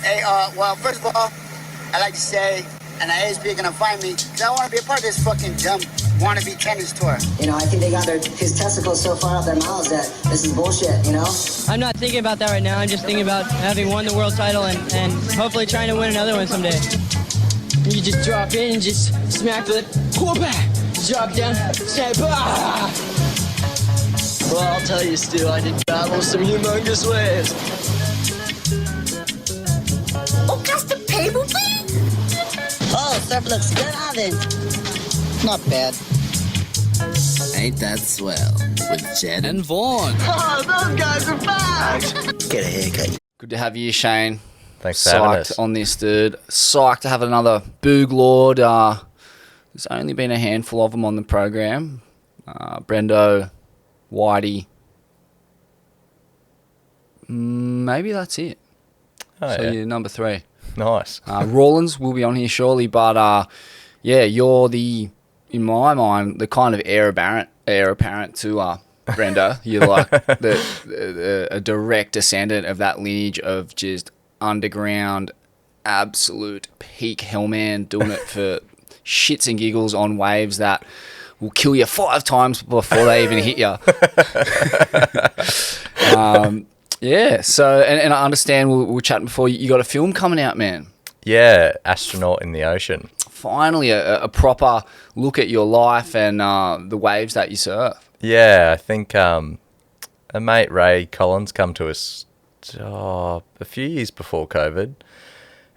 Hey, well, first of all, I'd like to say, and I is gonna find me, because I want to be a part of this fucking dumb wannabe tennis tour. You know, I think they got his testicles so far up their mouths that this is bullshit, you know? I'm not thinking about that right now. I'm just thinking about having won the world title and hopefully trying to win another one someday. You just drop in and just smack the drop down, say, bah! Well, I'll tell you, Stu, I did travel some humongous ways. Oh, just the paper, please? Oh, surf looks good on it. Not bad. Ain't that swell with Jed and Vaughn. Oh, those guys are back! Get a haircut. Good to have you, Shane. Thanks for having Psyched us. on this, dude. Psyched to have another Boog Lord. There's only been a handful of them on the program. Brendo, Whitey. Maybe that's it. Oh, So yeah. you're number 3. Nice. Rawlins will be on here shortly, but yeah, you're in my mind, the kind of heir apparent to Brendo. You're like a direct descendant of that lineage of just underground, absolute peak hellman, doing it for shits and giggles on waves that will kill you 5 times before they even hit you. Yeah, so, and I understand we were chatting before, you got a film coming out, man. Yeah, Astronaut in the Ocean. Finally, a proper look at your life and the waves that you surf. Yeah, I think a mate, Ray Collins, come to us a few years before COVID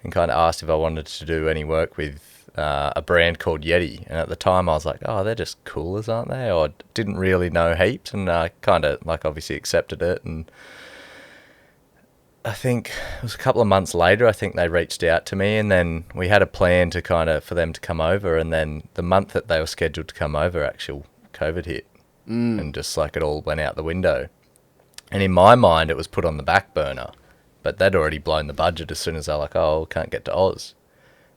and kind of asked if I wanted to do any work with a brand called Yeti. And at the time I was like, oh, they're just coolers, aren't they? Or I didn't really know heaps, and I kind of like obviously accepted it. And I think it was a couple of months later, I think they reached out to me, and then we had a plan to kind of for them to come over. And then the month that they were scheduled to come over, actual COVID hit, and just like it all went out the window. And in my mind, it was put on the back burner, but they'd already blown the budget as soon as they were like, oh, can't get to Oz.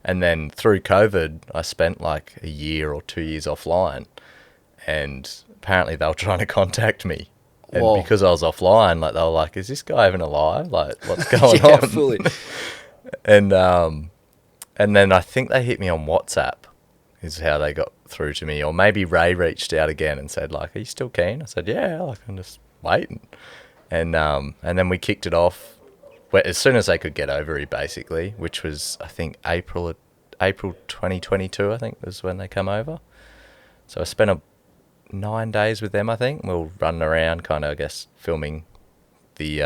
And then through COVID, I spent like a year or 2 years offline, and apparently they were trying to contact me. And Whoa. because I was offline, like they were like, "Is this guy even alive? Like, what's going Yeah, on?" fully. And then I think they hit me on WhatsApp, is how they got through to me. Or maybe Ray reached out again and said, like, "Are you still keen?" I said, "Yeah, like I'm just waiting." And then we kicked it off as soon as they could get over here, basically, which was I think April 2022. I think was when they come over. So I spent 9 days with them, I think. We were running around kind of, I guess, filming the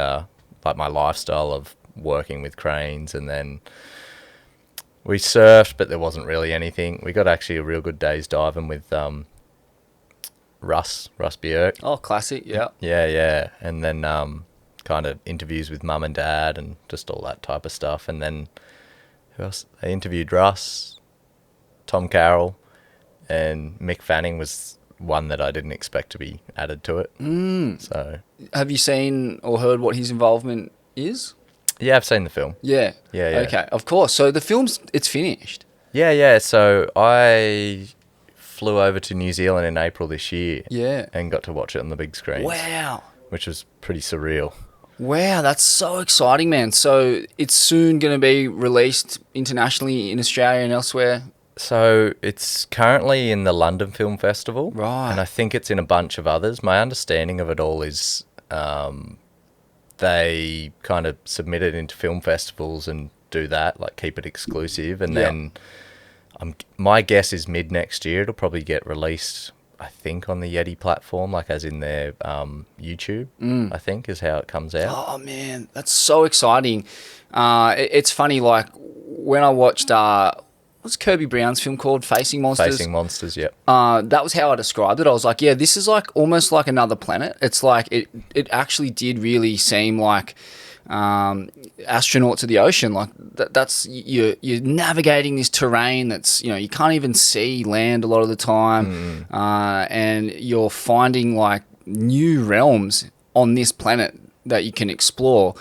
like my lifestyle of working with cranes, and then we surfed, but there wasn't really anything. We got actually a real good day's diving with Russ Björk. Oh, classic, yeah. Yeah. And then kind of interviews with mum and dad and just all that type of stuff. And then who else? They interviewed Russ, Tom Carroll, and Mick Fanning was one that I didn't expect to be added to it. So Have you seen or heard what his involvement is? yeah, I've seen the film. Yeah. Yeah. Okay, of course. So the it's finished. Yeah. So I flew over to New Zealand in April this year. Yeah. And got to watch it on the big screen. Wow. Which was pretty surreal. Wow, that's so exciting, man. So it's soon going to be released internationally in Australia and elsewhere? So it's currently in the London Film Festival. Right. And I think it's in a bunch of others. My understanding of it all is they kind of submit it into film festivals and do that, like keep it exclusive. And then my guess is mid next year it'll probably get released, I think, on the Yeti platform, like as in their YouTube, I think is how it comes out. Oh, man, that's so exciting. It's funny, like when I watched... what's Kirby Brown's film called? Facing Monsters? Facing Monsters, yeah. That was how I described it. I was like, yeah, this is like almost like another planet. It's like it actually did really seem like Astronaut to the ocean. Like that's you're navigating this terrain that's, you can't even see land a lot of the time, and you're finding like new realms on this planet that you can explore.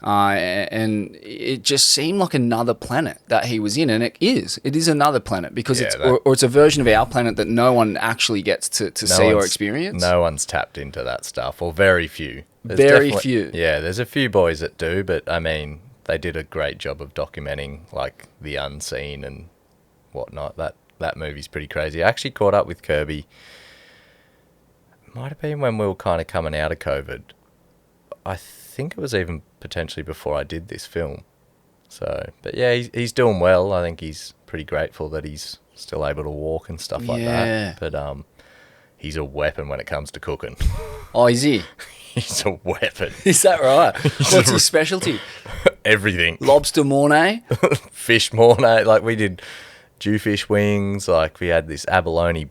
And it just seemed like another planet that he was in, and it is another planet because it's a version of our planet that no one actually gets to see or experience. No one's tapped into that stuff, or very few. Very few. Yeah, there's a few boys that do, but I mean, they did a great job of documenting like the unseen and whatnot. That movie's pretty crazy. I actually caught up with Kirby. Might have been when we were kind of coming out of COVID. I think it was even potentially before I did this film. So, but yeah, he's doing well. I think he's pretty grateful that he's still able to walk and stuff like that. But he's a weapon when it comes to cooking. Oh, is he? He's a weapon. Is that right? What's his specialty? Everything. Lobster mornay? Fish mornay. Like we did jewfish wings. Like we had this abalone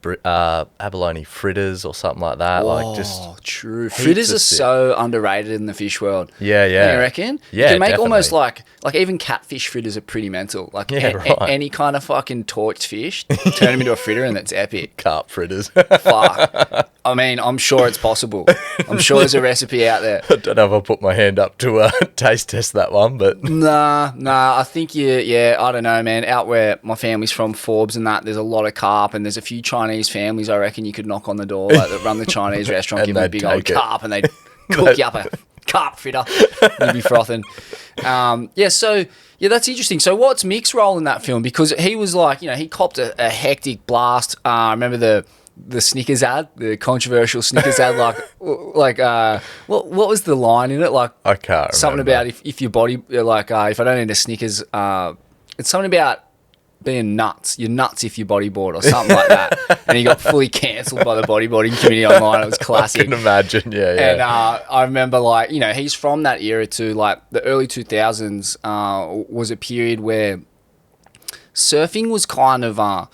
fritters or something like that. Like just true. Fritters are so underrated in the fish world. Yeah. You reckon? Yeah, you can make definitely. almost like even catfish fritters are pretty mental. Like any kind of fucking torched fish, turn them into a fritter and it's epic. Carp fritters. Fuck. I mean, I'm sure it's possible. I'm sure there's a recipe out there. I don't know if I'll put my hand up to taste test that one, but Nah. I think I don't know, man. Out where my family's from, Forbes and that, there's a lot of carp, and there's a few Chinese families I reckon you could knock on the door, like that run the Chinese restaurant, And give them a they'd big old take it. carp, and they'd cook you up a carp fritter. You'd be frothing. So that's interesting. So what's Mick's role in that film? Because he was like, he copped a hectic blast. I remember the Snickers ad, the controversial Snickers ad, what was the line in it? Like, I can't remember. Something about if your body, if I don't eat a Snickers, it's something about being nuts. You're nuts if you bodyboard or something like that. And he got fully cancelled by the bodyboarding community online. It was classic. I can imagine, yeah. And I remember, he's from that era too. Like the early 2000s was a period where surfing was kind of,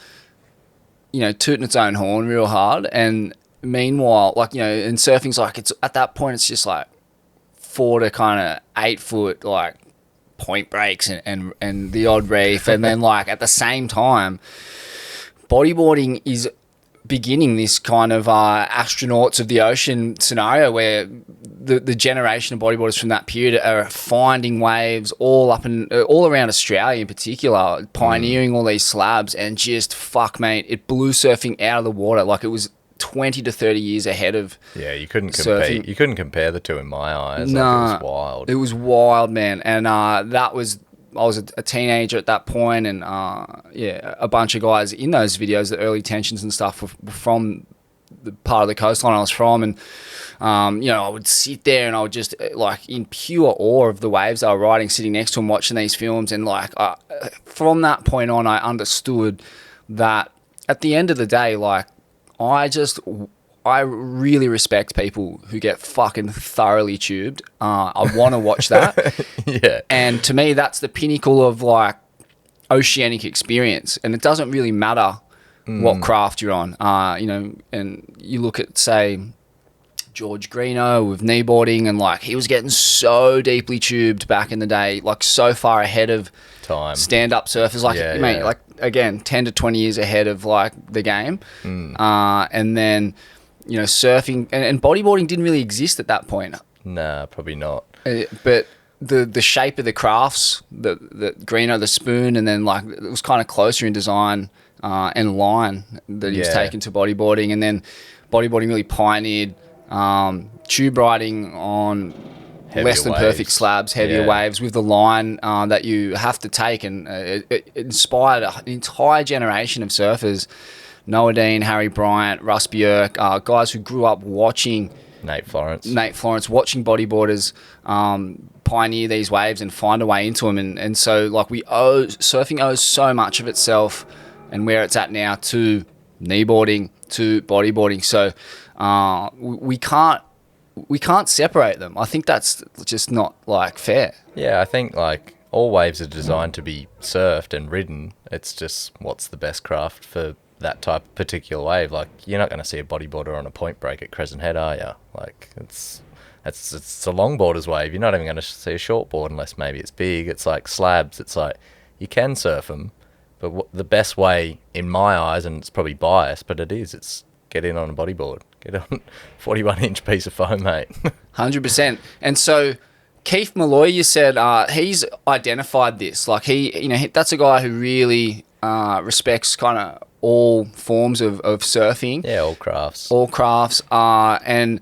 tooting its own horn real hard. And meanwhile, and surfing's it's at that point, it's just 4 to kind of 8 foot, point breaks and the odd reef. And then, at the same time, bodyboarding is beginning this kind of astronauts of the ocean scenario where the generation of bodyboarders from that period are finding waves all around Australia in particular, pioneering all these slabs, and just mate, it blew surfing out of the water. It was 20 to 30 years ahead of you couldn't surfing. compare. You couldn't compare the two in my eyes. Nah, it was wild. It was wild, man. And I was a teenager at that point, and a bunch of guys in those videos, the early tensions and stuff, were from the part of the coastline I was from, and I would sit there and I would just in pure awe of the waves they were riding, sitting next to them, watching these films, and from that point on, I understood that at the end of the day, I really respect people who get fucking thoroughly tubed. I want to watch that. Yeah. And to me, that's the pinnacle of oceanic experience. And it doesn't really matter what craft you're on. And you look at, say, George Greeno with kneeboarding, and he was getting so deeply tubed back in the day, so far ahead of Time. stand-up surfers. Again, 10 to 20 years ahead of the game. And then, surfing and bodyboarding didn't really exist at that point. Nah, probably not. But the shape of the crafts, the Greeno, the spoon, and then it was kind of closer in design and line that he was taken to bodyboarding. And then bodyboarding really pioneered tube riding on Heavier less than perfect waves. slabs, heavier waves with the line that you have to take, and it inspired an entire generation of surfers. Noah Dean, Harry Bryant, Russ Björk, guys who grew up watching Nate Florence, watching bodyboarders pioneer these waves and find a way into them, and so surfing owes so much of itself and where it's at now to kneeboarding, to bodyboarding. So we can't separate them. I think that's just not fair. Yeah, I think all waves are designed to be surfed and ridden. It's just what's the best craft for that type of particular wave. You're not going to see a bodyboarder on a point break at Crescent Head, are you? It's a longboarder's wave. You're not even going to see a shortboard unless maybe it's big. It's slabs. It's you can surf them, but the best way in my eyes, and it's probably biased, but it's get in on a bodyboard. Get on a 41-inch piece of foam, mate. 100%. And so Keith Malloy, you said he's identified this. That's a guy who really respects kind of all forms of surfing. Yeah, all crafts. All crafts. And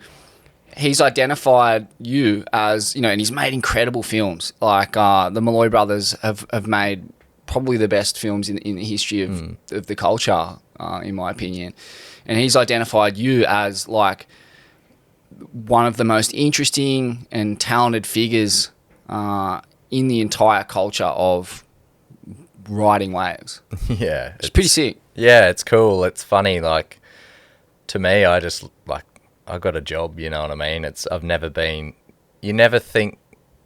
he's identified you as, you know, and he's made incredible films. Like the Malloy brothers have made probably the best films in the history of the culture, in my opinion. And he's identified you as like one of the most interesting and talented figures in the entire culture of riding waves. Yeah. It's pretty sick. Yeah, it's cool. It's funny. Like, to me, I just, like, I got a job, you know what I mean? I've never been, you never think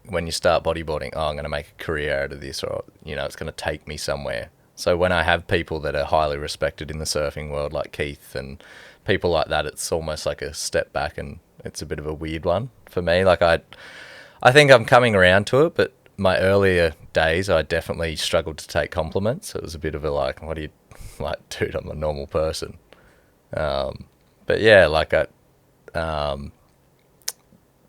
when you start bodyboarding, oh, I'm going to make a career out of this, or, you know, it's going to take me somewhere. So when I have people that are highly respected in the surfing world, like Keith and people like that, it's almost like a step back, and it's a bit of a weird one for me. Like, I think I'm coming around to it, but my earlier days, I definitely struggled to take compliments. It was a bit of a like, what do you, like, dude, I'm a normal person. But yeah, like,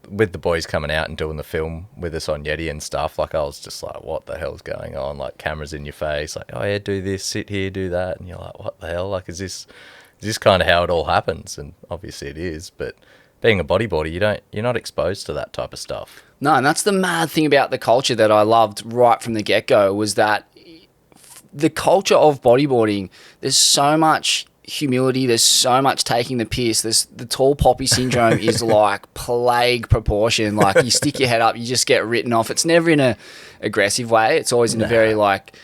with the boys coming out and doing the film with us on Yeti and stuff, like, I was just like, what the hell's going on? Like, cameras in your face, like, oh yeah, do this, sit here, do that, and you're like, what the hell? Like, is this kind of how it all happens? And obviously it is, but being a bodyboarder, you're not exposed to that type of stuff. No, and that's the mad thing about the culture that I loved right from the get-go, was that the culture of bodyboarding, there's so much humility, there's so much taking the piss. The tall poppy syndrome is like plague proportion. Like, you stick your head up, you just get written off. It's never in a aggressive way. It's always in a very like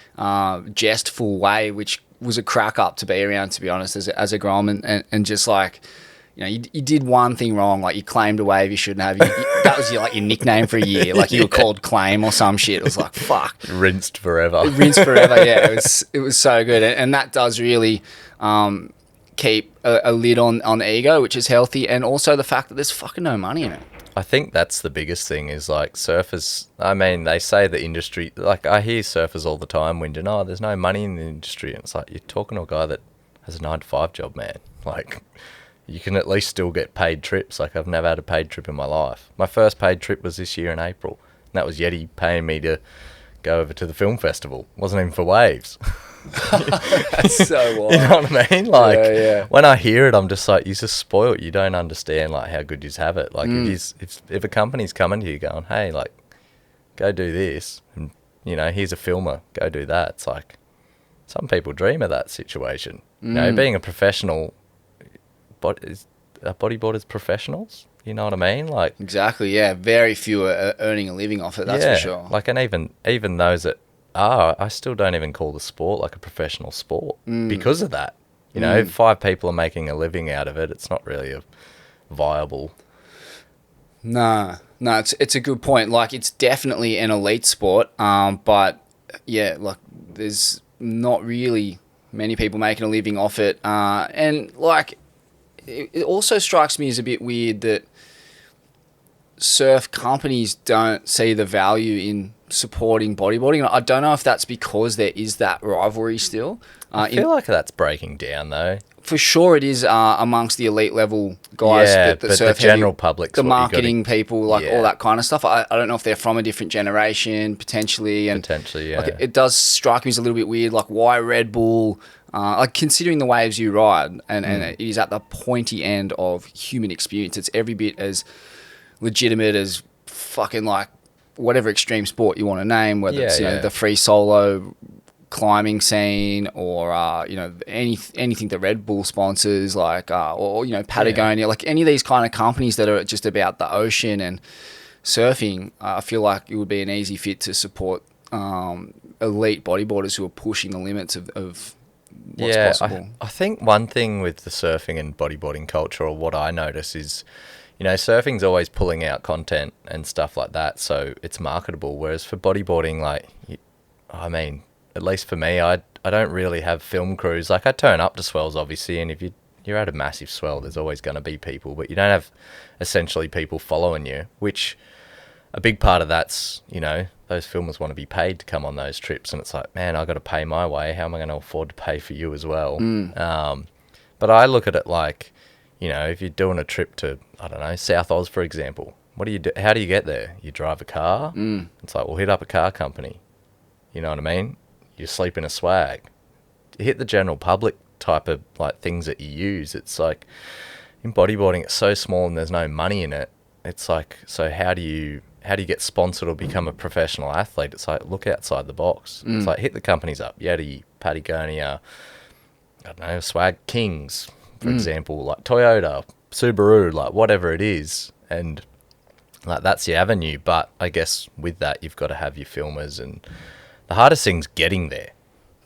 jestful way, which was a crack up to be around, to be honest, as a Grom, and just like, you know, you did one thing wrong, like you claimed a wave you shouldn't have. That was your nickname for a year. Like, you were called Claim or some shit. It was like, fuck. Rinsed forever. Rinsed forever, yeah. It was so good. And that does really keep a lid on ego, which is healthy, and also the fact that there's fucking no money in it. I think that's the biggest thing, is like surfers, I mean, they say the industry, like, I hear surfers all the time whinging, oh, there's no money in the industry. And it's like, you're talking to a guy that has a 9-to-5 job, man. Like, you can at least still get paid trips. Like, I've never had a paid trip in my life. My first paid trip was this year in April. And that was Yeti paying me to go over to the film festival. It wasn't even for waves. That's so wild. You know what I mean? Like, yeah. when I hear it, I'm just like, you're just spoiled. You don't understand, like, how good you have it. Like, if a company's coming to you going, hey, like, go do this, and, you know, here's a filmer, go do that. It's like, some people dream of that situation. You know, being a professional, bodyboarders professionals, you know what I mean? Like, Exactly, yeah. Very few are earning a living off it, that's for sure. Like, and even those that are, I still don't even call the sport like a professional sport because of that. You know, if 5 people are making a living out of it, it's not really a viable. No, it's a good point. Like, it's definitely an elite sport, but yeah, like, there's not really many people making a living off it, and like, it also strikes me as a bit weird that surf companies don't see the value in supporting bodyboarding. I don't know if that's because there is that rivalry still. I feel like that's breaking down, though. For sure it is amongst the elite level guys. Yeah, that but surf the general public, the marketing people, like Yeah. all that kind of stuff. I don't know if they're from a different generation, potentially. Potentially, yeah. Like, it does strike me as a little bit weird. Like, why Red Bull? Like, considering the waves you ride, and it is at the pointy end of human experience. It's every bit as legitimate as fucking, like, whatever extreme sport you want to name, whether it's, you know, the free solo climbing scene, or you know, anything that Red Bull sponsors, like or you know, Patagonia, like any of these kind of companies that are just about the ocean and surfing. I feel like it would be an easy fit to support elite bodyboarders who are pushing the limits of what's possible. I think one thing with the surfing and bodyboarding culture, or what I notice, is, you know, surfing's always pulling out content and stuff like that, so it's marketable. Whereas for bodyboarding, like, I mean, at least for me, I don't really have film crews. Like, I turn up to swells, obviously, and if you're at a massive swell, there's always going to be people, but you don't have essentially people following you, which a big part of that's, you know, those filmers want to be paid to come on those trips, and it's like, man, I got to pay my way. How am I going to afford to pay for you as well? But I look at it like, you know, if you're doing a trip to, I don't know, South Oz, for example, what do you do? How do you get there? You drive a car? It's like, well, hit up a car company. You know what I mean? You sleep in a swag. Hit the general public type of, like, things that you use. It's like, in bodyboarding, it's so small and there's no money in it. it's like, so how do you get sponsored or become a professional athlete? It's like, look outside the box. It's like, hit the companies up. Yeti, Patagonia, I don't know, Swag Kings, for example, like Toyota, Subaru, like whatever it is. And like, that's the avenue. But I guess with that, you've got to have your filmers, and the hardest thing's getting there.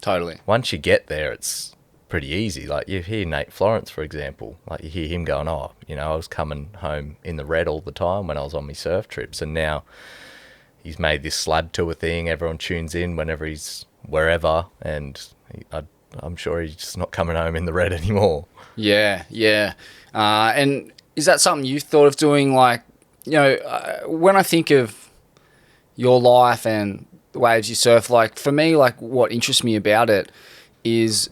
Totally. Once you get there, it's pretty easy. Like, you hear Nate Florence, for example, like you hear him going, oh, you know, I was coming home in the red all the time when I was on my surf trips, and now he's made this slab tour thing. Everyone tunes in whenever he's wherever, and I'm sure he's just not coming home in the red anymore. Yeah. And is that something you thought of doing? Like, you know, when I think of your life and the waves you surf, like for me, like what interests me about it is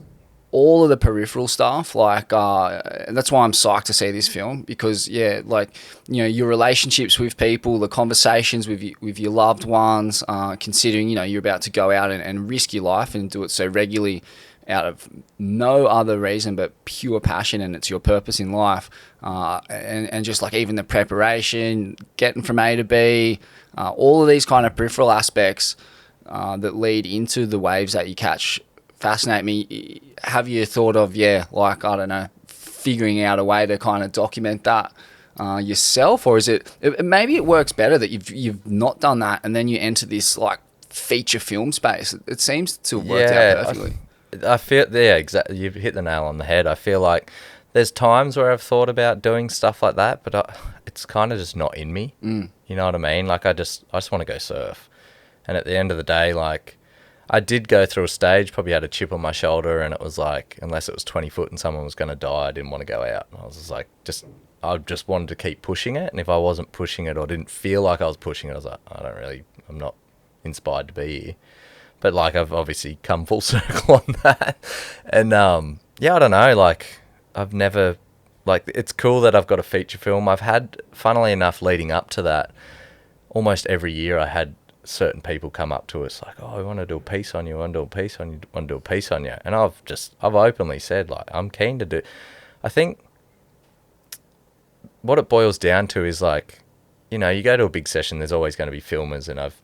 all of the peripheral stuff. Like, and that's why I'm psyched to see this film, because like, you know, your relationships with people, the conversations with your loved ones, considering, you know, you're about to go out and risk your life and do it so regularly out of no other reason but pure passion, and it's your purpose in life, and just like even the preparation, getting from A to B, all of these kind of peripheral aspects that lead into the waves that you catch fascinate me. Have you thought of, like, I don't know, figuring out a way to kind of document that yourself, or is it maybe it works better that you've not done that and then you enter this like feature film space? It seems to have worked out perfectly. I feel, exactly. You've hit the nail on the head. I feel like there's times where I've thought about doing stuff like that, but it's kind of just not in me. You know what I mean? Like, I just want to go surf. And at the end of the day, like, I did go through a stage, probably had a chip on my shoulder, and it was like, unless it was 20 foot and someone was going to die, I didn't want to go out. I was just like, I just wanted to keep pushing it. And if I wasn't pushing it or didn't feel like I was pushing it, I was like, I'm not inspired to be here. But like, I've obviously come full circle on that. And I don't know, like, I've never, like, it's cool that I've got a feature film. I've had, funnily enough, leading up to that, almost every year I had certain people come up to us like, oh, I want to do a piece on you, I want to do a piece on you, I want to do a piece on you. And I've openly said, like, I'm keen to do. I think what it boils down to is, like, you know, you go to a big session, there's always going to be filmers, and I've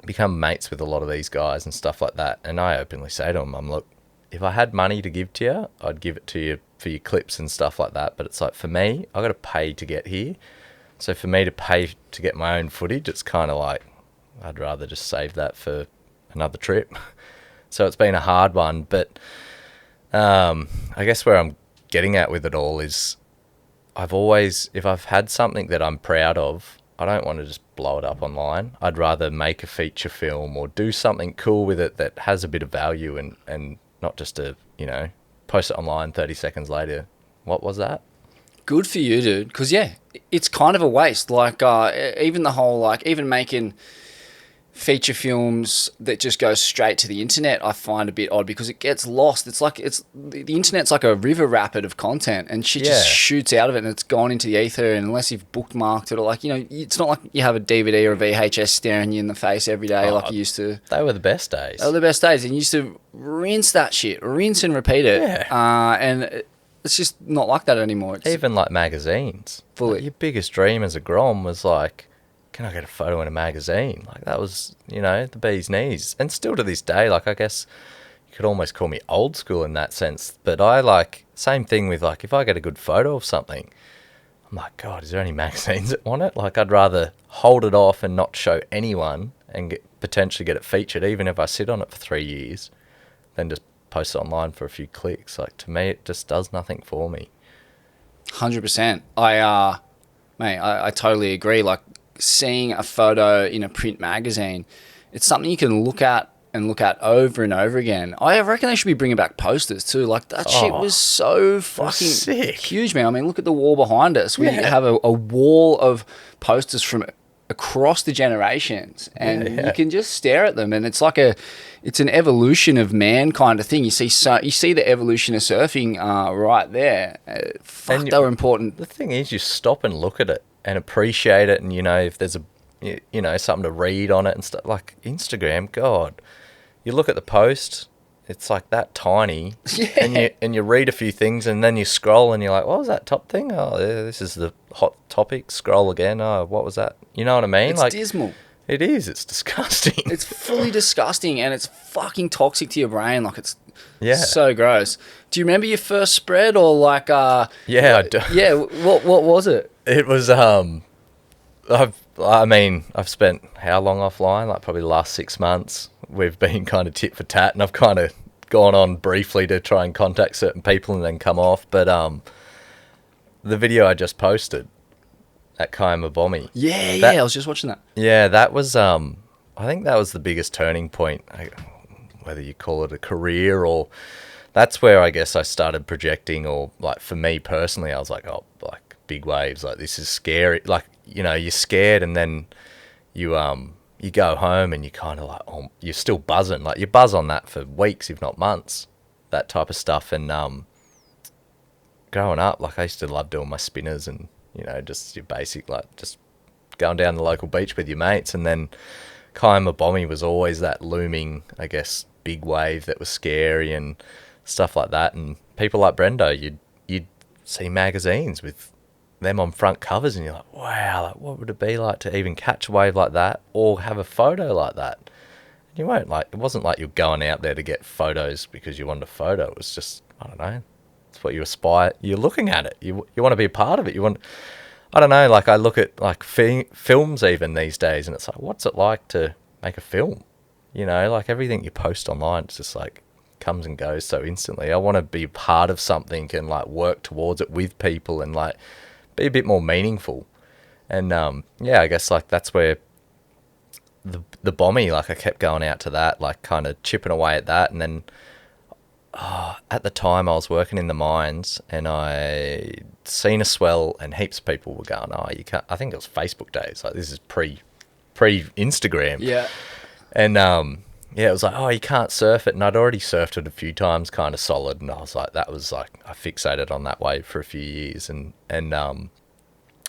become mates with a lot of these guys and stuff like that. And I openly say to them, look, if I had money to give to you, I'd give it to you for your clips and stuff like that. But it's like, for me, I got to pay to get here. So for me to pay to get my own footage, it's kind of like, I'd rather just save that for another trip. So it's been a hard one. But I guess where I'm getting at with it all is, if I've had something that I'm proud of, I don't want to just blow it up online. I'd rather make a feature film or do something cool with it that has a bit of value, and not just post it online 30 seconds later. What was that? Good for you, dude. Because, it's kind of a waste. Like, even the whole, like, even making feature films that just go straight to the internet, I find a bit odd, because it gets lost. It's like, the internet's like a river rapid of content, and shit just shoots out of it, and it's gone into the ether. And unless you've bookmarked it, or, like, you know, it's not like you have a DVD or a VHS staring you in the face every day like you used to. They were the best days. They were the best days, and you used to rinse that shit, rinse and repeat it. And it's just not like that anymore. Even like magazines. Fully. Like, your biggest dream as a Grom was like, can I get a photo in a magazine? Like, that was, you know, the bee's knees. And still to this day, like, I guess you could almost call me old school in that sense. But I like, same thing with, like, if I get a good photo of something, I'm like, God, is there any magazines that want it? Like, I'd rather hold it off and not show anyone and potentially get it featured, even if I sit on it for 3 years, than just post it online for a few clicks. Like, to me, it just does nothing for me. 100%. I totally agree. Like, seeing a photo in a print magazine, it's something you can look at over and over again. I reckon they should be bringing back posters too. Like, that shit was so fucking sick. Huge, man. I mean, look at the wall behind us. We have a wall of posters from across the generations, and you can just stare at them, and it's like it's an evolution of man kind of thing. You see the evolution of surfing right there. They were important. The thing is, you stop and look at it and appreciate it, and, you know, if there's something to read on it and stuff. Like Instagram, God, you look at the post, it's like that tiny. Yeah. And you read a few things and then you scroll and you're like, what was that top thing? Oh, yeah, this is the hot topic. Scroll again. Oh, what was that? You know what I mean? It's like dismal. It is. It's disgusting. It's fully disgusting, and it's fucking toxic to your brain. Like, it's Yeah. so gross. Do you remember your first spread, or like Yeah, I do. yeah, what was it? It was I've spent how long offline? Like probably the last 6 months. We've been kind of tit for tat, and I've kind of gone on briefly to try and contact certain people and then come off. But the video I just posted at Bomie. Yeah, I was just watching that. Yeah, that was I think that was the biggest turning point. Whether you call it a career, or that's where I guess I started projecting, or like for me personally, I was like, oh, like big waves, like this is scary. Like, you know, you're scared, and then you go home and you kind of like, oh, you're still buzzing. Like you buzz on that for weeks, if not months, that type of stuff. And growing up, like I used to love doing my spinners and, you know, just your basic, like just going down the local beach with your mates. And then Bomie was always that looming, I guess, big wave that was scary and stuff like that. And people like Brendo, you'd see magazines with them on front covers and you're like, wow, like what would it be like to even catch a wave like that or have a photo like that? And you won't, like, it wasn't like you're going out there to get photos because you wanted a photo. It was just, I don't know, it's what you aspire, you're looking at it, you want to be a part of it, you want, I don't know, like I look at like films even these days and it's like, what's it like to make a film? You know, like everything you post online, it's just like comes and goes so instantly. I want to be part of something and like work towards it with people and like be a bit more meaningful. And yeah, I guess like that's where the Bomie, like I kept going out to that, like kind of chipping away at that. And then at the time I was working in the mines and I seen a swell and heaps of people were going, oh, you can't, I think it was Facebook days, like this is pre Instagram. Yeah. And yeah, it was like, oh, you can't surf it. And I'd already surfed it a few times, kind of solid. And I was like, that was like, I fixated on that wave for a few years. And I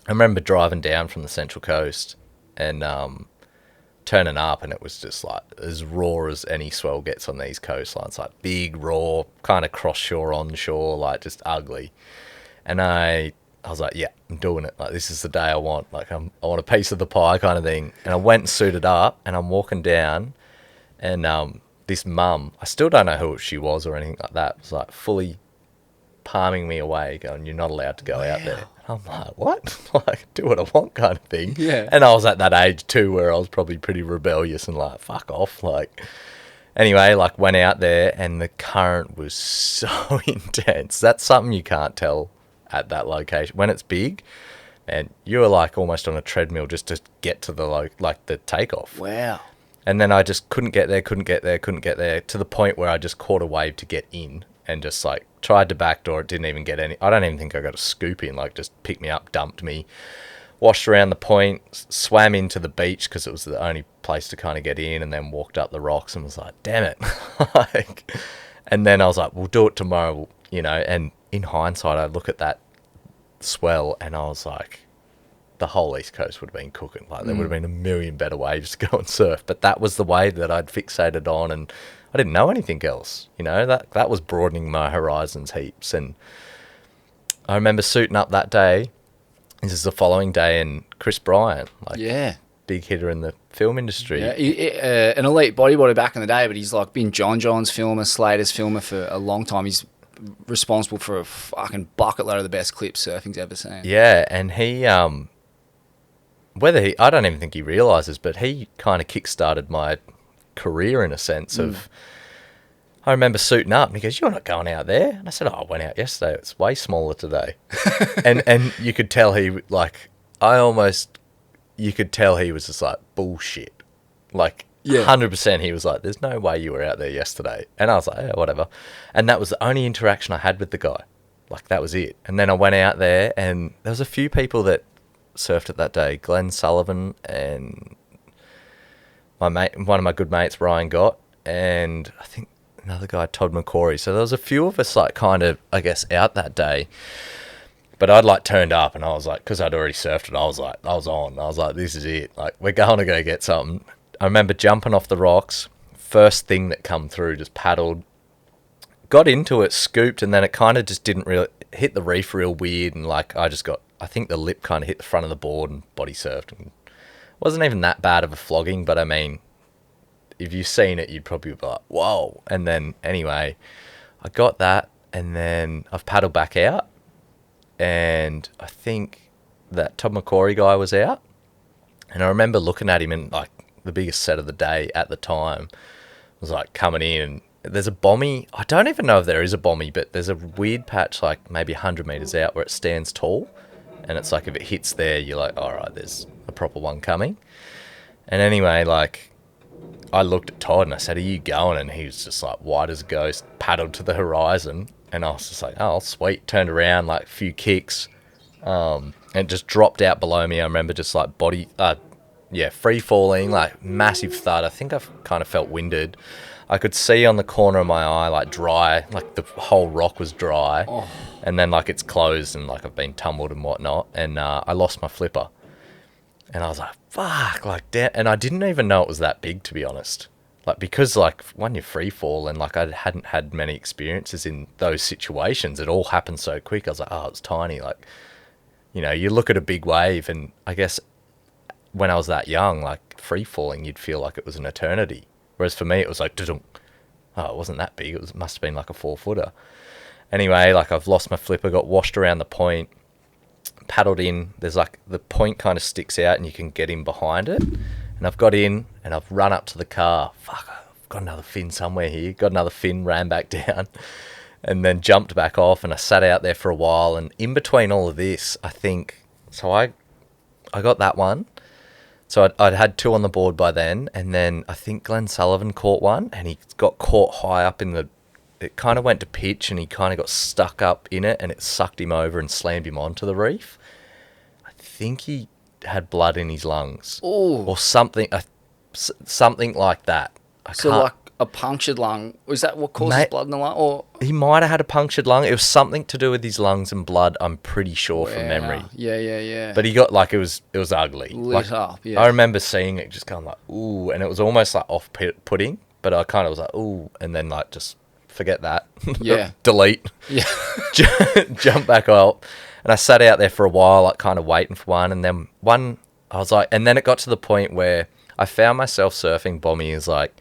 remember driving down from the Central Coast and turning up, and it was just like as raw as any swell gets on these coastlines, like big, raw, kind of cross shore, on shore, like just ugly. And I was like, yeah, I'm doing it. Like, this is the day I want. Like, I want a piece of the pie kind of thing. And I went and suited up, and I'm walking down, and this mum, I still don't know who she was or anything like that, was like fully palming me away, going, you're not allowed to go out there. And I'm like, what? Like, do what I want kind of thing. Yeah. And I was at that age too where I was probably pretty rebellious and like, fuck off. Like, anyway, like went out there and the current was so intense. That's something you can't tell at that location. When it's big, and you were like almost on a treadmill just to get to the the takeoff. Wow. And then I just couldn't get there to the point where I just caught a wave to get in and just like tried to backdoor it, didn't even get any. I don't even think I got a scoop in, like just picked me up, dumped me, washed around the point, swam into the beach because it was the only place to kind of get in, and then walked up the rocks and was like, damn it. Like, and then I was like, we'll do it tomorrow, you know. And in hindsight, I look at that swell and I was like, the whole East Coast would have been cooking. Like, there would have been a million better waves to go and surf. But that was the wave that I'd fixated on, and I didn't know anything else. You know, that was broadening my horizons heaps. And I remember suiting up that day. This is the following day, and Chris Bryant, like, Yeah. big hitter in the film industry. Yeah, an elite bodyboarder back in the day, but he's like been John John's filmer, Slater's filmer for a long time. He's responsible for a fucking bucket load of the best clips surfing's ever seen. Yeah, and he, I don't even think he realises, but he kind of kick-started my career in a sense of, I remember suiting up and he goes, you're not going out there. And I said, oh, I went out yesterday. It's way smaller today. and you could tell he, like, you could tell he was just like, bullshit. Like, Yeah. 100% he was like, there's no way you were out there yesterday. And I was like, yeah, whatever. And that was the only interaction I had with the guy. Like, that was it. And then I went out there and there was a few people that surfed it that day. Glenn Sullivan and my mate, one of my good mates, Ryan Gott, and I think another guy, Todd McCory. So there was a few of us, like, kind of, I guess, out that day. But I'd, like, turned up and I was like, because I'd already surfed it, I was on. I was like, this is it. Like, we're going to go get something. I remember jumping off the rocks. First thing that come through, just paddled, got into it, scooped, and then it kind of just didn't really hit the reef real weird, and like I think the lip kind of hit the front of the board and body surfed. And it wasn't even that bad of a flogging, but I mean, if you've seen it, you'd probably be like, whoa. And then anyway, I got that, and then I've paddled back out, and I think that Tom McCory guy was out, and I remember looking at him, and like the biggest set of the day at the time was like coming in, and there's a Bomie. I don't even know if there is a Bomie, but there's a weird patch like maybe 100 meters out where it stands tall, and it's like if it hits there, you're like, all right, there's a proper one coming. And anyway, like I looked at Todd and I said, are you going? And he was just like white as a ghost, paddled to the horizon, and I was just like, oh sweet. Turned around, like a few kicks, and it just dropped out below me. I remember just like free falling, like massive thud. I think I kind of felt winded. I could see on the corner of my eye, like dry, like the whole rock was dry. Oh. And then like it's closed and like I've been tumbled and whatnot. And I lost my flipper. And I was like, fuck, like damn. And I didn't even know it was that big, to be honest. Like, because like when you free fall and like I hadn't had many experiences in those situations, it all happened so quick. I was like, oh, it's tiny. Like, you know, you look at a big wave, and I guess when I was that young, like free falling, you'd feel like it was an eternity. Whereas for me, it was like, oh, it wasn't that big. It must have been like a 4-footer. Anyway, like I've lost my flipper, got washed around the point, paddled in. There's like the point kind of sticks out and you can get in behind it. And I've got in and I've run up to the car. Fuck, I've got another fin somewhere here. Got another fin, ran back down and then jumped back off. And I sat out there for a while. And in between all of this, I think, so I got that one. So I'd had 2 on the board by then, and then I think Glenn Sullivan caught one, and he got caught high up in it kind of went to pitch, and he kind of got stuck up in it, and it sucked him over and slammed him onto the reef. I think he had blood in his lungs. Ooh. Or something like that. Like a punctured lung. Was that what causes blood in the lung? Or he might have had a punctured lung. It was something to do with his lungs and blood, I'm pretty sure, from memory. Yeah. But he got like it was ugly. Lit up, yeah. I remember seeing it just going like, ooh, and it was almost like off-putting, but I kind of was like, ooh, and then like just forget that. Yeah. Delete. Yeah. Jump back up. And I sat out there for a while, like kind of waiting for one, and then one, I was like, and then it got to the point where I found myself surfing. Bomie is like,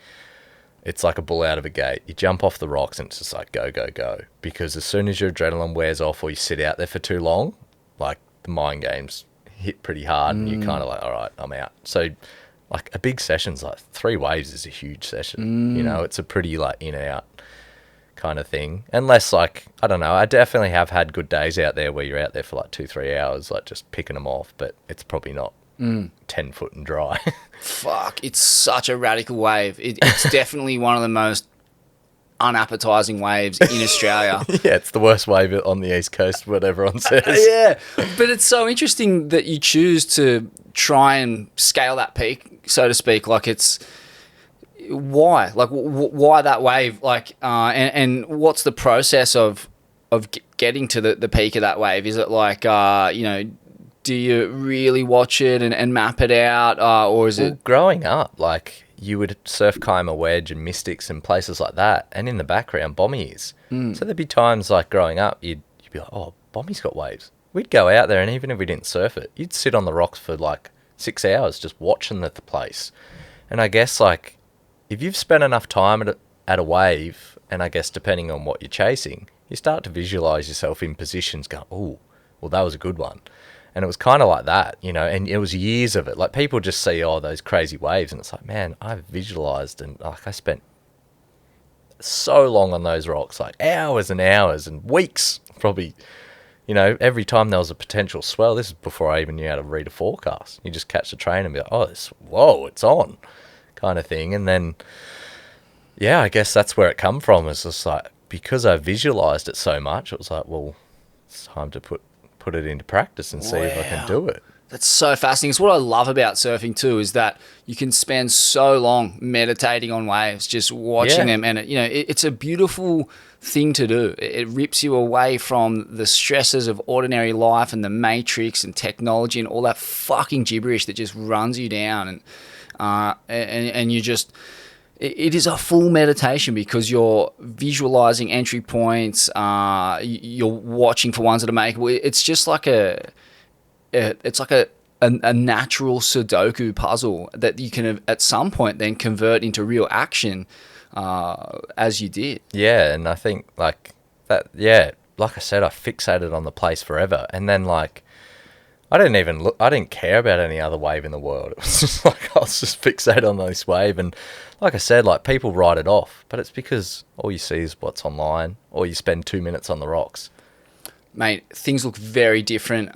it's like a bull out of a gate. You jump off the rocks and it's just like go, go, go. Because as soon as your adrenaline wears off or you sit out there for too long, like the mind games hit pretty hard and you're kind of like, all right, I'm out. So like a big session's like 3 waves is a huge session. You know, it's a pretty like in and out kind of thing. Unless like, I don't know, I definitely have had good days out there where you're out there for like 2-3 hours, like just picking them off, but it's probably not 10 foot and dry. Fuck, it's such a radical wave. It's definitely one of the most unappetizing waves in Australia. Yeah, it's the worst wave on the East Coast, what everyone says. Yeah, but it's so interesting that you choose to try and scale that peak, so to speak. Like it's... Why? Like, why that wave? Like, and what's the process of getting to the peak of that wave? Is it like, you know, do you really watch it and map it out, or is it... Growing up, like, you would surf Kaima Wedge and Mystics and places like that, and in the background, Bommies. So there'd be times, like, growing up, you'd be like, oh, Bommie's got waves. We'd go out there, and even if we didn't surf it, you'd sit on the rocks for, like, 6 hours just watching the place. And I guess, like, if you've spent enough time at a wave, and I guess depending on what you're chasing, you start to visualize yourself in positions going, oh, well, that was a good one. And it was kind of like that, you know, and it was years of it. Like, people just see, oh, those crazy waves, and it's like, man, I've visualized, and like I spent so long on those rocks, like hours and hours and weeks, probably, you know, every time there was a potential swell. This is before I even knew how to read a forecast. You just catch the train and be like, oh, whoa, it's on, kind of thing. And then, yeah, I guess that's where it come from. It's just like, because I visualized it so much, it was like, well, it's time to put it into practice and see if I can do it. That's so fascinating. It's what I love about surfing too, is that you can spend so long meditating on waves, just watching them, and it's a beautiful thing to do. It rips you away from the stresses of ordinary life and the matrix and technology and all that fucking gibberish that just runs you down, and you just it is a full meditation because you're visualizing entry points. You're watching for ones that are makeable. It's just like it's like a natural Sudoku puzzle that you can at some point then convert into real action, as you did. Yeah, and I think like that. Yeah, like I said, I fixated on the place forever, and then like I didn't even look. I didn't care about any other wave in the world. It was just like I was just fixated on this wave, and like I said, like people write it off, but it's because all you see is what's online, or you spend 2 minutes on the rocks. Mate, things look very different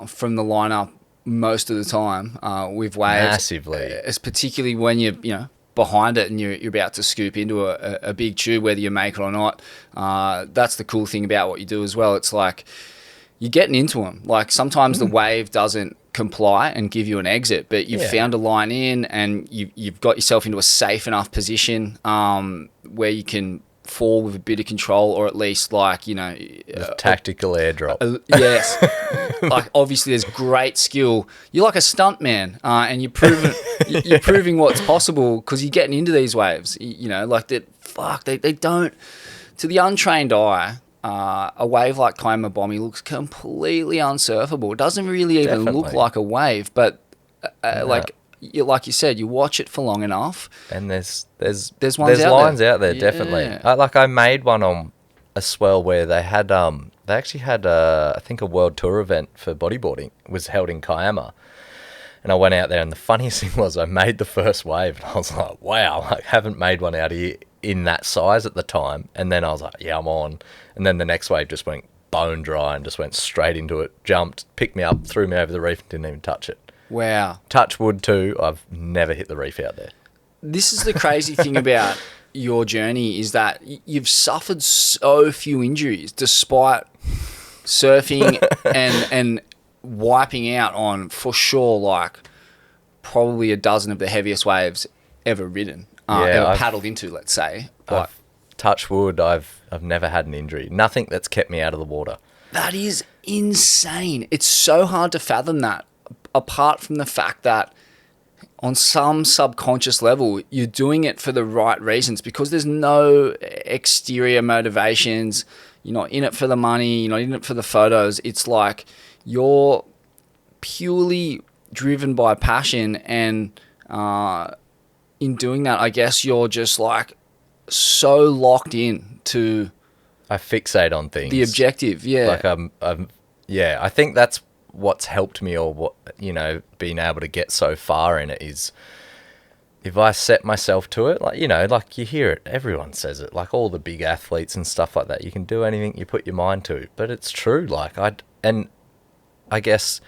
from the lineup most of the time with waves. Massively. It's particularly when you're behind it and you're about to scoop into a big tube, whether you make it or not. That's the cool thing about what you do as well. It's like you're getting into them. Like sometimes the wave doesn't comply and give you an exit, but you've found a line in and you've got yourself into a safe enough position where you can fall with a bit of control, or at least like Tactical airdrop. Yes. Like obviously there's great skill. You're like a stunt man, and you're proving what's possible because you're getting into these waves. Like that. Fuck, they don't, to the untrained eye. A wave like Kaima Bomie looks completely unsurfable. It doesn't really even look like a wave, but like you said, you watch it for long enough, and there's lines out there, definitely. I made one on a swell where they actually had I think a world tour event for bodyboarding. It was held in Kiama, and I went out there, and the funniest thing was I made the first wave, and I was like, wow, I haven't made one out here in that size at the time. And then I was like, yeah, I'm on. And then the next wave just went bone dry and just went straight into it, jumped, picked me up, threw me over the reef, and didn't even touch it. Wow. Touch wood too, I've never hit the reef out there. This is the crazy thing about your journey, is that you've suffered so few injuries despite surfing and wiping out on, for sure, like probably a dozen of the heaviest waves ever ridden, ever paddled into, let's say. Touch wood, I've never had an injury. Nothing that's kept me out of the water. That is insane. It's so hard to fathom that, apart from the fact that on some subconscious level, you're doing it for the right reasons because there's no exterior motivations. You're not in it for the money. You're not in it for the photos. It's like you're purely driven by passion, and in doing that, I guess you're just like so locked in to... I fixate on things. The objective, yeah. Like I think that's what's helped me, or what, being able to get so far in it is if I set myself to it, like, like you hear it, everyone says it, like all the big athletes and stuff like that, you can do anything you put your mind to, but it's true. Like I guess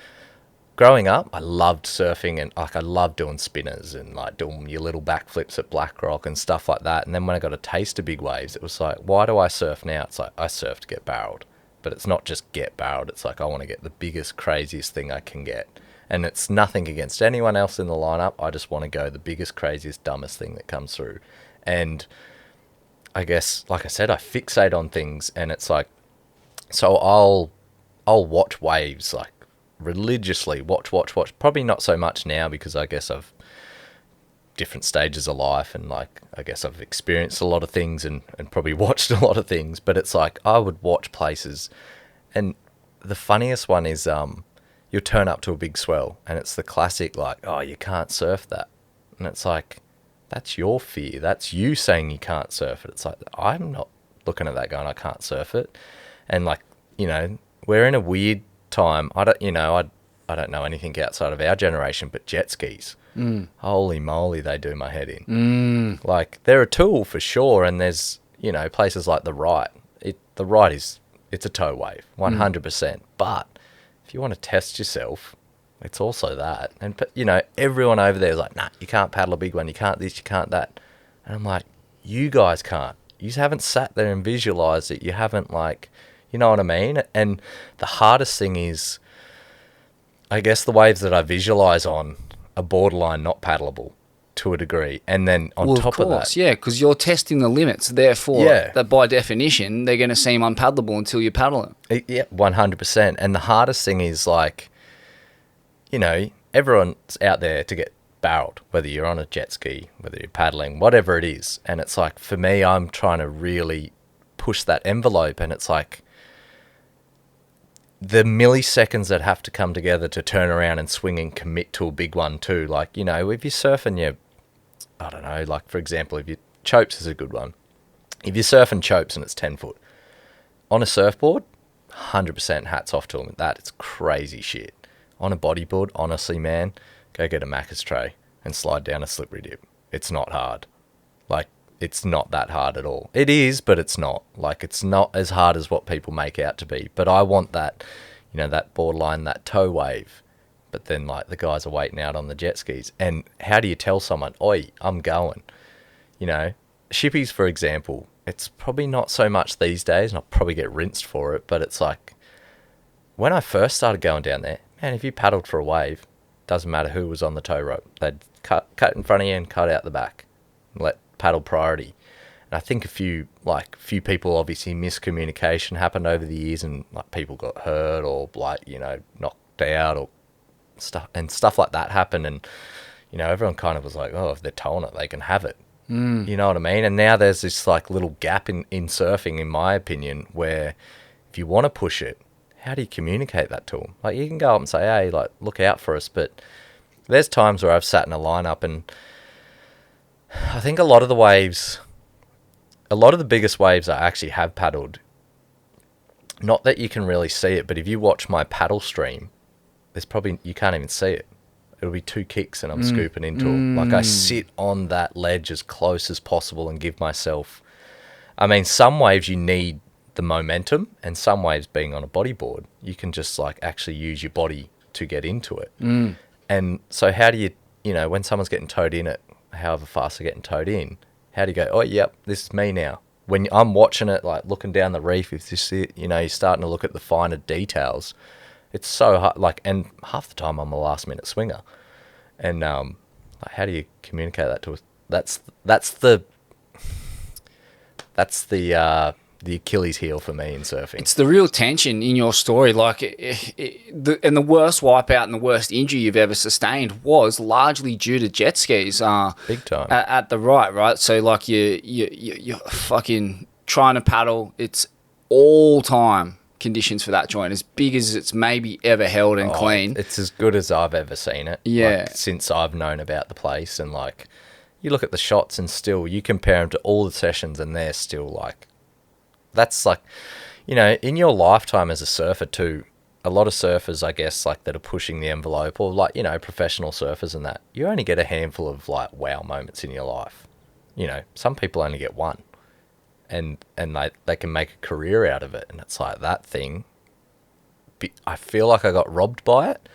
growing up, I loved surfing, and like I loved doing spinners and like doing your little backflips at Black Rock and stuff like that. And then when I got a taste of big waves, it was like, why do I surf now? It's like, I surf to get barreled. But it's not just get barreled. It's like, I want to get the biggest, craziest thing I can get. And it's nothing against anyone else in the lineup. I just want to go the biggest, craziest, dumbest thing that comes through. And I guess, like I said, I fixate on things, and it's like, so I'll watch waves, like religiously, watch. Probably not so much now because I guess I've different stages of life, and like I guess I've experienced a lot of things and probably watched a lot of things, but it's like I would watch places, and the funniest one is you'll turn up to a big swell and it's the classic like, oh, you can't surf that, and it's like, that's your fear, that's you saying you can't surf it. It's like, I'm not looking at that going, I can't surf it. And like, we're in a weird time. I don't know anything outside of our generation, but jet skis. Holy moly, they do my head in. Like, they're a tool for sure, and there's places like the right. The right it's a tow wave, 100%. But if you want to test yourself, it's also that. And everyone over there is like, nah, you can't paddle a big one, you can't this, you can't that. And I'm like, you guys can't. You haven't sat there and visualized it. You haven't, like, you know what I mean? And the hardest thing is, I guess the waves that I visualize on are borderline not paddleable to a degree. And then on top of that... Yeah, because you're testing the limits. Therefore, that by definition, they're going to seem unpaddleable until you paddle them. Yeah, 100%. And the hardest thing is, like, everyone's out there to get barreled, whether you're on a jet ski, whether you're paddling, whatever it is. And it's like, for me, I'm trying to really push that envelope, and it's like the milliseconds that have to come together to turn around and swing and commit to a big one too. Like, you know, if you're surfing, I don't know, like for example, if you chopes is a good one. If you're surfing chopes and it's 10 foot on a surfboard, 100% hats off to them. That's crazy shit. On a bodyboard, honestly, man, go get a Macca's tray and slide down a slippery dip. It's not hard. Like, it's not that hard at all. It is, but it's not. Like, it's not as hard as what people make out to be. But I want that, you know, that borderline, that toe wave. But then, like, the guys are waiting out on the jet skis. And how do you tell someone, oi, I'm going? You know, Shippies, for example, it's probably not so much these days, and I'll probably get rinsed for it, but it's like, when I first started going down there, man, if you paddled for a wave, doesn't matter who was on the tow rope. They'd cut in front of you and cut out the back. Let paddle priority. And I think a few people, obviously miscommunication happened over the years, and like people got hurt or like, you know, knocked out or stuff like that happened. And, you know, everyone kind of was like, oh, if they're towing it, they can have it. You know what I mean? And now there's this like little gap in surfing, in my opinion, where if you want to push it, how do you communicate that to them? Like, you can go up and say, hey, like, look out for us. But there's times where I've sat in a lineup, and I think a lot of the biggest waves I actually have paddled, not that you can really see it, but if you watch my paddle stream, you can't even see it. It'll be 2 kicks and I'm scooping into it. Like, I sit on that ledge as close as possible and give myself... I mean, some waves you need the momentum, and some waves, being on a bodyboard, you can just like actually use your body to get into it. And so how do you know, when someone's getting towed in it, however fast they're getting towed in, how do you go, oh, yep, this is me now? When I'm watching it, like looking down the reef, if this, you know, you're starting to look at the finer details, it's so hard. Like, and half the time I'm a last minute swinger. And like, how do you communicate that to us? That's the Achilles heel for me in surfing. It's the real tension in your story. Like, and the worst wipeout and the worst injury you've ever sustained was largely due to jet skis. Big time. At the right? So, like, you're fucking trying to paddle. It's all time conditions for that joint, as big as it's maybe ever held and clean. It's as good as I've ever seen it. Yeah. Like, since I've known about the place, and like, you look at the shots and still, you compare them to all the sessions and they're still like, that's like, you know, in your lifetime as a surfer too, a lot of surfers, I guess, like, that are pushing the envelope, or like, you know, professional surfers and that, you only get a handful of like wow moments in your life. You know, some people only get one. And they can make a career out of it. And it's like, that thing, I feel like I got robbed by it,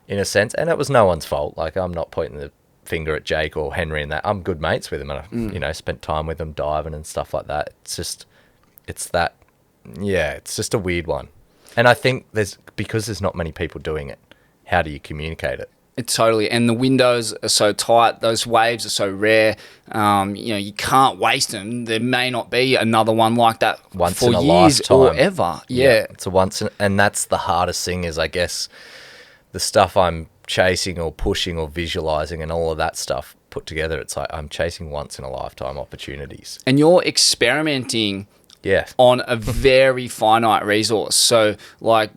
in a sense. And it was no one's fault. Like, I'm not pointing the finger at Jake or Henry and that. I'm good mates with them, and I've, you know, spent time with them diving and stuff like that. It's just, it's just a weird one. And I think because there's not many people doing it, how do you communicate it? It's totally, and the windows are so tight. Those waves are so rare. You know, you can't waste them. There may not be another one like that once for in a years lifetime. or ever. Yeah, it's a once, and that's the hardest thing. Is, I guess, the stuff I'm chasing or pushing or visualizing and all of that stuff put together. It's like I'm chasing once in a lifetime opportunities. And you're experimenting, on a very finite resource. So, like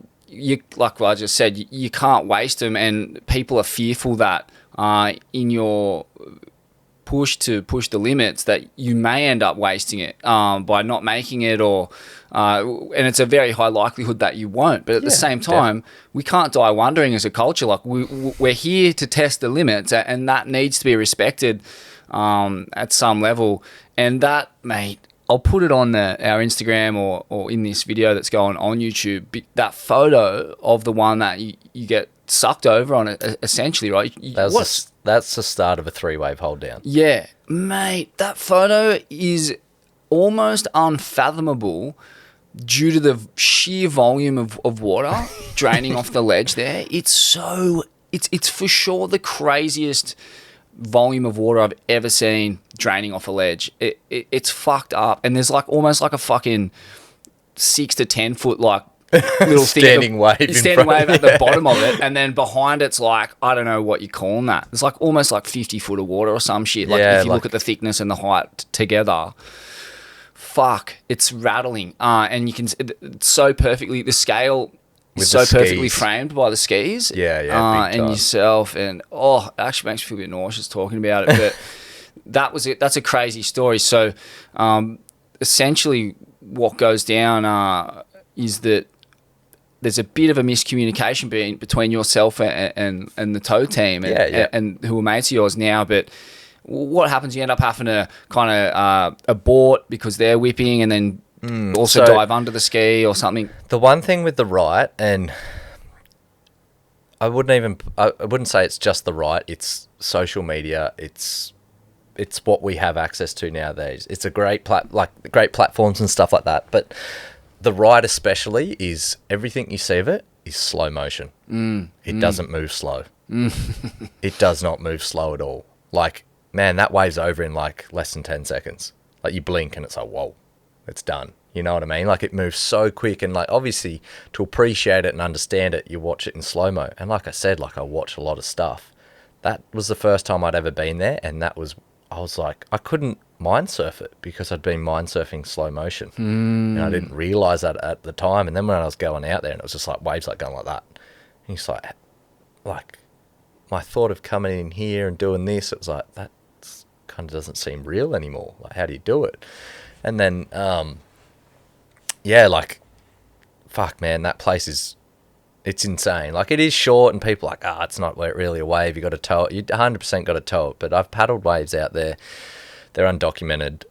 what I just said, you can't waste them, and people are fearful that in your push to push the limits that you may end up wasting it by not making it, or and it's a very high likelihood that you won't. But at the same time, we can't die wondering as a culture. Like, we're here to test the limits, and that needs to be respected at some level. And that, mate, I'll put it on our Instagram or in this video that's going on YouTube. That photo of the one that you get sucked over on it, essentially, right? That's the start of a 3-wave hold down. Yeah, mate, that photo is almost unfathomable due to the sheer volume of water draining off the ledge there. It's for sure the craziest volume of water I've ever seen draining off a ledge. It's fucked up, and there's like almost like a fucking 6 to 10 foot like little thing Standing wave in standing front, wave at the bottom of it, and then behind it's like, I don't know what you calling that. It's like almost like 50 foot of water or some shit. Like Yeah, if you look like- at the thickness and the height together, fuck, it's rattling. And you can it's so perfectly the scale With is so the perfectly skis. framed by the skis. Yeah, yeah, big and time. yourself, and it actually makes me feel a bit nauseous talking about it, but. That was it. That's a crazy story. So, essentially, what goes down is that there's a bit of a miscommunication between yourself and the tow team, and who are mates of yours now. But what happens? You end up having to kind of abort because they're whipping, and then also so- dive under the ski or something. The one thing with the right, and I wouldn't say it's just the right. It's social media. It's what we have access to nowadays. It's a great great platforms and stuff like that. But the ride especially is everything you see of it is slow motion. It doesn't move slow. It does not move slow at all. Like, man, that wave's over in like less than 10 seconds. Like you blink and it's like, whoa, it's done. You know what I mean? Like it moves so quick, and like obviously to appreciate it and understand it, you watch it in slow-mo. And like I said, like I watch a lot of stuff. That was the first time I'd ever been there, and I was like, I couldn't mind surf it because I'd been mind surfing slow motion. And I didn't realise that at the time. And then when I was going out there, and it was just like waves like going like that. And it's like my thought of coming in here and doing this, it was like, that kind of doesn't seem real anymore. Like, how do you do it? And then, like, fuck, man, that place it's insane. Like, it is short, and people are like, it's not really a wave. You got to tow it. You 100% got to tow it. But I've paddled waves out there. They're undocumented,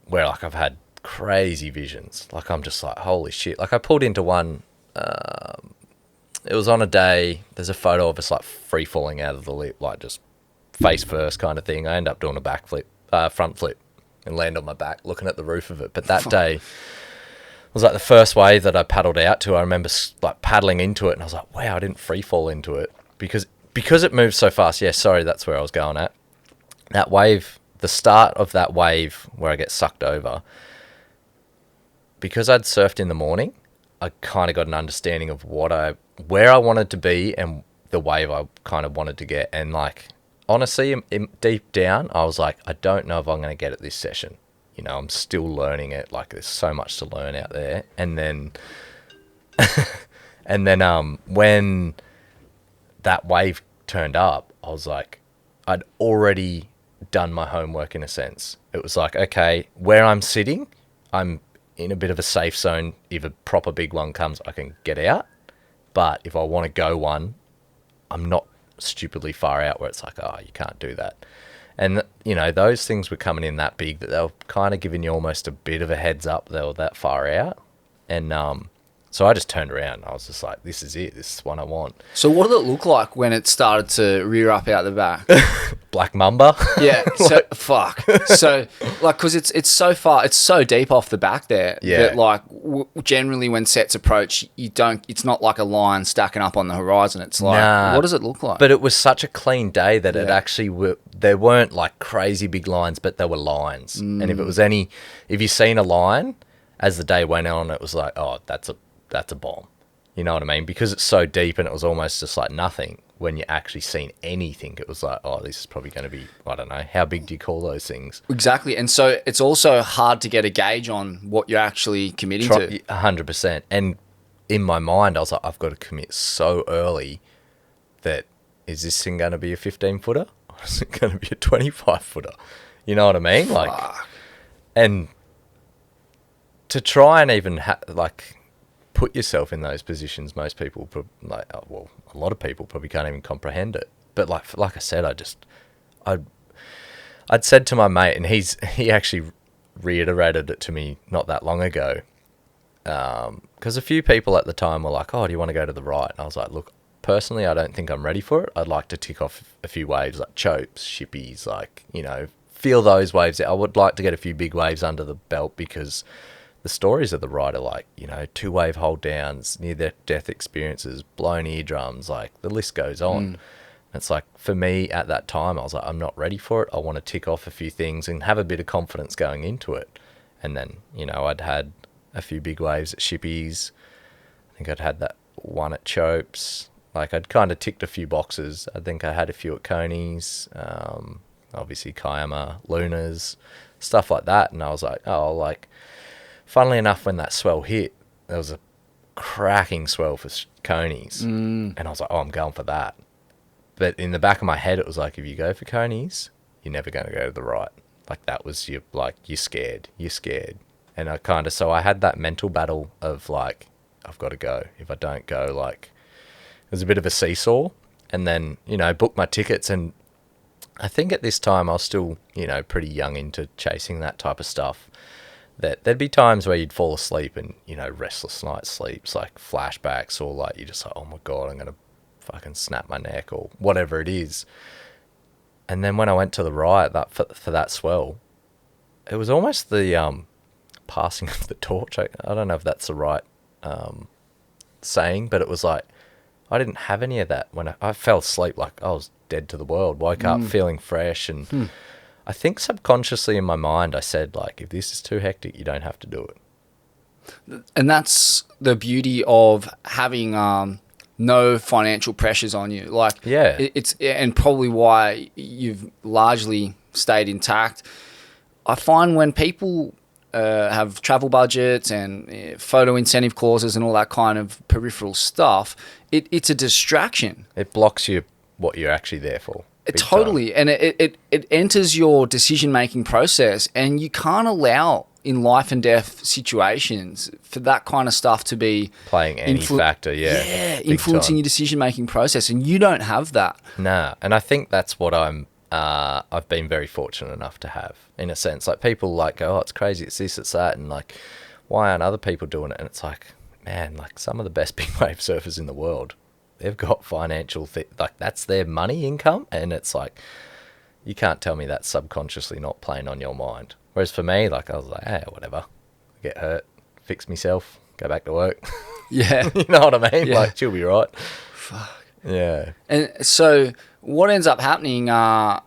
where, like, I've had crazy visions. Like, I'm just like, holy shit. Like, I pulled into one. It was on a day. There's a photo of us, like, free falling out of the lip, like, just face first kind of thing. I end up doing a front flip, and land on my back looking at the roof of it. But that day was like the first wave that I paddled out to. I remember like paddling into it, and I was like, wow, I didn't free fall into it because it moves so fast. Yeah, sorry, that's where I was going at. That wave, the start of that wave where I get sucked over, because I'd surfed in the morning, I kind of got an understanding of where I wanted to be and the wave I kind of wanted to get. And like, honestly, deep down, I was like, I don't know if I'm going to get it this session. You know, I'm still learning it. Like, there's so much to learn out there. And then, when that wave turned up, I was like, I'd already done my homework in a sense. It was like, okay, where I'm sitting, I'm in a bit of a safe zone. If a proper big one comes, I can get out. But if I want to go one, I'm not stupidly far out where it's like, you can't do that. And, you know, those things were coming in that big that they were kind of giving you almost a bit of a heads up they were that far out. And so I just turned around. I was just like, this is it. This is what I want. So what did it look like when it started to rear up out the back? Black Mamba. Yeah. So, fuck. So, like, because it's so far, it's so deep off the back there. Yeah. That, like, generally when sets approach, it's not like a line stacking up on the horizon. It's like, Nah. what does it look like? But it was such a clean day that it actually there weren't like crazy big lines, but there were lines. And if you seen a line as the day went on, it was like, that's a bomb. You know what I mean? Because it's so deep and it was almost just like nothing. When you actually seen anything, it was like, this is probably going to be, I don't know, how big do you call those things? Exactly. And so it's also hard to get a gauge on what you're actually committing to. 100%. And in my mind, I was like, I've got to commit so early that is this thing going to be a 15-footer? Or is it going to be a 25-footer? You know what I mean? Like, and to try and even put yourself in those positions, most people a lot of people probably can't even comprehend it. But like I said, I'd said to my mate, and he actually reiterated it to me not that long ago, because a few people at the time were like, do you want to go to the right? And I was like, look, personally, I don't think I'm ready for it. I'd like to tick off a few waves like chopes, shippies, like, you know, feel those waves. I would like to get a few big waves under the belt, because the stories of the ride are like, you know, 2-wave hold downs, near-death experiences, blown eardrums, like the list goes on. It's like, for me at that time, I was like, I'm not ready for it. I want to tick off a few things and have a bit of confidence going into it. And then, you know, I'd had a few big waves at Shippies. think I'd had that one at Chopes. Like, I'd kind of ticked a few boxes. I think I had a few at Coney's, obviously Kiama, Luna's, stuff like that. And I was like, oh, like, funnily enough, when that swell hit, there was a cracking swell for Coney's. And I was like, oh, I'm going for that. But in the back of my head, it was like, if you go for Coney's, you're never going to go to the right. Like, that was your, like, you're scared. And I kind of, so I had that mental battle of, like, I've got to go. If I don't go, like, it was a bit of a seesaw. And then, you know, booked my tickets. And I think at this time I was still, you know, pretty young into chasing that type of stuff. That there'd be times where you'd fall asleep and, you know, restless night sleeps, like flashbacks, or like you're just like, oh my God, I'm going to fucking snap my neck or whatever it is. And then when I went to the right for that swell, it was almost the passing of the torch. I don't know if that's the right saying, but it was like I didn't have any of that when I fell asleep. Like I was dead to the world. Woke up feeling fresh, and I think subconsciously in my mind I said, like, if this is too hectic, you don't have to do it. And that's the beauty of having no financial pressures on you. Like, yeah, it's and probably why you've largely stayed intact. I find when people have travel budgets and photo incentive clauses and all that kind of peripheral stuff, it's a distraction. It blocks you what you're actually there for. Totally. And it enters your decision-making process, and you can't allow in life and death situations for that kind of stuff to be playing any factor. Yeah, influencing your decision-making process, and you don't have that. Nah, and I think that's what I've been very fortunate enough to have, in a sense. Like, people like go, oh, it's crazy, it's this, it's that, and like, why aren't other people doing it? And it's like, man, like, some of the best big wave surfers in the world, they've got financial like, that's their money income, and it's like, you can't tell me that's subconsciously not playing on your mind. Whereas for me, like, I was like, hey, whatever, get hurt, fix myself, go back to work. Yeah. You know what I mean? Yeah. Like, she'll be right. Fuck. Yeah. And so what ends up happening on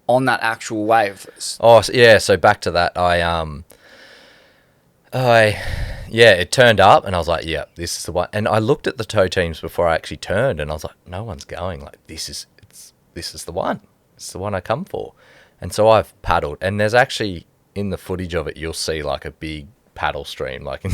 that actual wave? Oh, yeah, so back to that, it turned up, and I was like, yeah, this is the one. And I looked at the tow teams before I actually turned, and I was like, no one's going. Like, this is the one. It's the one I come for. And so I've paddled, and there's actually, in the footage of it, you'll see like a big paddle stream. Like,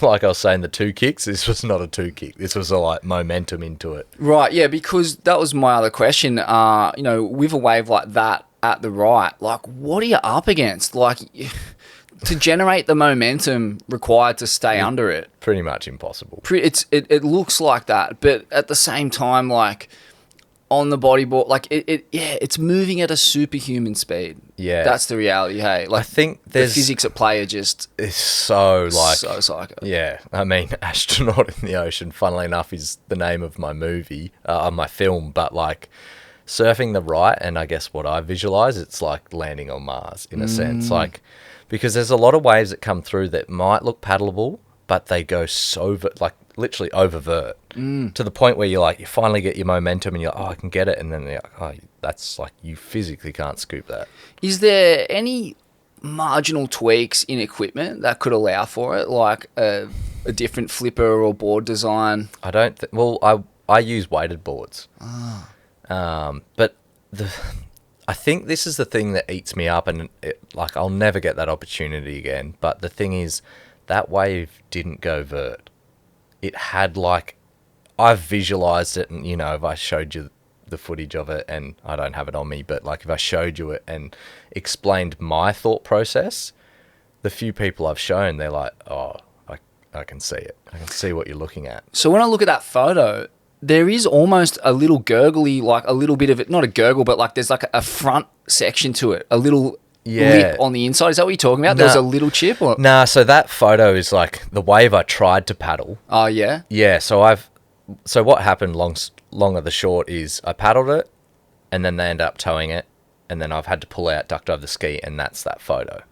like I was saying, the 2 kicks, this was not a 2 kick. This was a, like, momentum into it. Right, yeah, because that was my other question. You know, with a wave like that at the right, like, what are you up against? Like, to generate the momentum required to stay under it. Pretty much impossible. It looks like that, but at the same time, like, on the bodyboard, like, it's moving at a superhuman speed. Yeah. That's the reality, hey? Like, I think the physics at play are just... It's so, like... So psycho. Yeah. I mean, Astronaut in the Ocean, funnily enough, is the name of my movie, my film, but, like, surfing the right, and I guess what I visualize, it's like landing on Mars, in a sense. Like, because there's a lot of waves that come through that might look paddleable, but they go so, like, literally oververt to the point where you're like, you finally get your momentum and you're like, oh, I can get it. And then you're like, oh, that's like, you physically can't scoop that. Is there any marginal tweaks in equipment that could allow for it? Like a different flipper or board design? I don't think, well, I use weighted boards. But I think this is the thing that eats me up, and like, I'll never get that opportunity again. But the thing is, that wave didn't go vert. It had, like, I've visualized it, and, you know, if I showed you the footage of it, and I don't have it on me, but, like, if I showed you it and explained my thought process, the few people I've shown, they're like, oh, I can see it. I can see what you're looking at. So when I look at that photo, there is almost a little gurgly, like a little bit of it, not a gurgle, but like there's like a front section to it, a little lip on the inside. Is that what you're talking about? There's a little chip? Or? Nah, so that photo is like the wave I tried to paddle. Oh, yeah? Yeah, so what happened long of the short is I paddled it, and then they ended up towing it, and then I've had to pull out, ducked over the ski, and that's that photo.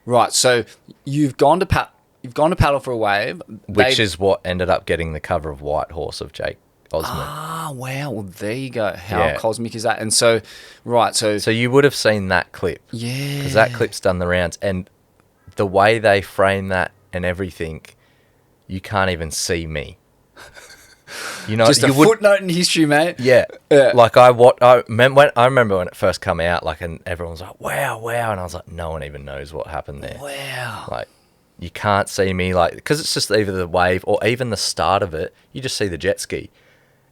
Right, so you've gone to paddle for a wave. Which is what ended up getting the cover of White Horse of Jake Osmond. Ah, wow. Well, there you go. How cosmic is that? And so, right, so you would have seen that clip. Yeah. Because that clip's done the rounds. And the way they frame that and everything, you can't even see me. You know, Just a footnote in history, mate. Yeah. Like I remember when it first came out, like, and everyone was like, wow, and I was like, no one even knows what happened there. Wow. Like, you can't see me, like, because it's just either the wave or even the start of it, you just see the jet ski.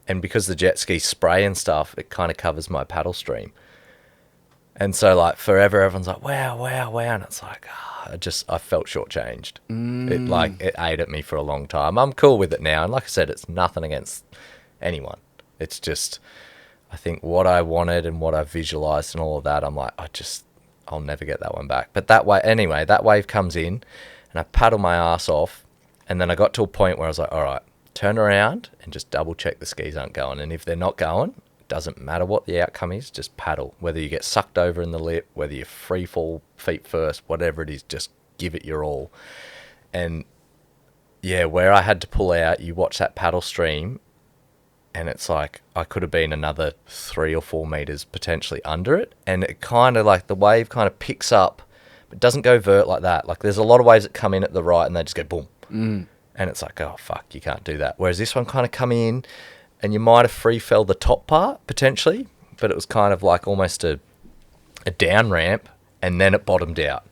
And because the jet ski spray and stuff, it kind of covers my paddle stream. And so, like, forever, everyone's like, wow. And it's like, I felt shortchanged. It ate at me for a long time. I'm cool with it now. And like I said, it's nothing against anyone. It's just, I think what I wanted and what I visualized and all of that, I'm like, I'll never get that one back. But that wave comes in and I paddle my ass off. And then I got to a point where I was like, all right, turn around and just double check the skis aren't going. And if they're not going, it doesn't matter what the outcome is, just paddle. Whether you get sucked over in the lip, whether you free fall feet first, whatever it is, just give it your all. And yeah, where I had to pull out, you watch that paddle stream and it's like I could have been another 3 or 4 meters potentially under it. And it kind of like the wave kind of picks up, but doesn't go vert like that. Like there's a lot of waves that come in at the right and they just go boom. And it's like, oh, fuck, you can't do that. Whereas this one kind of come in and you might have free fell the top part potentially, but it was kind of like almost a down ramp and then it bottomed out.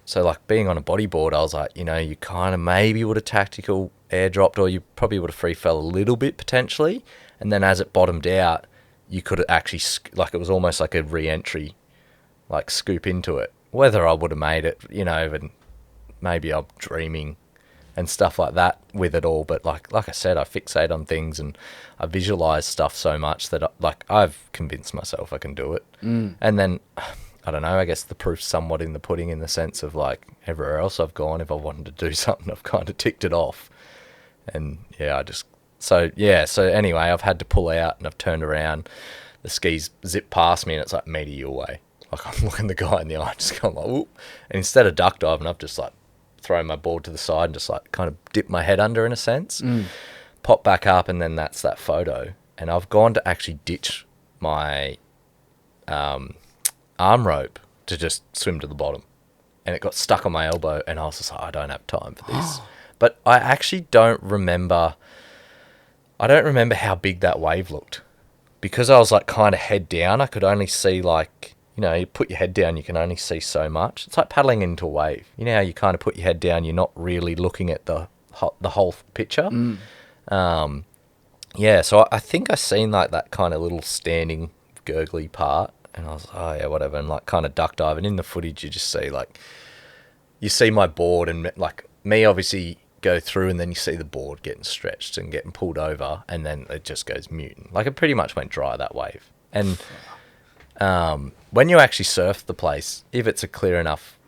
So like being on a bodyboard, I was like, you know, you kind of maybe would have tactical airdropped or you probably would have free fell a little bit potentially. And then as it bottomed out, you could actually, like it was almost like a re-entry, like scoop into it. Whether I would have made it, you know, and maybe I'm dreaming and stuff like that with it all. But like I said, I fixate on things and I visualize stuff so much that I've convinced myself I can do it. And then, I don't know, I guess the proof's somewhat in the pudding in the sense of like everywhere else I've gone, if I wanted to do something, I've kind of ticked it off. And yeah, so anyway, I've had to pull out and I've turned around. The skis zip past me and it's like meter you away. Like I'm looking the guy in the eye, just going like, whoop. And instead of duck diving, I've just like throw my board to the side and just like kind of dip my head under in a sense, pop back up, and then that's that photo. And I've gone to actually ditch my arm rope to just swim to the bottom, and it got stuck on my elbow and I was just like, I don't have time for this. But I actually don't remember how big that wave looked because I was like kind of head down. I could only see like, you know, you put your head down, you can only see so much. It's like paddling into a wave. You know how you kind of put your head down, you're not really looking at the whole picture. Yeah, so I think I seen like that kind of little standing gurgly part, and I was like, oh yeah, whatever, and like kind of duck dive. And in the footage, you just see like, you see my board and like me obviously go through, and then you see the board getting stretched and getting pulled over, and then it just goes mutant. Like it pretty much went dry, that wave. And when you actually surf the place, if it's a clear enough,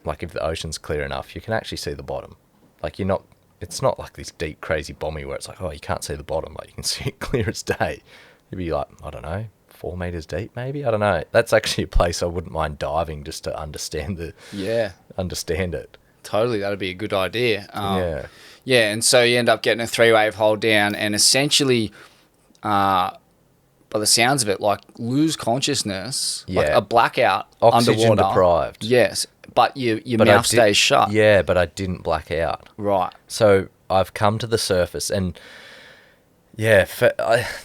like if the ocean's clear enough, you can actually see the bottom. Like it's not like this deep, crazy Bomie where it's like, oh, you can't see the bottom. Like you can see it clear as day. You'd be like, I don't know, 4 meters deep maybe? I don't know. That's actually a place I wouldn't mind diving just to understand it. Totally, that'd be a good idea. Yeah, and so you end up getting a 3-wave hold down and essentially... by the sounds of it, like lose consciousness, like a blackout, oxygen underwater. Deprived. Yes, but your mouth stays shut. Yeah, but I didn't black out. Right. So I've come to the surface and yeah,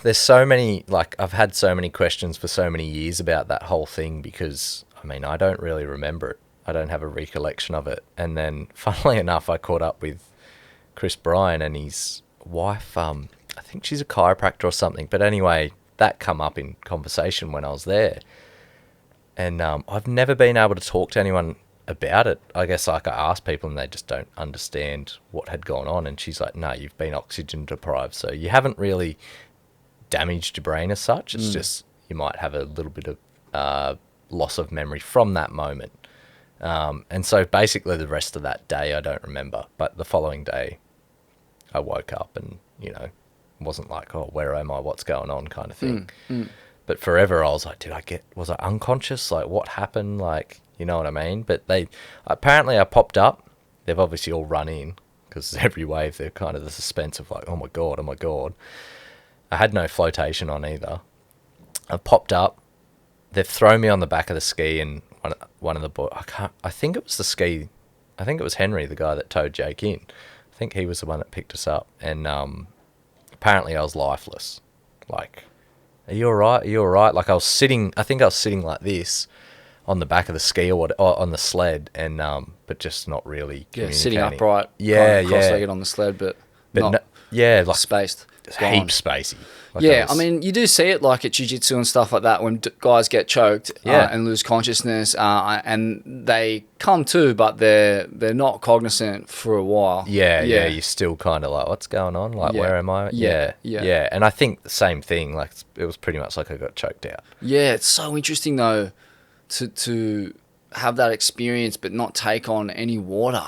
there's so many, like I've had so many questions for so many years about that whole thing because, I mean, I don't really remember it. I don't have a recollection of it. And then funnily enough, I caught up with Chris Bryan and his wife. I think she's a chiropractor or something. But anyway, that come up in conversation when I was there. And I've never been able to talk to anyone about it. I guess like I asked people and they just don't understand what had gone on. And she's like, no, you've been oxygen deprived. So you haven't really damaged your brain as such. It's just you might have a little bit of loss of memory from that moment. And so basically the rest of that day I don't remember. But the following day I woke up and, you know, wasn't like, oh, where am I? What's going on kind of thing. But forever I was like, was I unconscious? Like what happened? Like, you know what I mean? But apparently I popped up. They've obviously all run in because every wave they're kind of the suspense of like, oh my God. I had no flotation on either. I popped up. They've thrown me on the back of the ski and one of the boys, I think it was Henry, the guy that towed Jake in. I think he was the one that picked us up, and apparently I was lifeless. Like, are you all right? Are you all right? Like, I think I was sitting like this on the back of the ski or on the sled, and but just not really communicating. Sitting upright, Yeah, kind of cross-legged on the sled, but not like spaced. heap spacey. Like Yeah, I mean, you do see it like at jiu-jitsu and stuff like that when guys get choked and lose consciousness, and they come to, but they're not cognizant for a while. Yeah, you're still kind of like, what's going on? Like, where am I? Yeah. And I think the same thing. Like, it was pretty much like I got choked out. Yeah, it's so interesting though to have that experience, but not take on any water.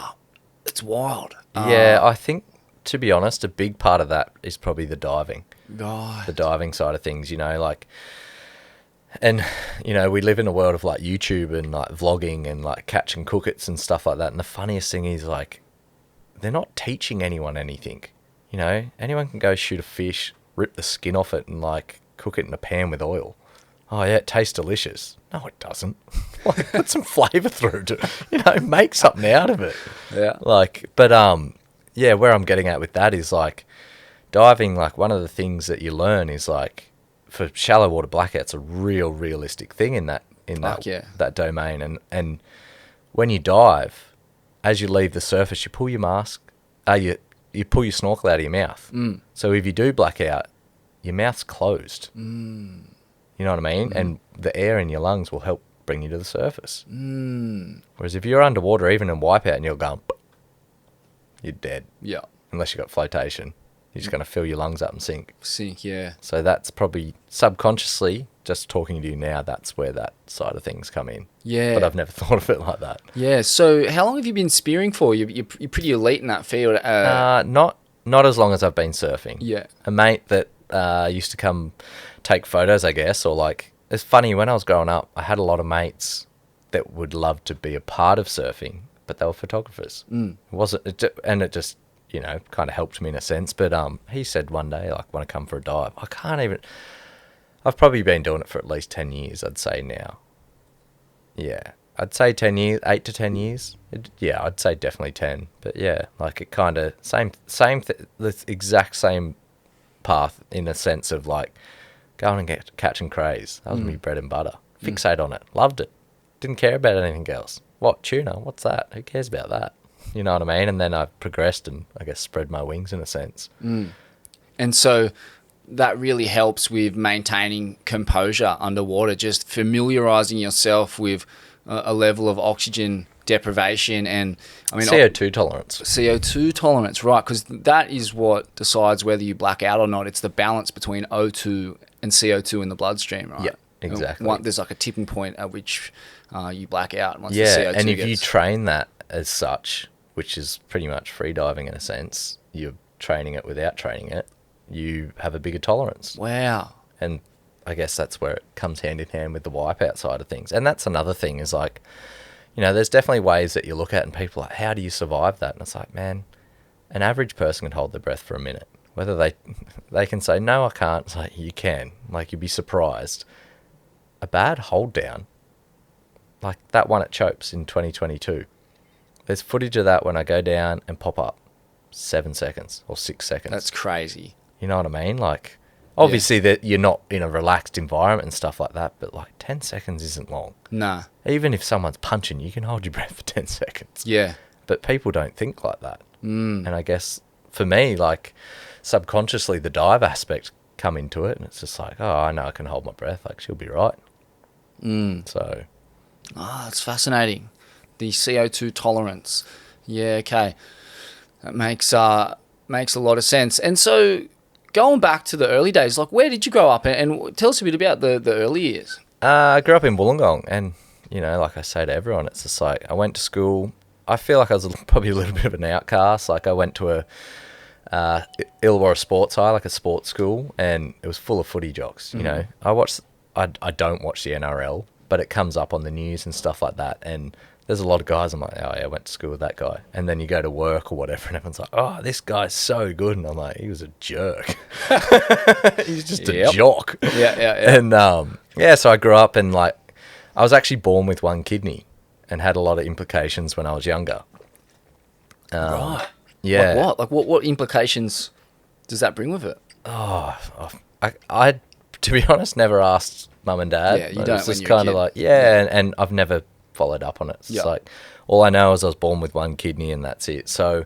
It's wild. Yeah, I think, to be honest, a big part of that is probably the diving. God. The diving side of things, you know, like, and, you know, we live in a world of like YouTube and like vlogging and like catch and cook it's and stuff like that. And the funniest thing is, like, they're not teaching anyone anything. You know, anyone can go shoot a fish, rip the skin off it and like cook it in a pan with oil. Oh yeah, it tastes delicious. No, it doesn't. Like, put some flavour through to, you know, make something out of it. Yeah. Like, but yeah, where I'm getting at with that is like, diving, like, one of the things that you learn is like, for shallow water blackouts, a realistic thing in that that domain. And when you dive, as you leave the surface, you pull your mask, you pull your snorkel out of your mouth. So if you do black out, your mouth's closed. You know what I mean? And the air in your lungs will help bring you to the surface. Whereas if you're underwater, even in wipeout, and you're going, you're dead. Yeah. Unless you've got flotation. You're just going to fill your lungs up and sink. Yeah. So that's probably subconsciously, just talking to you now, that's where that side of things come in. Yeah. But I've never thought of it like that. Yeah. So how long have you been spearing for? You're pretty elite in that field. Not as long as I've been surfing. Yeah. A mate that used to come take photos, I guess, or like, it's funny, when I was growing up, I had a lot of mates that would love to be a part of surfing, but they were photographers. And it just, you know, kind of helped me in a sense. But he said one day, like, want to come for a dive. I've probably been doing it for at least 10 years, I'd say now. Yeah, I'd say 10 years, 8 to 10 years. I'd say definitely 10. But yeah, like, it kind of, the exact same path in a sense of like, going and catching crays. That was my bread and butter. Fixate on it. Loved it. Didn't care about anything else. What, tuna? What's that? Who cares about that? You know what I mean? And then I've progressed and, I guess, spread my wings in a sense. And so that really helps with maintaining composure underwater, just familiarizing yourself with a level of oxygen deprivation and, I mean, CO2 tolerance. CO2 tolerance, right? Because that is what decides whether you black out or not. It's the balance between O2 and CO2 in the bloodstream, right? Yeah, exactly. There's like a tipping point at which you black out once the CO2 and if you train that as such, which is pretty much freediving in a sense, you're training it without training it, you have a bigger tolerance. Wow. And I guess that's where it comes hand in hand with the wipeout side of things. And that's another thing is like, you know, there's definitely ways that you look at and people are like, how do you survive that? And it's like, man, an average person can hold their breath for a minute. Whether they can say, no, I can't. It's like, you can. Like, you'd be surprised. A bad hold down, like that one at Chopes in 2022. There's footage of that when I go down and pop up 7 seconds or 6 seconds. That's crazy. You know what I mean? Like, obviously that you're not in a relaxed environment and stuff like that, but like 10 seconds isn't long. Nah. Even if someone's punching, you can hold your breath for 10 seconds. Yeah. But people don't think like that. And I guess for me, like, subconsciously the dive aspect come into it, and it's just like, oh, I know I can hold my breath. Like, she'll be right. So. It's fascinating. The CO2 tolerance. Yeah, okay. That makes a lot of sense. And so, going back to the early days, like, where did you grow up? And tell us a bit about the early years. I grew up in Wollongong, and, you know, like I say to everyone, it's just like, I went to school. I feel like I was probably a little bit of an outcast. Like, I went to a Illawarra Sports High, like a sports school, and it was full of footy jocks, you know. I don't watch the NRL, but it comes up on the news and stuff like that, and there's a lot of guys, I'm like, oh yeah, I went to school with that guy. And then you go to work or whatever, and everyone's like, oh, this guy's so good. And I'm like, he was a jerk. He's just a jock. Yeah. And so I grew up, and like, I was actually born with one kidney and had a lot of implications when I was younger. Right. Yeah. Like what? Like what implications does that bring with it? I to be honest, never asked mum and dad. Yeah, you It don't was when just you're a kind of kid. like, and I've never followed up on it. It's Yeah. like, all I know is I was born with one kidney and that's it. So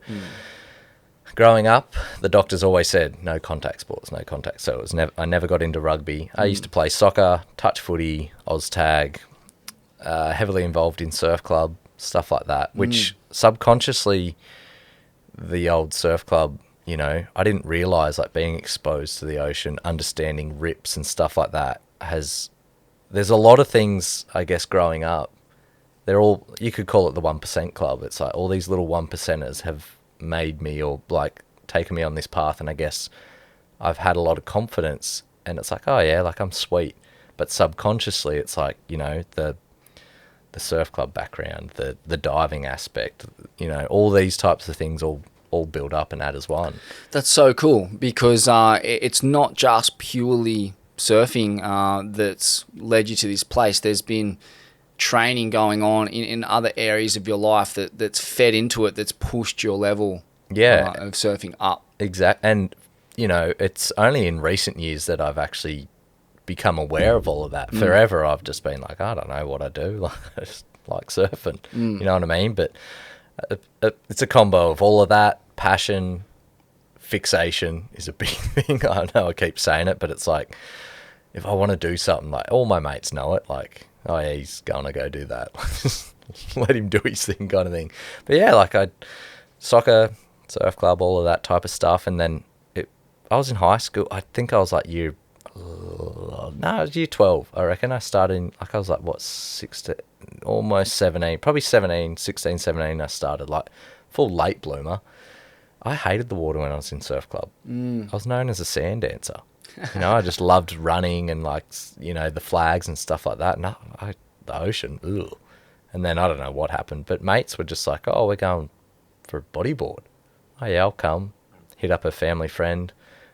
growing up, the doctors always said no contact sports, no contact. So it was I never got into rugby. I used to play soccer, touch footy, Oz tag, heavily involved in surf club, stuff like that, which subconsciously the old surf club, you know, I didn't realize like being exposed to the ocean, understanding rips and stuff like that there's a lot of things, I guess, growing up. They're all, you could call it the 1% club. It's like all these little 1%ers have made me or like taken me on this path. And I guess I've had a lot of confidence and it's like, oh yeah, like I'm sweet. But subconsciously it's like, you know, the surf club background, the diving aspect, you know, all these types of things all build up and add as one. That's so cool because it's not just purely surfing that's led you to this place. There's been training going on in other areas of your life that's fed into it, that's pushed your level of surfing up. Exactly. And, you know, it's only in recent years that I've actually become aware of all of that. Forever I've just been like, I don't know what I do. Like, I just like surfing. You know what I mean? But it's a combo of all of that. Passion, fixation is a big thing. I know I keep saying it, but it's like, if I want to do something, like all my mates know it, like, oh yeah, he's going to go do that. Let him do his thing kind of thing. But yeah, like soccer, surf club, all of that type of stuff. And then I was in high school. I think I was like it was year 12. I reckon I started in, like I was like, what, 16, almost 17, probably 16, 17 I started, like full late bloomer. I hated the water when I was in surf club. I was known as a sand dancer. You know, I just loved running and like, you know, the flags and stuff like that. No, the ocean, ugh. And then I don't know what happened, but mates were just like, oh, we're going for a bodyboard. Oh yeah, I'll come. Hit up a family friend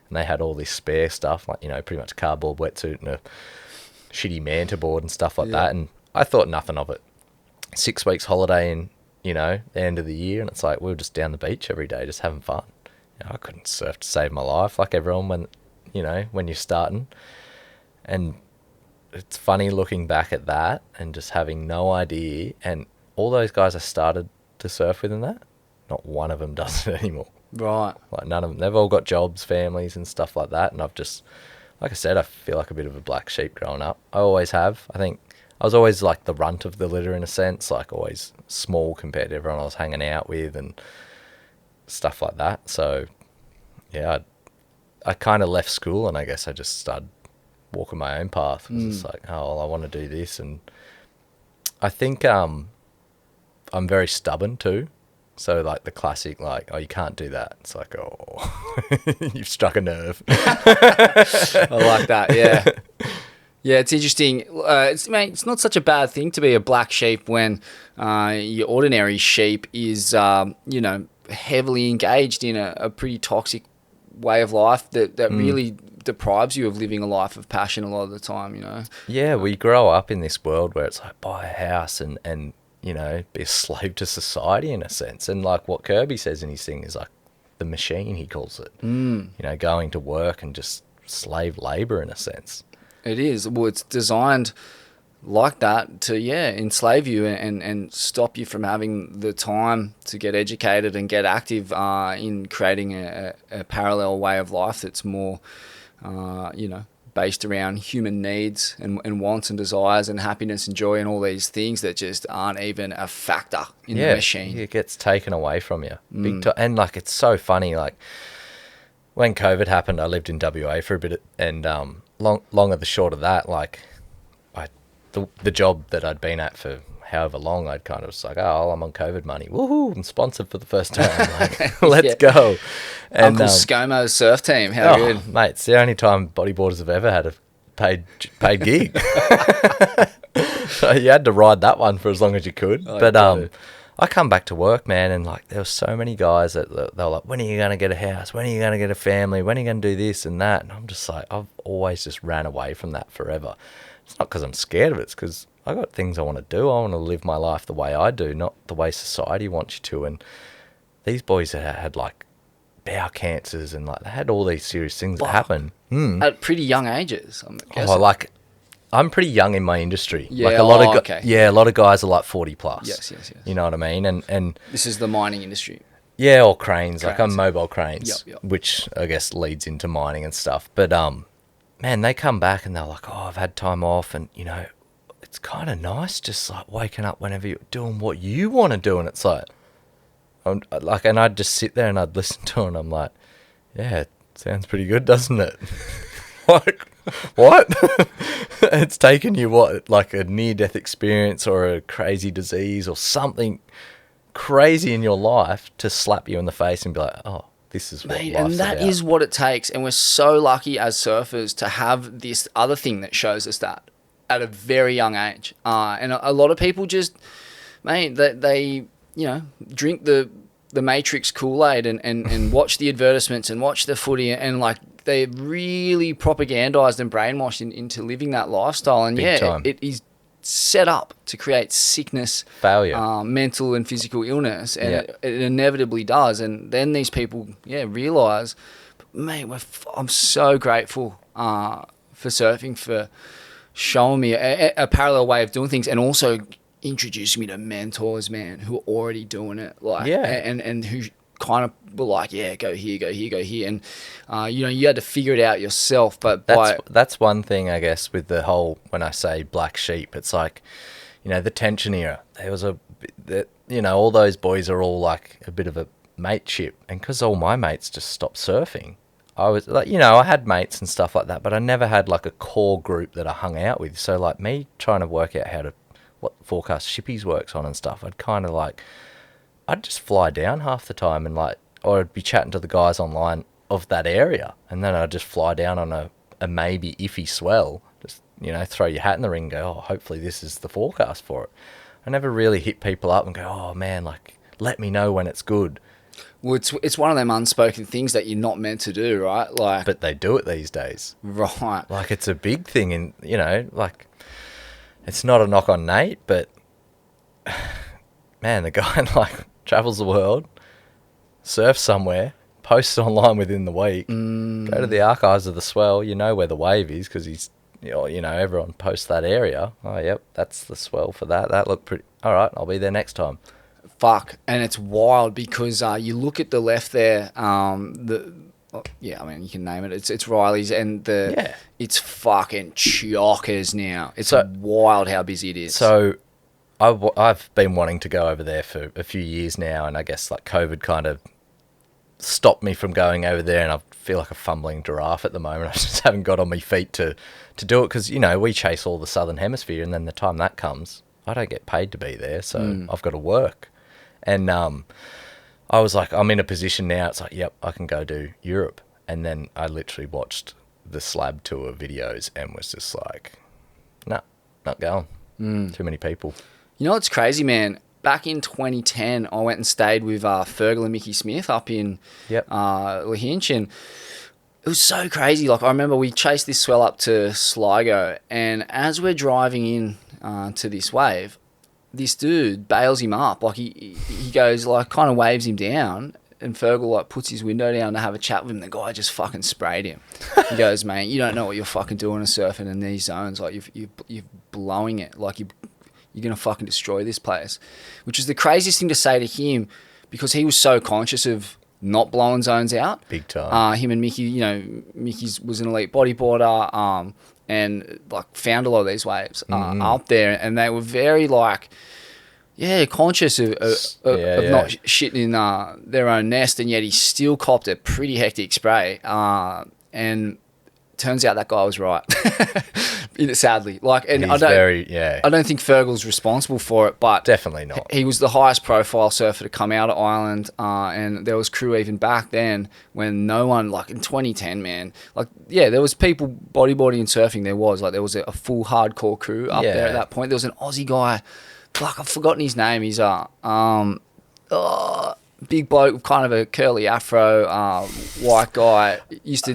and they had all this spare stuff, like, you know, pretty much a cardboard wetsuit and a shitty manta board and stuff like that. And I thought nothing of it. 6 weeks holiday in, you know, the end of the year, and it's like we were just down the beach every day just having fun. You know, I couldn't surf to save my life like everyone when you're starting. And it's funny looking back at that and just having no idea. And all those guys I started to surf with and that, not one of them does it anymore. Right. Like none of them. They've all got jobs, families and stuff like that. And I've just, like I said, I feel like a bit of a black sheep growing up. I always have. I think I was always like the runt of the litter in a sense, like always small compared to everyone I was hanging out with and stuff like that. So yeah, I kind of left school and I guess I just started walking my own path. It was just like, oh, well, I want to do this. And I think I'm very stubborn too. So like the classic, like, oh, you can't do that. It's like, oh, you've struck a nerve. I like that, yeah. Yeah, it's interesting. It's not such a bad thing to be a black sheep when your ordinary sheep is, you know, heavily engaged in a pretty toxic way of life that really deprives you of living a life of passion a lot of the time, you know. Yeah, we grow up in this world where it's like buy a house and you know, be a slave to society in a sense. And like what Kirby says in his thing is like the machine, he calls it. You know, going to work and just slave labour in a sense. It is. Well, it's designed like that to, enslave you and stop you from having the time to get educated and get active in creating a parallel way of life that's more, you know, based around human needs and wants and desires and happiness and joy and all these things that just aren't even a factor in the machine. It gets taken away from you. Big time. And like, it's so funny, like when COVID happened, I lived in WA for a bit and long of the short of that, like the job that I'd been at for however long, I'd kind of was like, oh, I'm on COVID money. Woohoo, I'm sponsored for the first time. Like, let's go. And, Uncle ScoMo's surf team, how good. Mate, it's the only time bodyboarders have ever had a paid gig. So you had to ride that one for as long as you could. I come back to work, man, and like there were so many guys that they were like, when are you going to get a house? When are you going to get a family? When are you going to do this and that? And I'm just like, I've always just ran away from that forever. It's not because I'm scared of it. It's because I got things I want to do. I want to live my life the way I do, not the way society wants you to. And these boys had like bowel cancers and like they had all these serious things that happen. At pretty young ages, I'm guessing. Oh, like I'm pretty young in my industry. Yeah, like a lot of okay. yeah, a lot of guys are like 40 plus. Yes. You know what I mean? And This is the mining industry. yeah, or cranes. Like I'm Cranes. mobile cranes, Yep. which I guess leads into mining and stuff. But man, they come back and they're like, oh, I've had time off, and you know, it's kind of nice just like waking up whenever you're doing what you want to do, and it's like, and I'd just sit there and I'd listen to it, and I'm like, yeah, it sounds pretty good, doesn't it? Like, what? It's taken you what, like a near-death experience or a crazy disease or something crazy in your life to slap you in the face and be like, oh, this is what Mate, life's and that about. is what it takes. And we're so lucky as surfers to have this other thing that shows us that at a very young age. And a lot of people just, mate, they you know, drink the Matrix Kool-Aid and watch the advertisements and watch the footy and like they're really propagandized and brainwashed into living that lifestyle. And Big time. it is set up to create sickness, Failure. mental and physical illness, and Yeah. it inevitably does. And then these people, realize, mate, I'm so grateful for surfing, for showing me a parallel way of doing things, and also introducing me to mentors, man, who are already doing it, like, Yeah. and who kind of were like, yeah, go here, and you know, you had to figure it out yourself. But That's one thing, I guess, with the whole, when I say black sheep, it's like, you know, the tension era. There was you know, all those boys are all like a bit of a mateship. And because all my mates just stopped surfing, I was like, you know, I had mates and stuff like that, but I never had like a core group that I hung out with. So like me trying to work out what forecast Shippies works on and stuff, I'd just fly down half the time and like, or I'd be chatting to the guys online of that area, and then I'd just fly down on a maybe iffy swell, just, you know, throw your hat in the ring and go, oh, hopefully this is the forecast for it. I never really hit people up and go, oh man, like, let me know when it's good. well, it's one of them unspoken things that you're not meant to do, right? Like, But they do it these days. right. Like, it's a big thing in, you know, like, it's not a knock on Nate, but man, the guy like travels the world, surfs somewhere, posts online within the week, go to the archives of the swell, you know where the wave is because he's, you know, everyone posts that area. Oh, yep, that's the swell for that. That looked pretty, all right, I'll be there next time. Fuck, and it's wild because you look at the left there, I mean, you can name it. It's Riley's, and it's fucking chockers now. It's wild how busy it is. So I've been wanting to go over there for a few years now, and I guess like COVID kind of stopped me from going over there, and I feel like a fumbling giraffe at the moment. I just haven't got on my feet to do it because, you know, we chase all the Southern Hemisphere, and then the time that comes, I don't get paid to be there, so I've got to work. And I was like, I'm in a position now, it's like, yep, I can go do Europe. And then I literally watched the Slab tour videos and was just like, nah, not going. Too many people. You know what's crazy, man? Back in 2010, I went and stayed with Fergal and Mickey Smith up in Lahinch, and it was so crazy. Like, I remember we chased this swell up to Sligo, and as we're driving in to this wave, this dude bails him up. Like, he goes, like, kind of waves him down, and Fergal, like, puts his window down to have a chat with him. The guy just fucking sprayed him. He goes, mate, you don't know what you're fucking doing surfing in these zones. Like, you're blowing it. Like, you're going to fucking destroy this place. Which is the craziest thing to say to him, because he was so conscious of not blowing zones out. Big time. Him and Mickey, you know, Mickey was an elite bodyboarder, and like found a lot of these waves up there, and they were very like, conscious of not shitting in their own nest, and yet he still copped a pretty hectic spray. And turns out that guy was right. Sadly, like, and I don't think Fergal's responsible for it, but Definitely not. He was the highest profile surfer to come out of Ireland, and there was crew even back then when no one, like in 2010, man, like, there was people bodyboarding and surfing. There was a full hardcore crew up there at that point. There was an Aussie guy, fuck, I've forgotten his name. He's big bloke with kind of a curly afro, white guy, used to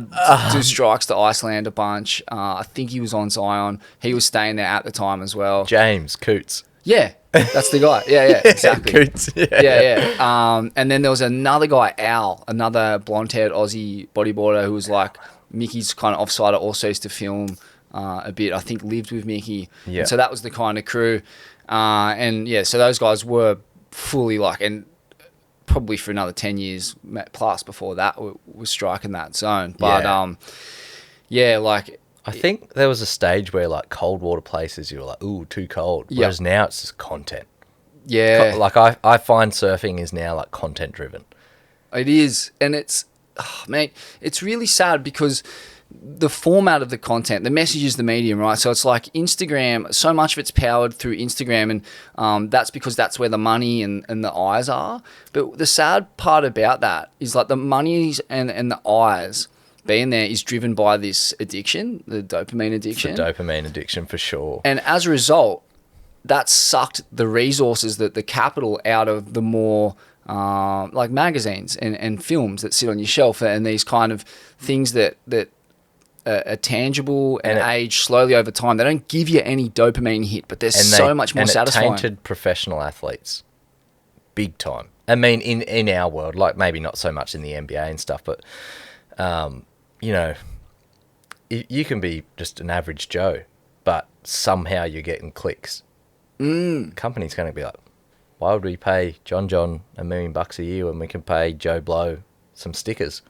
do strikes to Iceland a bunch. I think he was on Zion. He was staying there at the time as well. James Coots. Yeah, That's the guy. Yeah, exactly. Coots, Yeah. And then there was another guy, Al, another blonde-haired Aussie bodyboarder who was like Mickey's kind of offsider, also used to film a bit. I think lived with Mickey. Yeah. And so that was the kind of crew. And yeah, so those guys were fully like, and probably for another 10 years plus before that was striking that zone. But yeah, like, I think there was a stage where like cold water places you were like, ooh, too cold. Whereas now it's just content. yeah, Like I find surfing is now like content driven. it is. And it's, mate, it's really sad because the format of the content, the message is the medium, right? So it's like Instagram, so much of it's powered through Instagram, and that's because that's where the money and the eyes are. But the sad part about that is like the money and the eyes being there is driven by this addiction, the dopamine addiction. The dopamine addiction for sure. And as a result, that sucked the resources, the capital out of the more like magazines and films that sit on your shelf, and these kind of things that are tangible and age slowly over time. They don't give you any dopamine hit, but they're so much more satisfying. It tainted professional athletes big time. I mean, in our world, like maybe not so much in the NBA and stuff, but you know, you can be just an average Joe, but somehow you're getting clicks. Company's going to be like, why would we pay John $1 million a year when we can pay Joe Blow some stickers?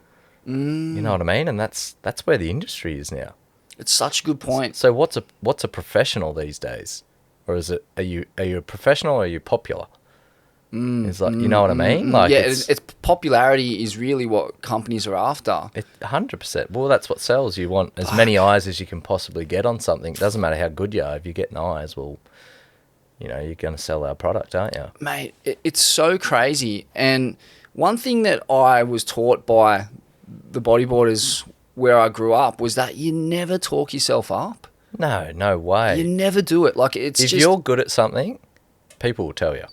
You know what I mean? And that's where the industry is now. It's such a good point. So what's a professional these days? Or is it are you a professional or are you popular? It's like, you know what I mean? Like, yeah, it's popularity is really what companies are after. 100%. Well, that's what sells. You want as many eyes as you can possibly get on something. It doesn't matter how good you are. If you're getting eyes, well, you know, you're going to sell our product, aren't you? Mate, it's so crazy. And one thing that I was taught by the bodyboarders where I grew up was that you never talk yourself up. No way. You never do it. Like, it's if just, you're good at something, people will tell you.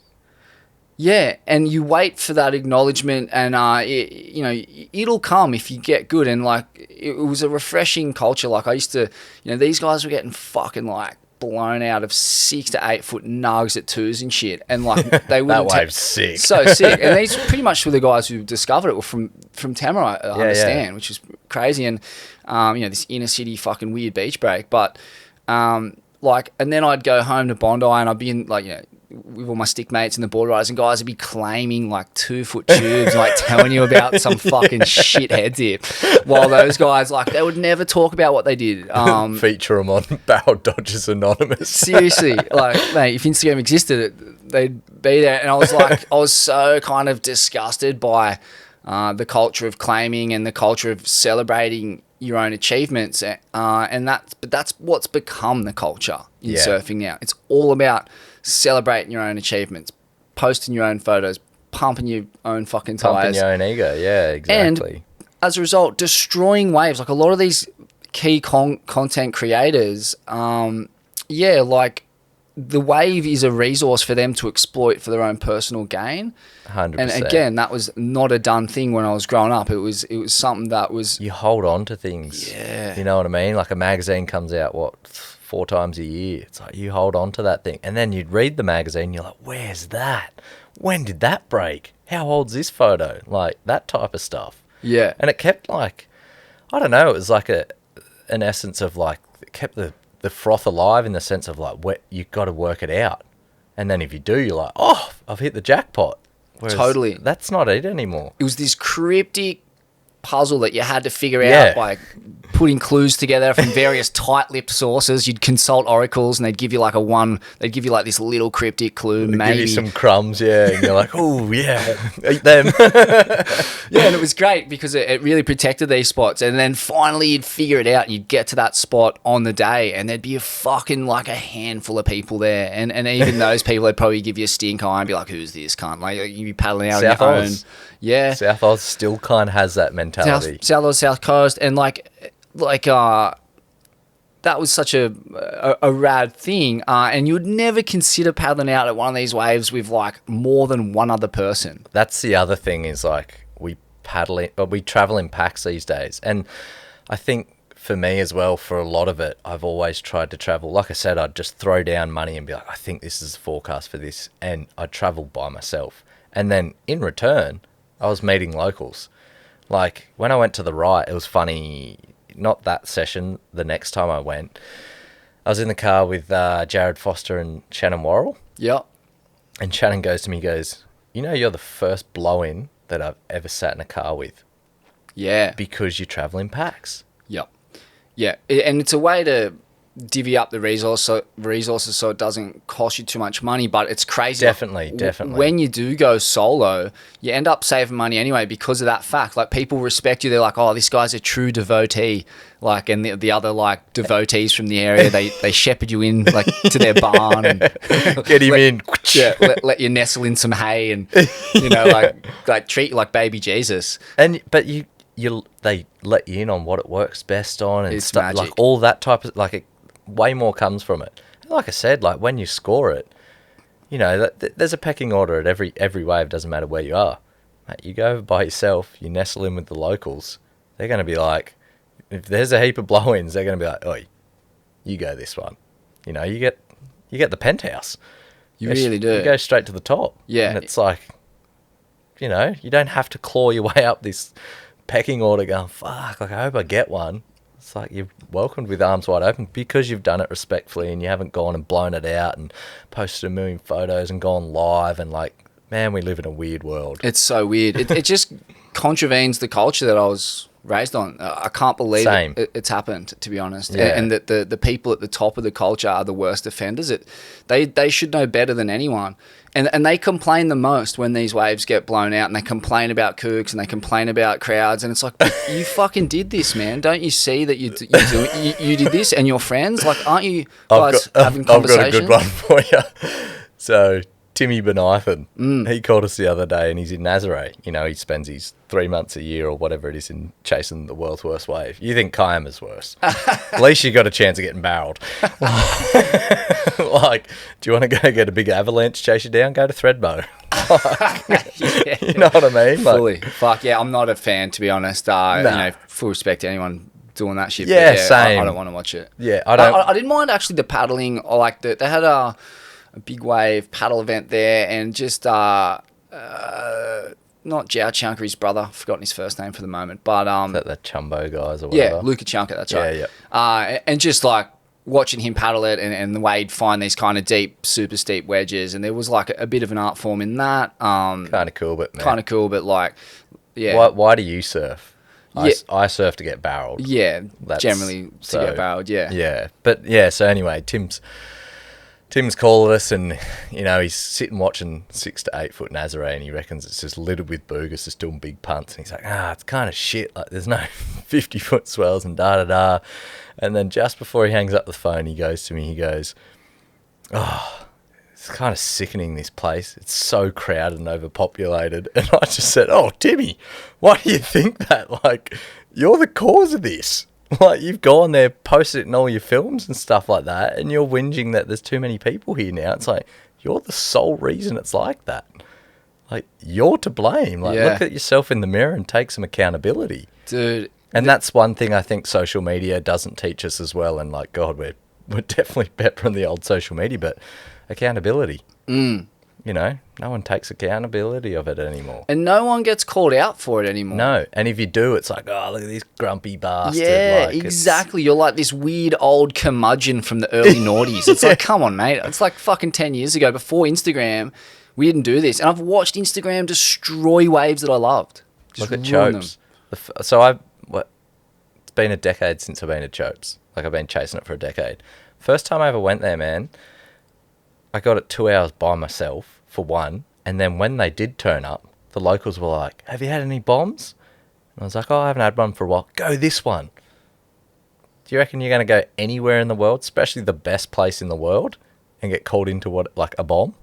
yeah, and you wait for that acknowledgement, and you know, it'll come if you get good. And like, it was a refreshing culture. Like, I used to, you know, these guys were getting fucking like blown out of 6 to 8 foot nugs at twos and shit, and like they wouldn't. That wave's sick. So sick. And these pretty much were the guys who discovered it were from Tamara, I understand, which is crazy. And you know, this inner city fucking weird beach break, but like, and then I'd go home to Bondi, and I'd be in, like, you know, with all my stick mates and the board riders, and guys would be claiming like 2 foot tubes, like telling you about some fucking shit head dip, while those guys, like, they would never talk about what they did. Feature them on Barrel Dodgers Anonymous. Seriously, like, mate, if Instagram existed, they'd be there. And I was like, I was so kind of disgusted by the culture of claiming and the culture of celebrating your own achievements, and that's what's become the culture in surfing now. It's all about celebrating your own achievements, posting your own photos, pumping your own fucking tires. Pumping your own ego, yeah, exactly. And as a result, destroying waves. Like, a lot of these key content creators, like, the wave is a resource for them to exploit for their own personal gain. 100%. And again, that was not a done thing when I was growing up. It was something that was... You hold on to things. Yeah. You know what I mean? Like, a magazine comes out, 4 times a year. It's like you hold on to that thing. And then you'd read the magazine, you're like, where's that? When did that break? How old's this photo? Like, that type of stuff. Yeah. And it kept, like, I don't know, it was like an essence of, like, it kept the froth alive, in the sense of, like, you got to work it out. And then if you do, you're like, oh, I've hit the jackpot. Whereas totally. That's not it anymore. It was this cryptic puzzle that you had to figure out by putting clues together from various tight-lipped sources. You'd consult oracles, and they'd give you like they'd give you like this little cryptic clue, They maybe give you some crumbs, and you're like, oh yeah, eat them. Yeah, and it was great because it really protected these spots. And then finally you'd figure it out, and you'd get to that spot on the day, and there'd be a fucking like a handful of people there, and even those people, they'd probably give you a stink eye and be like, who's this cunt? Like, you'd be paddling out on your own. Yeah, South Oz still kind of has that mentality. South Coast, and like that was such a rad thing, and you would never consider paddling out at one of these waves with like more than one other person. That's the other thing, is like we travel in packs these days, and I think for me as well, for a lot of it, I've always tried to travel. Like I said, I'd just throw down money and be like, I think this is the forecast for this. And I'd travel by myself. And then in return, I was meeting locals. Like when I went to the right, it was funny. Not that session, the next time I went, I was in the car with Jared Foster and Shannon Worrell. Yep. And Shannon goes to me, he goes, you know, you're the first blow-in that I've ever sat in a car with. Yeah. Because you travel in packs. Yep. Yeah. And it's a way to divvy up the resources so it doesn't cost you too much money, but it's crazy. Definitely. When you do go solo, you end up saving money anyway because of that fact. Like, people respect you. They're like, oh, this guy's a true devotee. Like, and the other, like, devotees from the area, they shepherd you in, like, to their barn and get him in. Yeah, let you nestle in some hay and, you know, like treat you like baby Jesus. But they let you in on what it works best on and It's stuff, magic. like all that type of, like, way more comes from it. And like I said, like when you score it, you know, there's a pecking order at every wave. Doesn't matter where you are. Mate, you go by yourself, you nestle in with the locals. They're going to be like, if there's a heap of blow-ins, they're going to be like, oi, you go this one. You know, you get the penthouse. You really do. You go straight to the top. Yeah. And it's like, you know, you don't have to claw your way up this pecking order going, fuck, like I hope I get one. It's like you're welcomed with arms wide open because you've done it respectfully and you haven't gone and blown it out and posted a million photos and gone live and like, man, we live in a weird world. It's so weird. It just contravenes the culture that I was raised on. I can't believe it's happened, to be honest. Yeah. And that the people at the top of the culture are the worst offenders. They should know better than anyone. And they complain the most when these waves get blown out, and they complain about kooks and they complain about crowds, and it's like, you fucking did this, man. Don't you see that you did this and your friends? Like, aren't you guys having conversations? I've got a good one for you. So Timmy Benithan, he called us the other day and he's in Nazare. You know, he spends his 3 months a year or whatever it is in chasing the world's worst wave. You think Kiama's worse. At least you got a chance of getting barreled. Like, do you want to go get a big avalanche chase you down? Go to Threadbow. Yeah. You know what I mean? Like, Fully. Fuck, yeah, I'm not a fan, to be honest. You know, full respect to anyone doing that shit. Yeah, but same. I don't want to watch it. Yeah, I don't. I didn't mind actually the paddling. Or like they had a big wave paddle event there, and just not Jao Chunkery's brother. I've forgotten his first name for the moment, but Is that the Chumbo guys or whatever? yeah, Luca Chunker. That's right. Yeah. And just like watching him paddle it, and the way he'd find these kind of deep, super steep wedges, and there was like a bit of an art form in that. Kind of cool, but man. Kind of cool, but like, yeah. Why do you surf? Yeah. I surf to get barreled. Yeah, generally to get barreled, yeah. Yeah, but yeah, so anyway, Tim's called us and, you know, he's sitting watching 6 to 8 foot Nazare and he reckons it's just littered with boogers just doing big punts. And he's like, it's kind of shit. Like, there's no 50 foot swells and da-da-da. And then just before he hangs up the phone, he goes to me, he goes, it's kind of sickening, this place. It's so crowded and overpopulated. And I just said, Timmy, why do you think that? Like, you're the cause of this. Like, you've gone there, posted it in all your films and stuff like that, and you're whinging that there's too many people here now. It's like, you're the sole reason it's like that. Like, you're to blame. Like, look at yourself in the mirror and take some accountability. Dude. And that's one thing I think social media doesn't teach us as well. And, like, God, we're definitely better than the old social media, but accountability. You know, no one takes accountability of it anymore. And no one gets called out for it anymore. No. And if you do, it's like, look at this grumpy bastard. Yeah, like, exactly. You're like this weird old curmudgeon from the early noughties. It's like, come on, mate. It's like fucking 10 years ago. Before Instagram, we didn't do this. And I've watched Instagram destroy waves that I loved. Just look at ruin Chopes. So it's been a decade since I've been to Chopes. Like, I've been chasing it for a decade. First time I ever went there, man, I got it 2 hours by myself, for one. And then when they did turn up, the locals were like, have you had any bombs? And I was like, I haven't had one for a while. Go this one. Do you reckon you're going to go anywhere in the world, especially the best place in the world, and get called into like a bomb?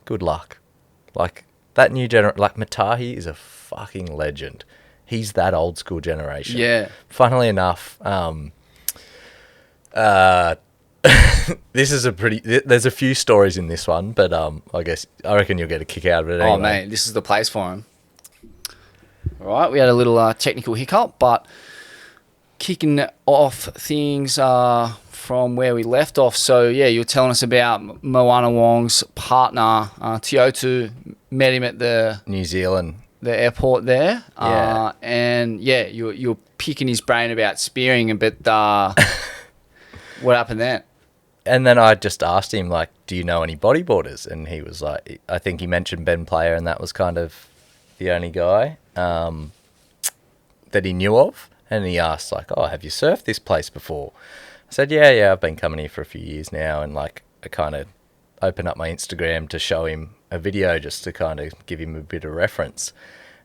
Good luck. Like, that new generation, like Matahi is a fucking legend. He's that old school generation. Yeah. Funnily enough, this is there's a few stories in this one, but I reckon you'll get a kick out of it anyway. Oh, mate, this is the place for him. All right, we had a little technical hiccup, but kicking off things from where we left off. So yeah, you were telling us about Moana Wong's partner, Teahupo'o. Met him at the New Zealand. The airport there. Yeah. And yeah, you're picking his brain about spearing, but what happened then? And then I just asked him, like, do you know any bodyboarders? And he was like, I think he mentioned Ben Player, and that was kind of the only guy that he knew of. And he asked, like, oh, have you surfed this place before? I said, yeah, I've been coming here for a few years now. And, like, I kind of opened up my Instagram to show him a video just to kind of give him a bit of reference.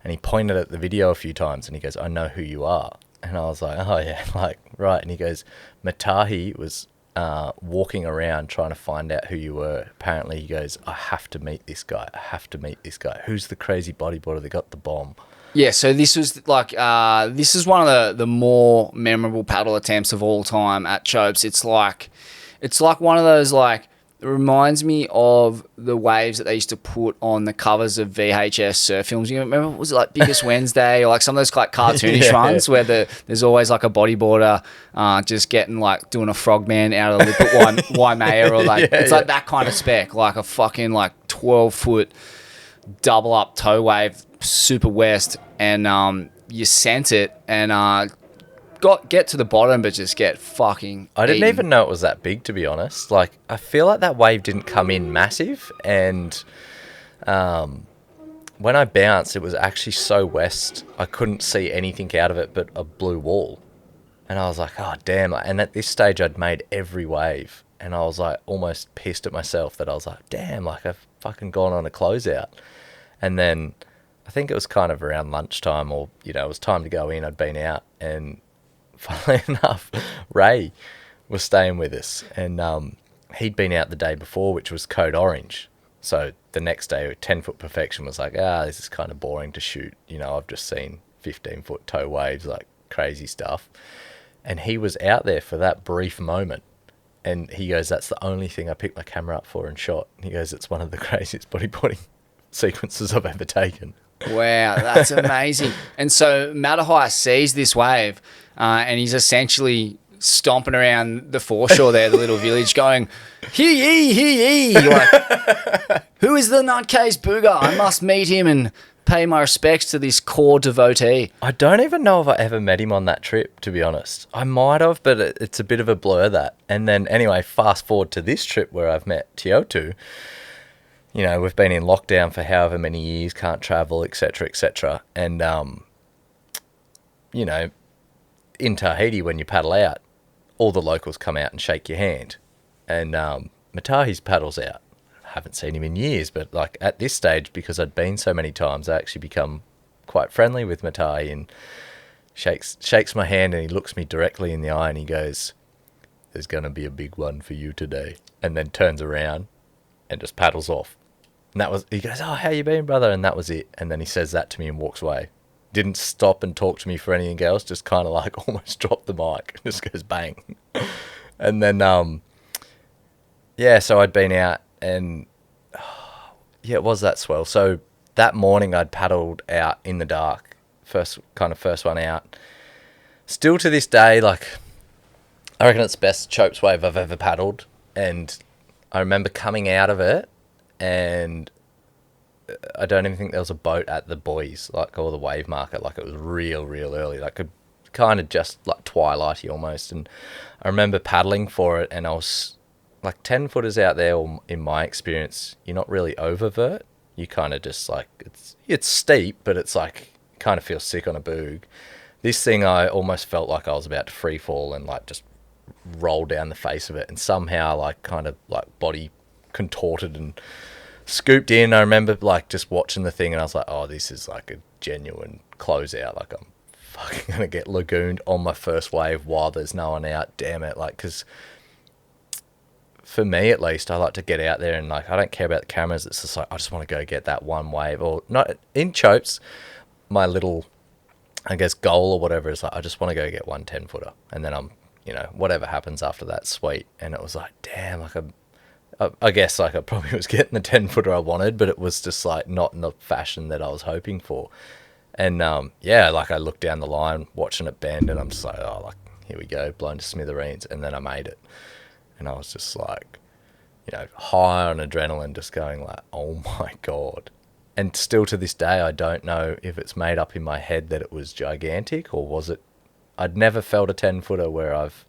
And he pointed at the video a few times, and he goes, I know who you are. And I was like, oh, yeah, like, right. And he goes, Matahi was walking around trying to find out who you were. Apparently, he goes, I have to meet this guy. Who's the crazy bodyboarder that got the bomb? Yeah, so this was like this is one of the more memorable paddle attempts of all time at Chopes. It's like one of those, like, it reminds me of the waves that they used to put on the covers of VHS surf films. You remember, was it like Biggest Wednesday, or like some of those like cartoonish ones where there's always like a bodyboarder just getting like doing a frogman out of the lip at Waimea, or like like that kind of spec, like a fucking like 12-foot double up tow wave, super west, and you sent it and get to the bottom, but just get fucking I didn't eaten. even know it was that big, to be honest. Like, I feel like that wave didn't come in massive, and when I bounced, it was actually so west, I couldn't see anything out of it but a blue wall. And I was like, oh, damn. And at this stage, I'd made every wave, and I was like almost pissed at myself that I was like, damn, like I've fucking gone on a closeout. And then I think it was kind of around lunchtime, or, you know, it was time to go in. I'd been out, and funnily enough, Ray was staying with us, and he'd been out the day before, which was code orange. So the next day, 10-foot perfection was like, this is kind of boring to shoot. You know, I've just seen 15-foot tow waves, like crazy stuff. And he was out there for that brief moment. And he goes, that's the only thing I picked my camera up for and shot. And he goes, it's one of the craziest bodyboarding sequences I've ever taken. Wow, that's amazing. And so Matahi sees this wave, and he's essentially stomping around the foreshore there, the little village, going, hear ye, like, who is the nutcase booger? I must meet him and pay my respects to this core devotee. I don't even know if I ever met him on that trip, to be honest. I might have, but it's a bit of a blur, that. And then, anyway, fast forward to this trip where I've met Teahupo'o. You know, we've been in lockdown for however many years, can't travel, etc., etc. And, you know, in Tahiti, when you paddle out, all the locals come out and shake your hand. And Matahi's paddles out. I haven't seen him in years, but, like, at this stage, because I'd been so many times, I actually become quite friendly with Matahi, and shakes my hand, and he looks me directly in the eye, and he goes, there's going to be a big one for you today. And then turns around and just paddles off. And that was, he goes, oh, how you been, brother? And that was it. And then he says that to me and walks away. Didn't stop and talk to me for anything else, just kind of like almost dropped the mic. Just goes bang. And then, so I'd been out, and it was that swell. So that morning I'd paddled out in the dark, first one out. Still to this day, like, I reckon it's the best Chopes wave I've ever paddled. And I remember coming out of it, and I don't even think there was a boat at the buoys, like, or the wave marker. Like, it was real early, like a kind of just like twilighty almost. And I remember paddling for it, and I was like 10-footers out there, or in my experience, you're not really oververt. You kind of just like, it's steep, but it's like, kind of feel sick on a boog. This thing, I almost felt like I was about to free fall and like just roll down the face of it, and somehow like kind of like body contorted and scooped in. I remember like just watching the thing, and I was like, oh, this is like a genuine closeout. Like, I'm fucking gonna get lagooned on my first wave while there's no one out. Damn it. Like, because for me at least, I like to get out there, and like, I don't care about the cameras. It's just like, I just want to go get that one wave. Or not in Chopes, my little, I guess, goal or whatever is like, I just want to go get one 10-footer, and then I'm, you know, whatever happens after that, sweet. And it was like, damn, like I guess like I probably was getting the 10-footer I wanted, but it was just like not in the fashion that I was hoping for. And like I looked down the line watching it bend, and I'm just like, oh, like here we go, blown to smithereens. And then I made it. And I was just like, you know, high on adrenaline, just going like, oh my God. And still to this day, I don't know if it's made up in my head that it was gigantic, or was it, I'd never felt a 10-footer where I've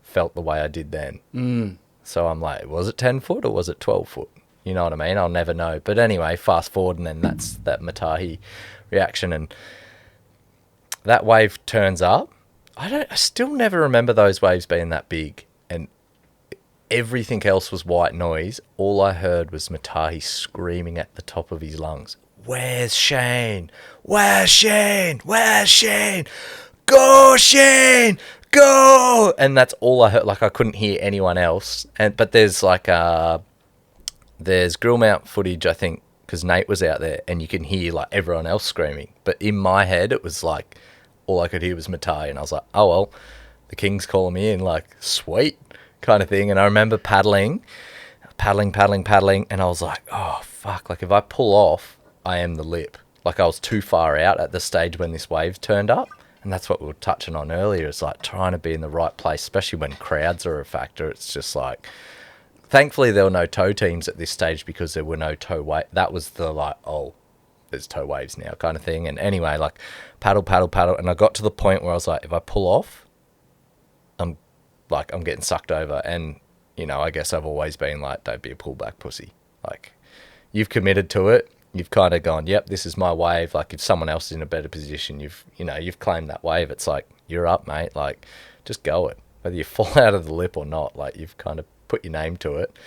felt the way I did then. So I'm like, was it 10 foot or was it 12 foot? You know what I mean? I'll never know. But anyway, fast forward, and then that's that Matahi reaction, and that wave turns up. I still never remember those waves being that big, and everything else was white noise. All I heard was Matahi screaming at the top of his lungs, "Where's Shane? Where's Shane? Where's Shane? Go, Shane! Go!" And that's all I heard. Like, I couldn't hear anyone else. But there's like there's grill mount footage, I think, because Nate was out there, and you can hear like everyone else screaming. But in my head, it was like all I could hear was Matahi, and I was like, oh well, the King's calling me in, like, sweet kind of thing. And I remember paddling, and I was like, oh fuck, like if I pull off, I am the lip. Like, I was too far out at the stage when this wave turned up. And that's what we were touching on earlier. It's like trying to be in the right place, especially when crowds are a factor. It's just like, thankfully there were no tow teams at this stage, because there were no tow wave. That was the like, oh, there's tow waves now kind of thing. And anyway, like paddle. And I got to the point where I was like, if I pull off, I'm getting sucked over. And, you know, I guess I've always been like, don't be a pullback pussy. Like, you've committed to it. You've kind of gone, yep, this is my wave. Like, if someone else is in a better position, you've claimed that wave. It's like, you're up, mate. Like, just go it. Whether you fall out of the lip or not, like, you've kind of put your name to it.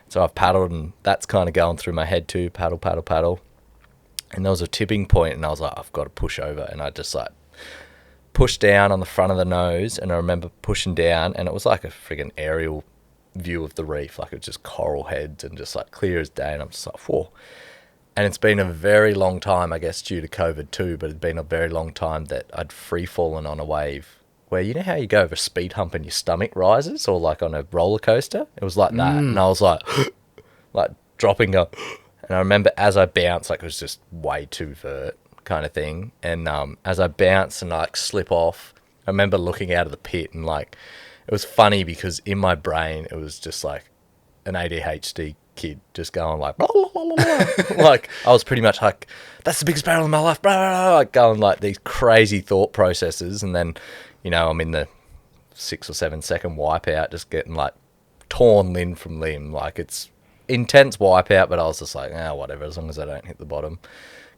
So I've paddled, and that's kind of going through my head too. Paddle. And there was a tipping point, and I was like, I've got to push over. And I just like pushed down on the front of the nose. And I remember pushing down, and it was like a friggin' aerial view of the reef. Like, it was just coral heads and just like clear as day. And I'm just like, whoa. And it's been a very long time, I guess, due to COVID too, but it'd been a very long time that I'd free fallen on a wave where, you know how you go over a speed hump and your stomach rises, or like on a roller coaster? It was like that. And I was like, like dropping up. And I remember as I bounced, like, it was just way too vert kind of thing. And as I bounced and I like slip off, I remember looking out of the pit, and like, it was funny because in my brain, it was just like an ADHD kid just going like, blah, blah, blah, blah. Like, I was pretty much like, that's the biggest barrel in my life, blah, blah, blah, like going like these crazy thought processes. And then, you know, I'm in the 6 or 7 second wipeout, just getting like torn limb from limb. Like, it's intense wipeout, but I was just like, whatever, as long as I don't hit the bottom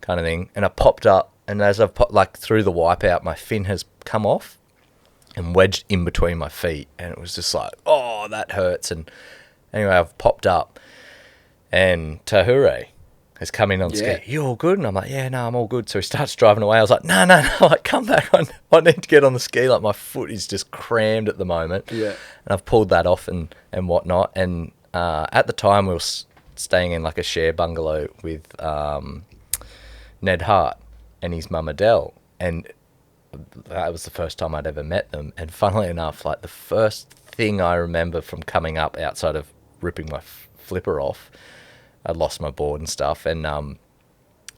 kind of thing. And I popped up, and as I've popped like through the wipeout, my fin has come off and wedged in between my feet, and it was just like, oh, that hurts. And anyway, I've popped up, and Tahure has come in on ski. You all good? And I'm like, yeah, no, I'm all good. So he starts driving away. I was like, no, like, come back. I need to get on the ski. Like, my foot is just crammed at the moment. Yeah. And I've pulled that off and whatnot. And at the time, we were staying in like a share bungalow with Ned Hart and his mum Adele. And that was the first time I'd ever met them. And funnily enough, like, the first thing I remember from coming up, outside of ripping my flipper off, I'd lost my board and stuff, and I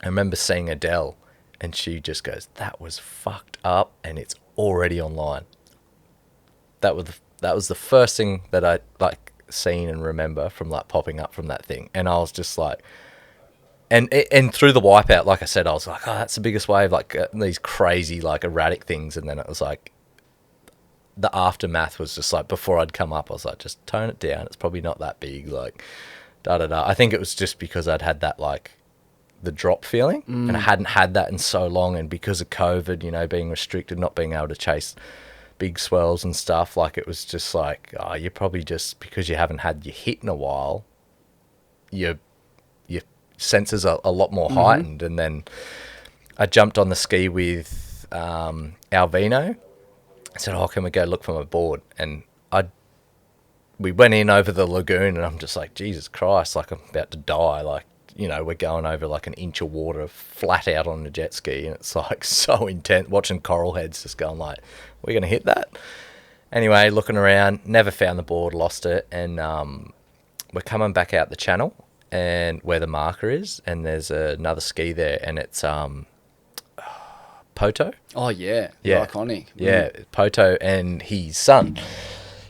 remember seeing Adele, and she just goes, that was fucked up, and it's already online. That was the first thing that I like seen and remember from like popping up from that thing. And I was just like, and through the wipeout, like I said, I was like, oh, that's the biggest wave, like these crazy like erratic things. And then it was like, the aftermath was just like, before I'd come up, I was like, just tone it down, it's probably not that big, like da-da-da. I think it was just because I'd had that, like, the drop feeling, and I hadn't had that in so long, and because of COVID, you know, being restricted, not being able to chase big swells and stuff, like, it was just like, oh, you're probably just, because you haven't had your hit in a while, your senses are a lot more heightened. And then I jumped on the ski with Alvino. I said, oh, can we go look for my board? And we went in over the lagoon, and I'm just like, Jesus Christ, like, I'm about to die. Like, you know, we're going over like an inch of water flat out on a jet ski, and it's like so intense, watching coral heads just going like, we're going to hit that? Anyway, looking around, never found the board, lost it, and we're coming back out the channel, and where the marker is, and there's another ski there, and it's Poto. Oh yeah, Yeah. iconic. Yeah, Poto and his son.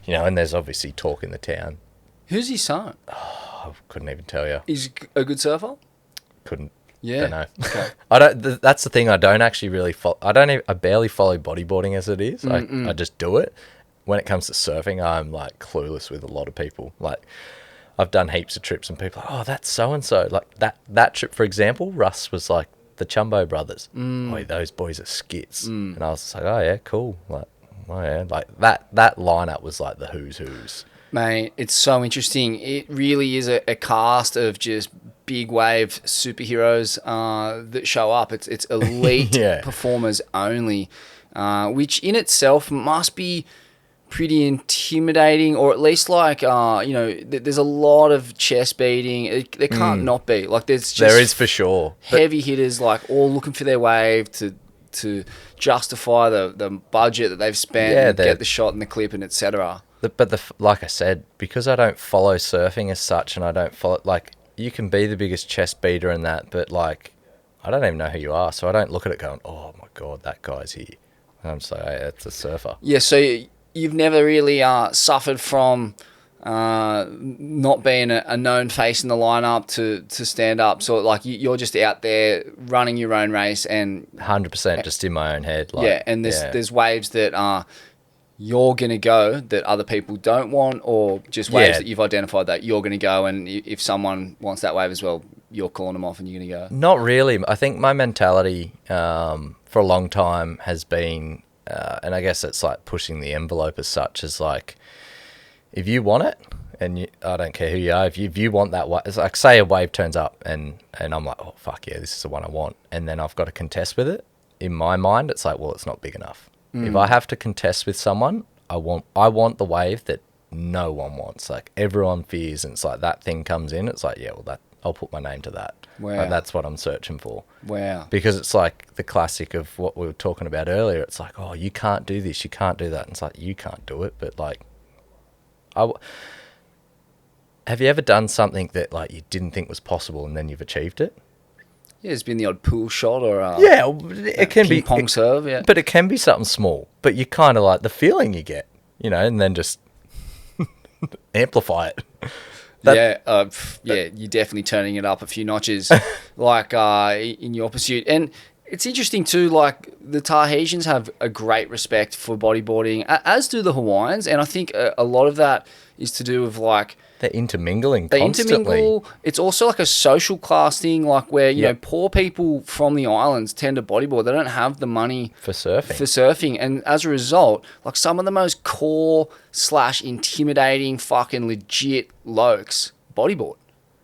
You know, and there's obviously talk in the town. Who's his son? I couldn't even tell you. He's a good surfer. Couldn't. Yeah. Don't know. Okay. I don't. That's the thing. I don't actually really. I barely follow bodyboarding as it is. I just do it. When it comes to surfing, I'm like clueless with a lot of people. Like, I've done heaps of trips, and people are like, oh, that's so and so. Like that trip, for example, Russ was like the Chumbo brothers. Oh, those boys are skits. And I was just like, oh yeah, cool. Like, oh yeah, like that lineup was like the who's. Mate, it's so interesting. It really is a cast of just big wave superheroes that show up. It's elite Yeah. performers only, which in itself must be pretty intimidating, or at least like there's a lot of chest beating. There can't not be. Like there's just There is for sure. heavy hitters like all looking for their wave to justify the budget that they've spent, Yeah, and they're- get the shot and the clip and etc. But like I said, because I don't follow surfing as such, and I don't follow, like, you can be the biggest chest beater in that, but like, I don't even know who you are, so I don't look at it going, oh my god, that guy's here. And I'm just like, hey, that's a surfer. Yeah, so you've never really suffered from not being a known face in the lineup to stand up. So like you're just out there running your own race, and 100% just in my own head. Like, yeah, and there's waves that you're going to go that other people don't want, or just waves Yeah. that you've identified that you're going to go, and if someone wants that wave as well, you're calling them off and you're going to go. Not really. I think my mentality for a long time has been, and I guess it's like pushing the envelope as such, as like, if you want it, and I don't care who you are, if you want that wave, it's like, say a wave turns up and I'm like, oh fuck yeah, this is the one I want, and then I've got to contest with it. In my mind, it's like, well, it's not big enough. If I have to contest with someone, I want the wave that no one wants. Like, everyone fears, and it's like that thing comes in. It's like, yeah, well, I'll put my name to that. Wow. Like, that's what I'm searching for. Wow. Because it's like the classic of what we were talking about earlier. It's like, oh, you can't do this, you can't do that. And it's like, you can't do it, but like, have you ever done something that like you didn't think was possible and then you've achieved it? Yeah, there's been the odd pool shot or Yeah, it can be ping pong serve. Yeah, but it can be something small. But you kind of like the feeling you get, you know, and then just amplify it. You're definitely turning it up a few notches, like in your pursuit. And it's interesting too. Like the Tahitians have a great respect for bodyboarding, as do the Hawaiians, and I think a lot of that is to do with like. They're intermingling They constantly. intermingle. It's also like a social class thing, like where, you know, Yep. poor people from the islands tend to bodyboard. They don't have the money For surfing. For surfing. And as a result, like some of the most core / intimidating fucking legit lokes bodyboard.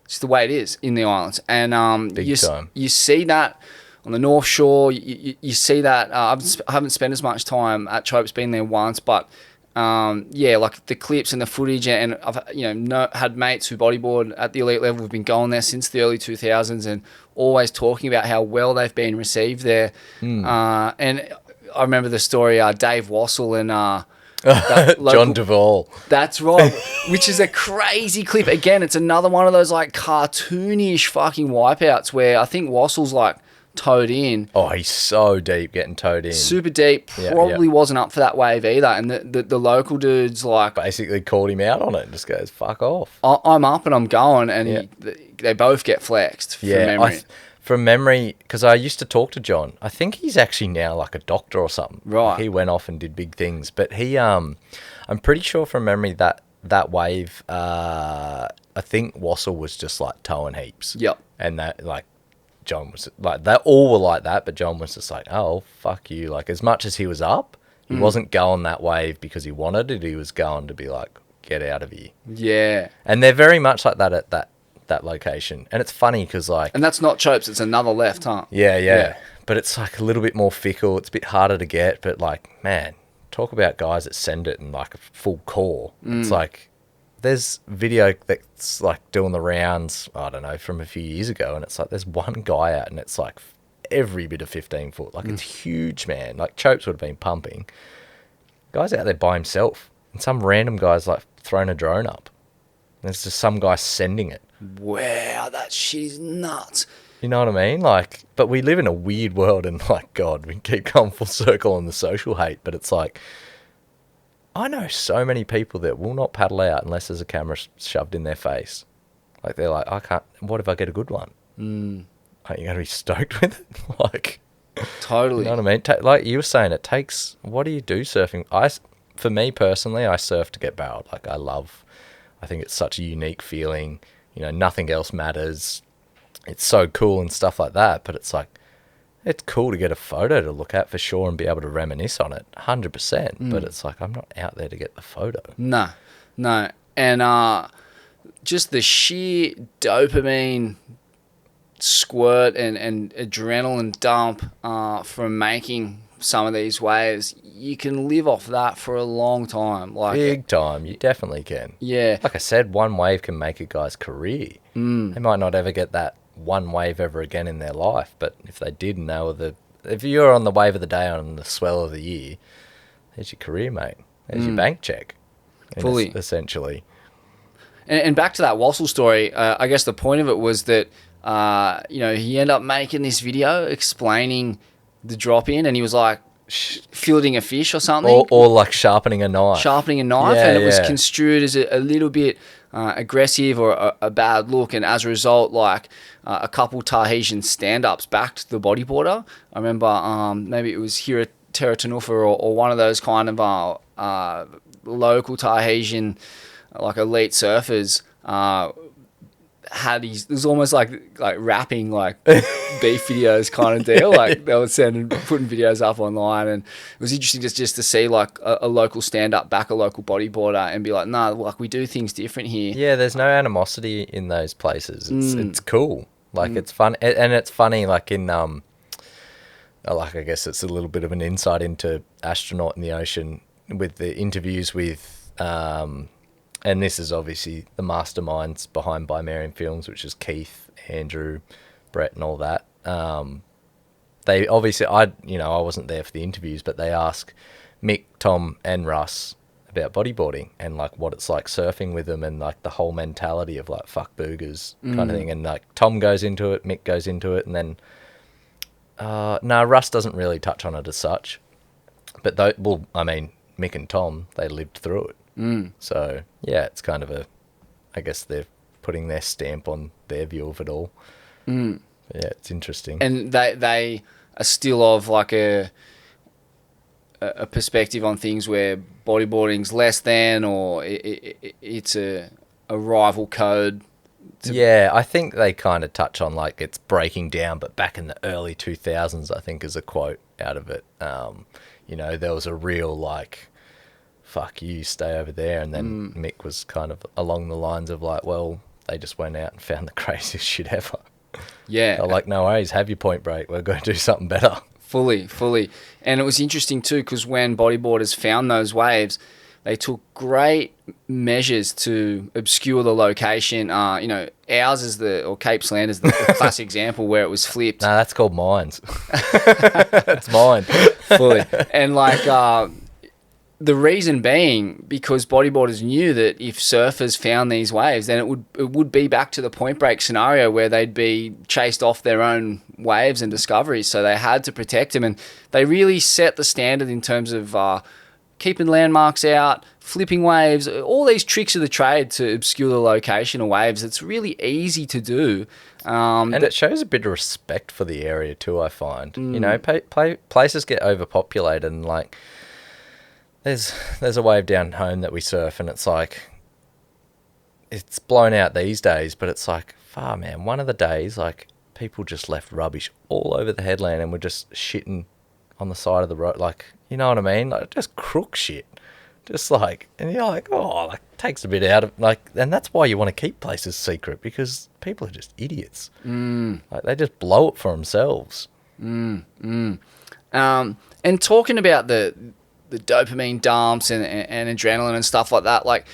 It's the way it is in the islands. And Big time. you see that on the North Shore. You see that. I haven't spent as much time at Chope's, been there once, but like the clips and the footage, and I've had mates who bodyboard at the elite level. We've been going there since the early 2000s, and always talking about how well they've been received there. And I remember the story, Dave Wassell and John Duvall. That's right, which is a crazy clip. Again, it's another one of those like cartoonish fucking wipeouts where I think Wassell's like towed in. Oh, he's so deep getting towed in. Super deep. Probably wasn't up for that wave either. And the local dude's like, Basically called him out on it and just goes, fuck off. I'm up and I'm going. And they both get flexed from memory. From memory, because I used to talk to John. I think he's actually now like a doctor or something. Right. Like, he went off and did big things. But he, I'm pretty sure from memory that wave, I think Wassell was just like towing heaps. Yep. And that, like, John was like, they all were like that, but John was just like, oh, fuck you. Like, as much as he was up, he wasn't going that wave because he wanted it. He was going to be like, get out of here. Yeah. And they're very much like that at that location. And it's funny because, like, And that's not Chopes, it's another left, huh? yeah. But it's like a little bit more fickle. It's a bit harder to get. But, like, man, talk about guys that send it in like a full core. It's like, there's video that's like doing the rounds, I don't know, from a few years ago, and it's like there's one guy out and it's like every bit of 15 foot. Like, it's huge, man. Like, Chopes would have been pumping. Guy's out there by himself, and some random guy's like throwing a drone up. And it's just some guy sending it. Wow, that shit is nuts. You know what I mean? Like, but we live in a weird world, and like, God, we keep going full circle on the social hate, but it's like, I know so many people that will not paddle out unless there's a camera shoved in their face. Like, they're like, I can't, what if I get a good one? Like, you gotta be stoked with it. Like, Totally. you know what I mean? Like you were saying, it takes, what do you do surfing? For me personally, I surf to get barreled. Like, I think it's such a unique feeling. You know, nothing else matters. It's so cool and stuff like that. But it's like, it's cool to get a photo to look at for sure and be able to reminisce on it, 100%. But it's like, I'm not out there to get the photo. No. And just the sheer dopamine squirt and adrenaline dump from making some of these waves, you can live off that for a long time. Like, big time, you definitely can. Yeah. Like I said, one wave can make a guy's career. They might not ever get that one wave ever again in their life, but if they did and they were if you're on the wave of the day on the swell of the year, there's your career, mate. There's your bank check. Fully. Essentially. And back to that Wassel story, I guess the point of it was that, he ended up making this video explaining the drop-in, and he was like filleting a fish or something. Or like sharpening a knife. Yeah, and it was construed as a little bit aggressive or a bad look, and as a result, like a couple Tahitian stand-ups backed the bodyboarder. I remember maybe it was here at Terra Tenufa or one of those kind of local Tahitian like elite surfers it was almost like rapping like beef videos kind of deal. Like they were putting videos up online, and it was interesting just to see like a local stand up back a local bodyboarder and be like, nah, like we do things different here. Yeah, there's no animosity in those places. It's cool. Like it's fun, and it's funny. Like in like I guess it's a little bit of an insight into Astronaut in the ocean with the interviews with and this is obviously the masterminds behind Bomie Films, which is Keith, Andrew, Brett, and all that. They obviously, I wasn't there for the interviews, but they ask Mick, Tom, and Russ about bodyboarding and like what it's like surfing with them and like the whole mentality of like fuck boogers kind of thing. And like Tom goes into it, Mick goes into it, and then Russ doesn't really touch on it as such. But Mick and Tom, they lived through it. So yeah, it's kind of I guess they're putting their stamp on their view of it all. But yeah, it's interesting. And they are still of like a perspective on things where bodyboarding's less than, or it's a rival code. Yeah, I think they kind of touch on like it's breaking down, but back in the early 2000s, I think is a quote out of it. There was a real like, fuck you, stay over there. And then Mick was kind of along the lines of like, well, they just went out and found the craziest shit ever. Yeah. They're like, no worries, have your point break. We're going to do something better. Fully. And it was interesting too, because when bodyboarders found those waves, they took great measures to obscure the location. Ours is Cape Slant is the classic example where it was flipped. No, that's called mines. That's mine. Fully. And like, the reason being because bodyboarders knew that if surfers found these waves, then it would be back to the point break scenario where they'd be chased off their own waves and discoveries. So they had to protect them, and they really set the standard in terms of keeping landmarks out, flipping waves, all these tricks of the trade to obscure the location of waves. It's really easy to do. And it shows a bit of respect for the area too, I find. Places get overpopulated, and like there's a wave down home that we surf, and it's like it's blown out these days, but it's like, man, one of the days like people just left rubbish all over the headland and were just shitting on the side of the road, like, you know what I mean? Like just crook shit. Just like, and you're like, oh, like takes a bit out of like, and that's why you want to keep places secret, because people are just idiots. Like they just blow it for themselves. And talking about the dopamine dumps and adrenaline and stuff like that, like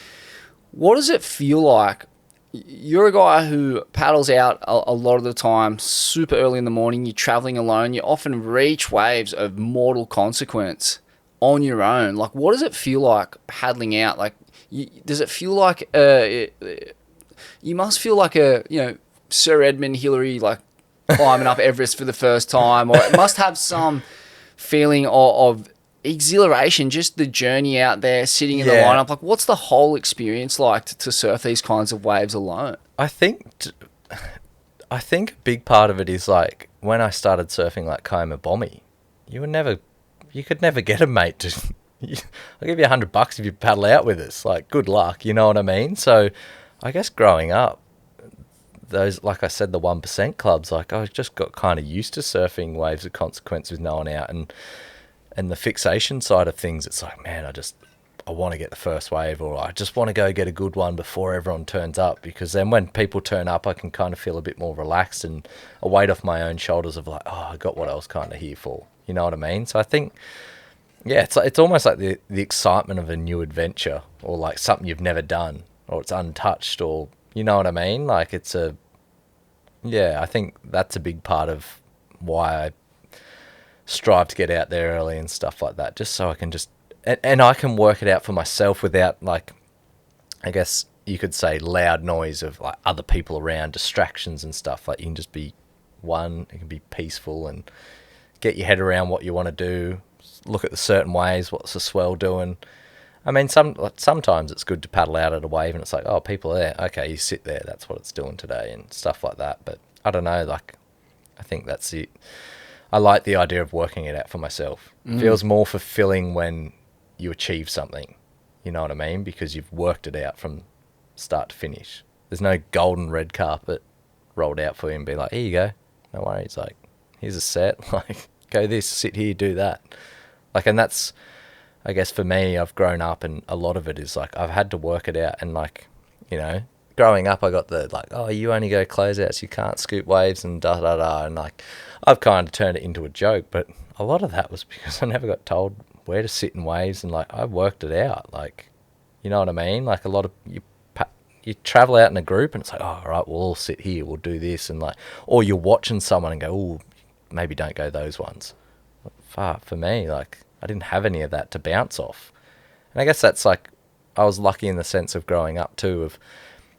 what does it feel like? You're a guy who paddles out a lot of the time, super early in the morning, you're traveling alone, you often reach waves of mortal consequence on your own. Like what does it feel like paddling out? Like does it feel like you must feel like a Sir Edmund Hillary like climbing up Everest for the first time, or it must have some feeling of exhilaration, just the journey out there, sitting in the Yeah. lineup. Like, what's the whole experience like to surf these kinds of waves alone? I think a big part of it is like when I started surfing like Bomie, you could never get a mate to. I'll give you $100 if you paddle out with us. Like, good luck, you know what I mean? So, I guess growing up, those, like I said, the 1% clubs, like I just got kind of used to surfing waves of consequence with no one out, and the fixation side of things, it's like, man, I want to get the first wave, or I just want to go get a good one before everyone turns up, because then when people turn up, I can kind of feel a bit more relaxed and a weight off my own shoulders of like, oh, I got what I was kind of here for. You know what I mean? So I think, yeah, it's almost like the excitement of a new adventure, or like something you've never done, or it's untouched, or you know what I mean? Like I think that's a big part of why I strive to get out there early and stuff like that, just so I can and I can work it out for myself without, like, I guess you could say, loud noise of like other people around, distractions and stuff. Like, you can just be it can be peaceful and get your head around what you want to do, look at the certain waves, what's the swell doing. I mean, sometimes it's good to paddle out at a wave and it's like, oh, people are there. Okay, you sit there. That's what it's doing today and stuff like that. But I don't know, like, I think that's it. I like the idea of working it out for myself. It feels more fulfilling when you achieve something. You know what I mean? Because you've worked it out from start to finish. There's no golden red carpet rolled out for you and be like, here you go. No worries. Like, here's a set. Like, go this, sit here, do that. Like, and that's, I guess for me, I've grown up and a lot of it is like, I've had to work it out. And like, you know, growing up, I got the like, oh, you only go closeouts, you can't scoop waves and da-da-da. And like, I've kind of turned it into a joke, but a lot of that was because I never got told where to sit in waves, and like, I worked it out. Like, you know what I mean? Like, a lot of you travel out in a group and it's like, oh, all right, we'll all sit here, we'll do this. And like, or you're watching someone and go, oh, maybe don't go those ones. For me, like, I didn't have any of that to bounce off. And I guess that's like, I was lucky in the sense of growing up too,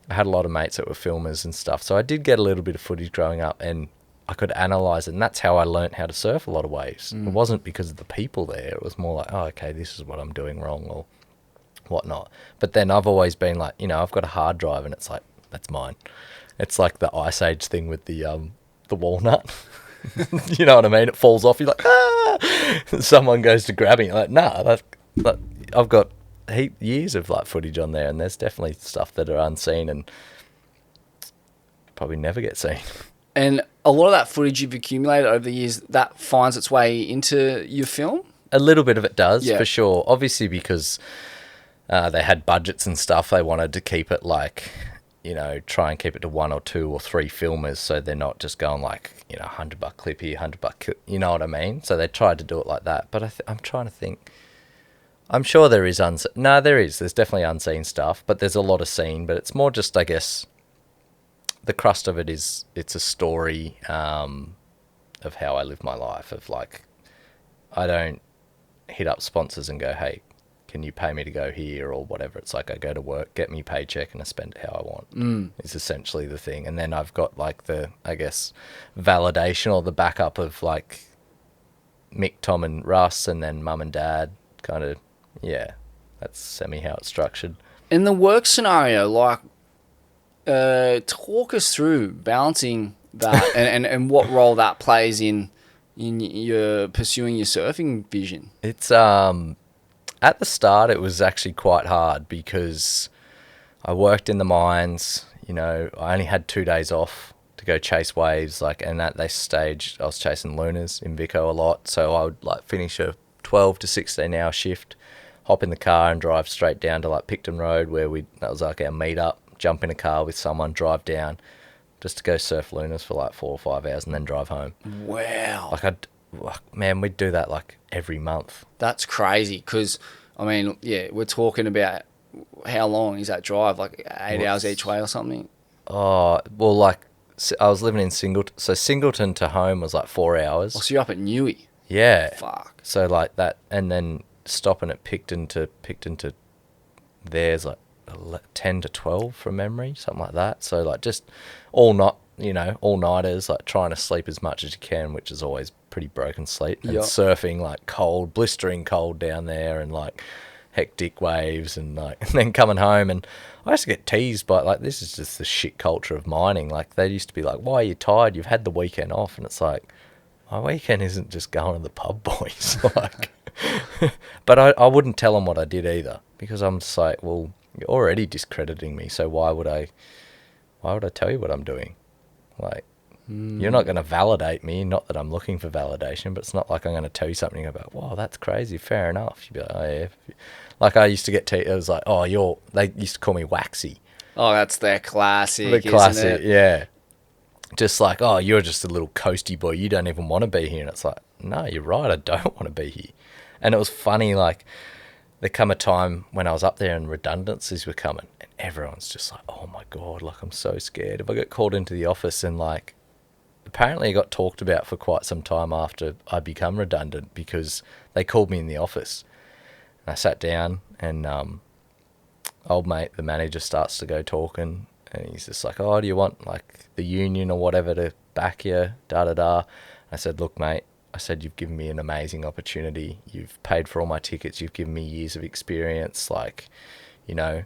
I had a lot of mates that were filmers and stuff. So I did get a little bit of footage growing up and I could analyse it. And that's how I learnt how to surf a lot of waves. It wasn't because of the people there. It was more like, oh, okay, this is what I'm doing wrong or whatnot. But then I've always been like, you know, I've got a hard drive and it's like, that's mine. It's like the Ice Age thing with the walnut. You know what I mean? It falls off. You're like, ah! Someone goes to grab it. You're like, nah, I've got years of like footage on there, and there's definitely stuff that are unseen and probably never get seen. And a lot of that footage you've accumulated over the years, that finds its way into your film? A little bit of it does, Yeah. for sure. Obviously, because they had budgets and stuff, they wanted to keep it like, you know, try and keep it to 1 or 2 or 3 filmers, so they're not just going like, you know, $100 clip here, $100 clip, you know what I mean? So they tried to do it like that. But I'm trying to think. I'm sure there is there's definitely unseen stuff, but there's a lot of seen. But it's more just, I guess, the crust of it is it's a story of how I live my life. Of like, I don't hit up sponsors and go, hey, can you pay me to go here or whatever. It's like I go to work, get me a paycheck, and I spend it how I want. It's essentially the thing. And then I've got like the, I guess, validation or the backup of like Mick, Tom and Russ, and then mum and dad kind of, yeah, that's semi how it's structured. In the work scenario, like, talk us through balancing that and what role that plays in your pursuing your surfing vision. It's at the start it was actually quite hard because I worked in the mines, you know, I only had 2 days off to go chase waves, like, and at this stage I was chasing lunas in Vico a lot, so I would like finish a 12 to 16 hour shift, hop in the car and drive straight down to like Picton Road where that was like our meet up, jump in a car with someone, drive down just to go surf lunas for like 4 or 5 hours and then drive home. Wow. Man, we'd do that like every month. That's crazy because, I mean, yeah, we're talking about how long is that drive? Like 8 hours each way or something? Oh, well, like I was living in Singleton. So Singleton to home was like 4 hours. Oh, so you're up at Newey. Yeah. Fuck. So like that, and then stopping at Picton to there's like 10 to 12 from memory, something like that. So like just all not, you know, all-nighters, like trying to sleep as much as you can, which is always pretty broken sleep. And Yep. surfing, like cold, blistering cold down there, and like hectic waves, and like and then coming home. And I used to get teased by, like, this is just the shit culture of mining. Like, they used to be like, why are you tired? You've had the weekend off. And it's like, my weekend isn't just going to the pub, boys. Like, but I wouldn't tell them what I did either, because I'm just like, well, you're already discrediting me, so why would I tell you what I'm doing? Like, you're not going to validate me. Not that I'm looking for validation, but it's not like I'm going to tell you something about, wow, that's crazy, fair enough. You'd be like, oh yeah. Like, I used to get it was like, oh, they used to call me Waxy. Oh, that's their classic, The classic, isn't it? yeah. Just like, oh, you're just a little coasty boy. You don't even want to be here. And it's like, no, you're right. I don't want to be here. And it was funny, like, there come a time when I was up there and redundancies were coming, and everyone's just like, oh my God, like, I'm so scared. If I get called into the office, and like, apparently it got talked about for quite some time after I become redundant, because they called me in the office. And I sat down, and old mate, the manager, starts to go talking, and he's just like, oh, do you want like the union or whatever to back you, da-da-da. I said, look, mate, I said, you've given me an amazing opportunity. You've paid for all my tickets. You've given me years of experience. Like, you know,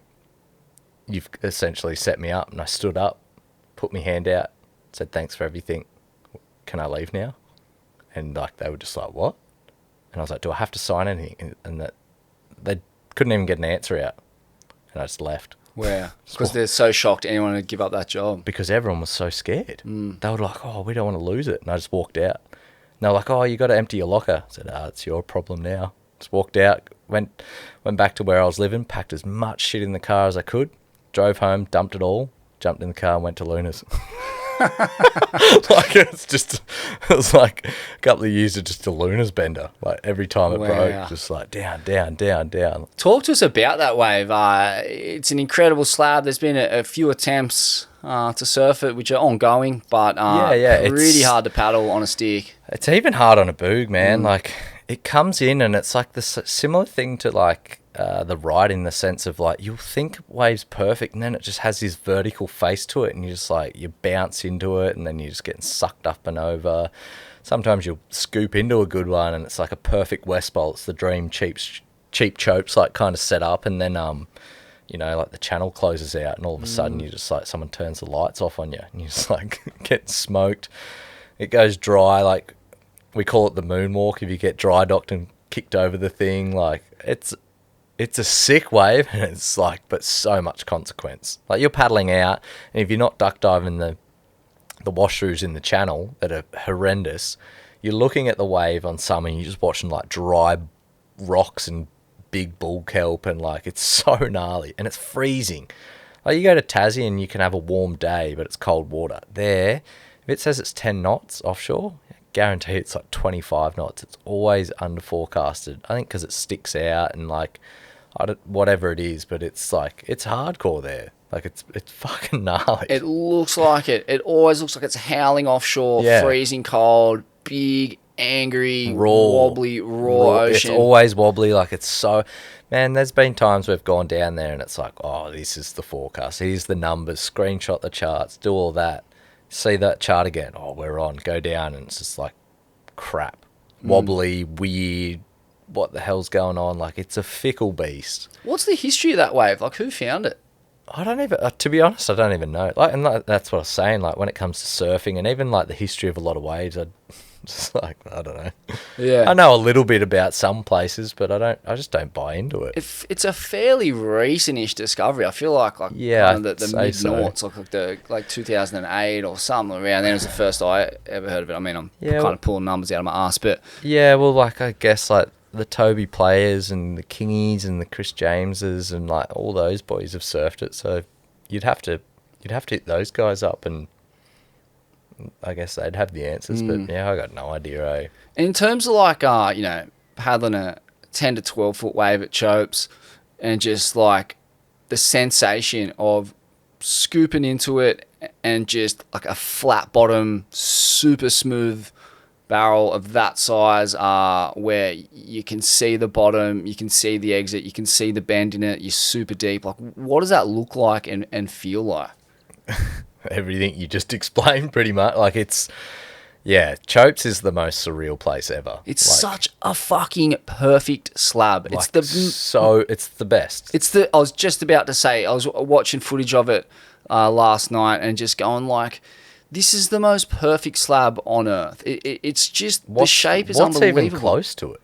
you've essentially set me up. And I stood up, put my hand out, said, thanks for everything. Can I leave now? And like, they were just like, what? And I was like, do I have to sign anything? And that they couldn't even get an answer out. And I just left. Wow. Because they're so shocked anyone would give up that job. Because everyone was so scared. They were like, oh, we don't want to lose it. And I just walked out. And they were like, oh, you got to empty your locker. I said, it's your problem now. Just walked out, went back to where I was living, packed as much shit in the car as I could, drove home, dumped it all, jumped in the car and went to Luna's. Like, it was like a couple of years of just a Luna's bender. Like, every time it broke, just like down, down, down, down. Talk to us about that wave. It's an incredible slab. There's been a few attempts to surf it, which are ongoing, but it's really hard to paddle on a stick. It's even hard on a boog, man. Like, it comes in and it's like the similar thing to like the ride, in the sense of like, you'll think wave's perfect and then it just has this vertical face to it, and you just like, you bounce into it and then you're just getting sucked up and over. Sometimes you'll scoop into a good one and it's like a perfect west bowl. It's the dream cheap chopes like kind of set up, and then you know, like the channel closes out and all of a sudden you just like, someone turns the lights off on you and you're just like getting smoked. It goes dry, like we call it the moonwalk if you get dry docked and kicked over the thing. Like, it's a sick wave, and it's like, but so much consequence. Like, you're paddling out, and if you're not duck diving the washroos in the channel that are horrendous, you're looking at the wave on some and you're just watching like dry rocks and big bull kelp, and like, it's so gnarly and it's freezing. Like, you go to Tassie and you can have a warm day, but it's cold water. There, if it says it's 10 knots offshore, I guarantee it's like 25 knots. It's always under forecasted. I think because it sticks out and like, whatever it is, but it's like, it's hardcore there. Like, it's fucking gnarly. It looks like it. It always looks like it's howling offshore, freezing cold, big, angry, wobbly, raw ocean. It's always wobbly. Like, it's so... Man, there's been times we've gone down there and it's like, oh, this is the forecast. Here's the numbers. Screenshot the charts. Do all that. See that chart again. Oh, we're on. Go down. And it's just like crap. Wobbly, weird. What the hell's going on? Like, it's a fickle beast. What's the history of that wave? Like, who found it? I don't even, to be honest, I don't even know. Like, and that's what I was saying. Like, when it comes to surfing and even like the history of a lot of waves, I just like, I don't know. Yeah, I know a little bit about some places, but I just don't buy into it. It's a fairly recent-ish discovery. I feel like yeah, kind of the mid-noughts, like 2008 or something around then was the first I ever heard of it. I mean, I'm kind of pulling numbers out of my ass, but yeah, well, like, I guess like the Toby players and the Kingies and the Chris Jameses and like all those boys have surfed it, so you'd have to hit those guys up, and I guess they'd have the answers. But yeah, I got no idea. Eh? In terms of like you know, paddling a 10 to 12 foot wave at Chopes, and just like the sensation of scooping into it and just like a flat bottom, super smooth barrel of that size, where you can see the bottom, you can see the exit, you can see the bend in it, you're super deep. Like, what does that look like and feel like? everything you just explained pretty much. Like it's, yeah, Chopes is the most surreal place ever. It's like, such a fucking perfect slab. it's the best. I was just about to say, I was watching footage of it last night and just going like, this is the most perfect slab on earth. It's just, the shape is unbelievable. What's even close to it?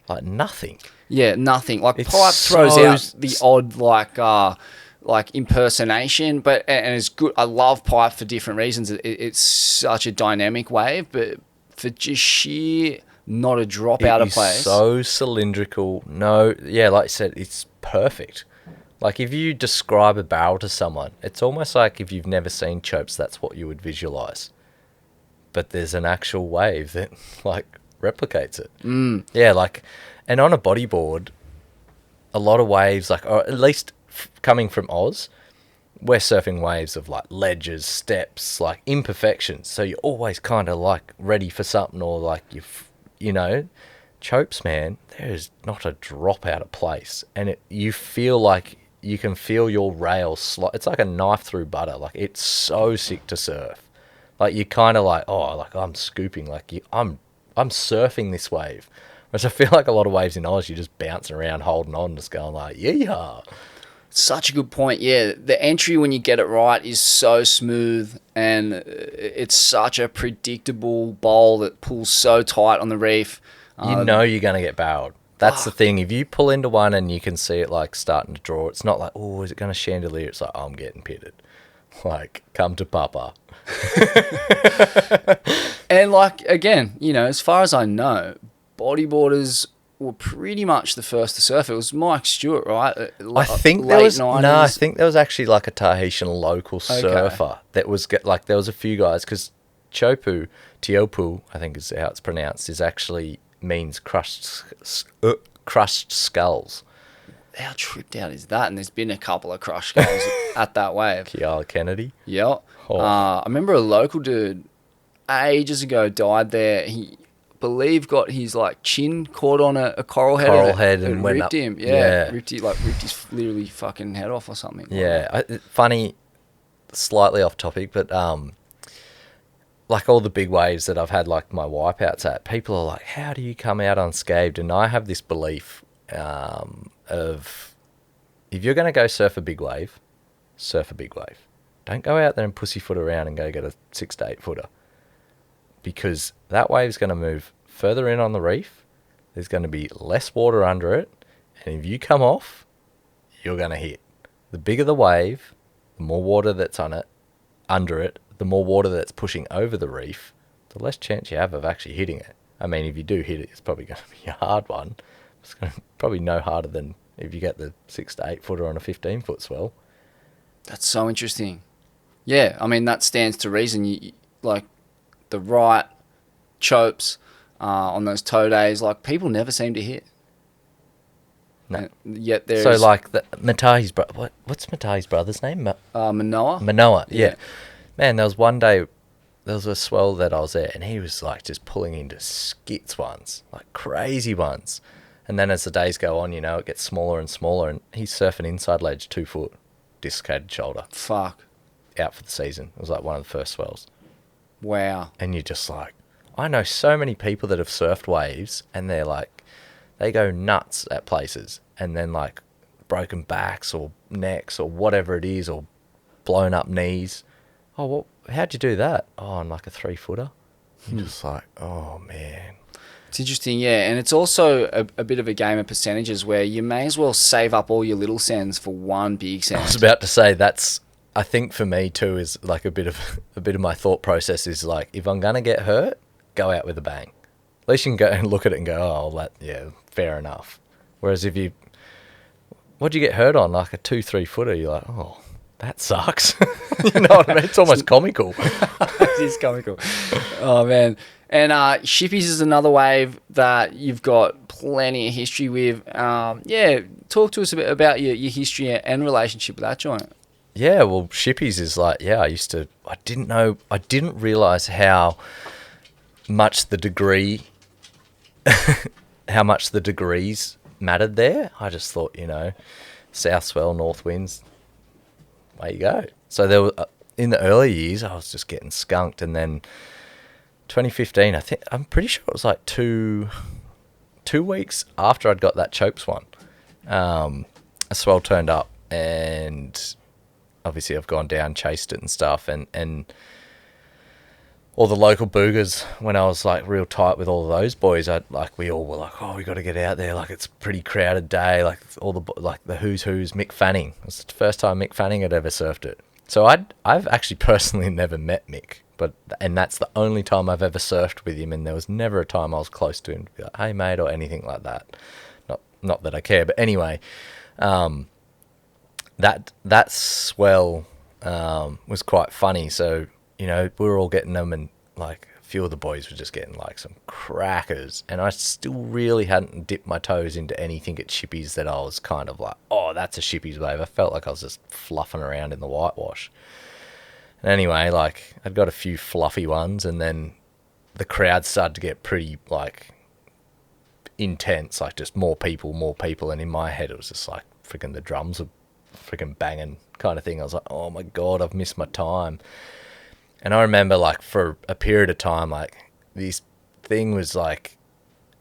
Like nothing. Yeah, nothing. Like It's Pipe throws so out the odd like impersonation, but and it's good. I love Pipe for different reasons. It's such a dynamic wave, but for just sheer not a drop out of place. So cylindrical. No, yeah, like I said, it's perfect. Like if you describe a barrel to someone, it's almost like if you've never seen Chopes, that's what you would visualize. But there's an actual wave that like replicates it. Yeah, like, and on a bodyboard, a lot of waves, like, or at least coming from Oz, we're surfing waves of like ledges, steps, like imperfections. So you're always kind of like ready for something, or like you know, Chopes, man, there is not a drop out of place, and you feel like you can feel your rail it's like a knife through butter. Like it's so sick to surf. Like you kind of like, oh, like I'm scooping, like I'm surfing this wave. Whereas I feel like a lot of waves in Oz, you're just bouncing around, holding on, just going like, yeah. Such a good point. Yeah, the entry when you get it right is so smooth, and it's such a predictable bowl that pulls so tight on the reef. You know you're going to get barreled. That's the thing. If you pull into one and you can see it like starting to draw, it's not like, oh, is it going to chandelier? It's like, oh, I'm getting pitted. Like, come to Papa. And like, again, you know, as far as I know, bodyboarders were pretty much the first to surf. It was Mike Stewart, right? I think there was 90s. No, I think there was actually like a Tahitian local surfer that was like, there was a few guys, because Teahupo'o, I think is how it's pronounced, is actually means crushed skulls. How tripped out is that? And there's been a couple of crushed skulls at that wave. Kiala Kennedy. Yeah. I remember a local dude ages ago died there. He believe got his like chin caught on a coral head and went ripped up. him. Yeah, ripped his literally fucking head off or something. Yeah, funny, slightly off topic, but like all the big waves that I've had like my wipeouts at, people are like, how do you come out unscathed? And I have this belief of, if you're going to go surf a big wave, surf a big wave. Don't go out there and pussyfoot around and go get a 6 to 8 footer, because that wave's going to move further in on the reef. There's going to be less water under it, and if you come off, you're going to hit. The bigger the wave, the more water that's on it, under it, the more water that's pushing over the reef, the less chance you have of actually hitting it. I mean, if you do hit it, it's probably going to be a hard one. It's going to probably no harder than if you get the 6 to 8 footer on a 15-foot swell. That's so interesting. Yeah, I mean, that stands to reason. You like the right chopes on those tow days, like people never seem to hit. No. And yet there's... So like Matahi's what's Matahi's brother's name? Manoa. Manoa, yeah. Man, there was one day, there was a swell that I was there, and he was like just pulling into skits ones, like crazy ones. And then as the days go on, you know, it gets smaller and smaller, and he's surfing inside ledge, 2 foot, dislocated shoulder. Fuck. Out for the season. It was like one of the first swells. Wow. And you're just like, I know so many people that have surfed waves, and they're like, they go nuts at places, and then like broken backs or necks or whatever it is, or blown up knees. Oh, well, how'd you do that? Oh, on like a 3-footer. You're just like, oh man. It's interesting, yeah, and it's also a bit of a game of percentages where you may as well save up all your little sends for one big send. I was about to say, that's, I think for me too, is like a bit of my thought process is like, if I'm gonna get hurt, go out with a bang. At least you can go and look at it and go, oh, yeah, fair enough. Whereas if what'd you get hurt on? Like a 2-3 footer, you're like, oh, that sucks. You know what I mean? It's almost comical. It is comical. Oh man. And Shippies is another wave that you've got plenty of history with. Yeah, talk to us a bit about your history and relationship with that joint. Yeah, well, Shippies is like, yeah, I didn't realise how much the degrees mattered there. I just thought, you know, south swell, north winds, way you go. So there in the early years, I was just getting skunked. And then 2015, I'm pretty sure it was like two weeks after I'd got that Chopes one, a swell turned up, and obviously I've gone down, chased it and stuff, and all the local boogers, when I was like real tight with all of those boys, we all were like, oh, we got to get out there, like it's a pretty crowded day, like all the who's Mick Fanning. It was the first time Mick Fanning had ever surfed it. So I've actually personally never met Mick, and that's the only time I've ever surfed with him, and there was never a time I was close to him to be like, hey mate, or anything like that. Not that I care, but anyway, that swell was quite funny. So, you know, we were all getting them, and like a few of the boys were just getting like some crackers, and I still really hadn't dipped my toes into anything at Shippies that I was kind of like, oh, that's a Shippies wave. I felt like I was just fluffing around in the whitewash. And anyway, like I'd got a few fluffy ones, and then the crowd started to get pretty like intense, like just more people, and in my head it was just like freaking the drums were freaking banging kind of thing. I was like, oh my god, I've missed my time. And I remember like for a period of time, like this thing was like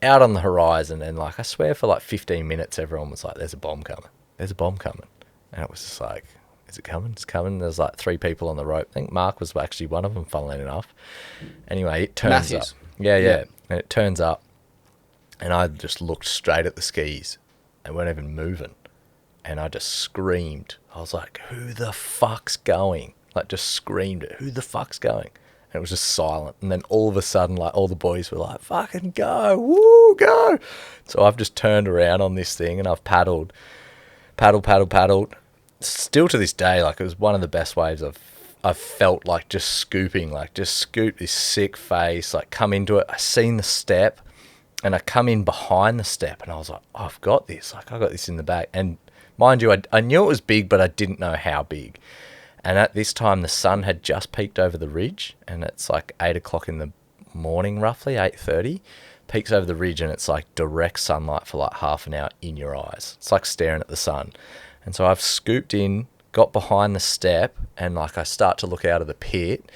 out on the horizon, and like I swear for like 15 minutes everyone was like, there's a bomb coming, and it was just like, is it coming? It's coming. There's like 3 people on the rope. I think Mark was actually one of them, funnily enough. Anyway, it turns Matthews. up. Yeah. And it turns up, and I just looked straight at the skis and weren't even moving. And I just screamed. I was like, who the fuck's going? Like, just screamed it. Who the fuck's going? And it was just silent. And then all of a sudden, like, all the boys were like, fucking go. Woo, go. So I've just turned around on this thing, and I've paddled. Still to this day, like, it was one of the best waves I've felt, like, just scooping. Like, just scoop this sick face, like, come into it. I seen the step, and I come in behind the step, and I was like, oh, I've got this. Like, I got this in the back. And mind you, I knew it was big, but I didn't know how big. And at this time, the sun had just peaked over the ridge, and it's like 8 o'clock in the morning, roughly, 8:30. Peaks over the ridge, and it's like direct sunlight for like half an hour in your eyes. It's like staring at the sun. And so I've scooped in, got behind the step, and like I start to look out of the pit,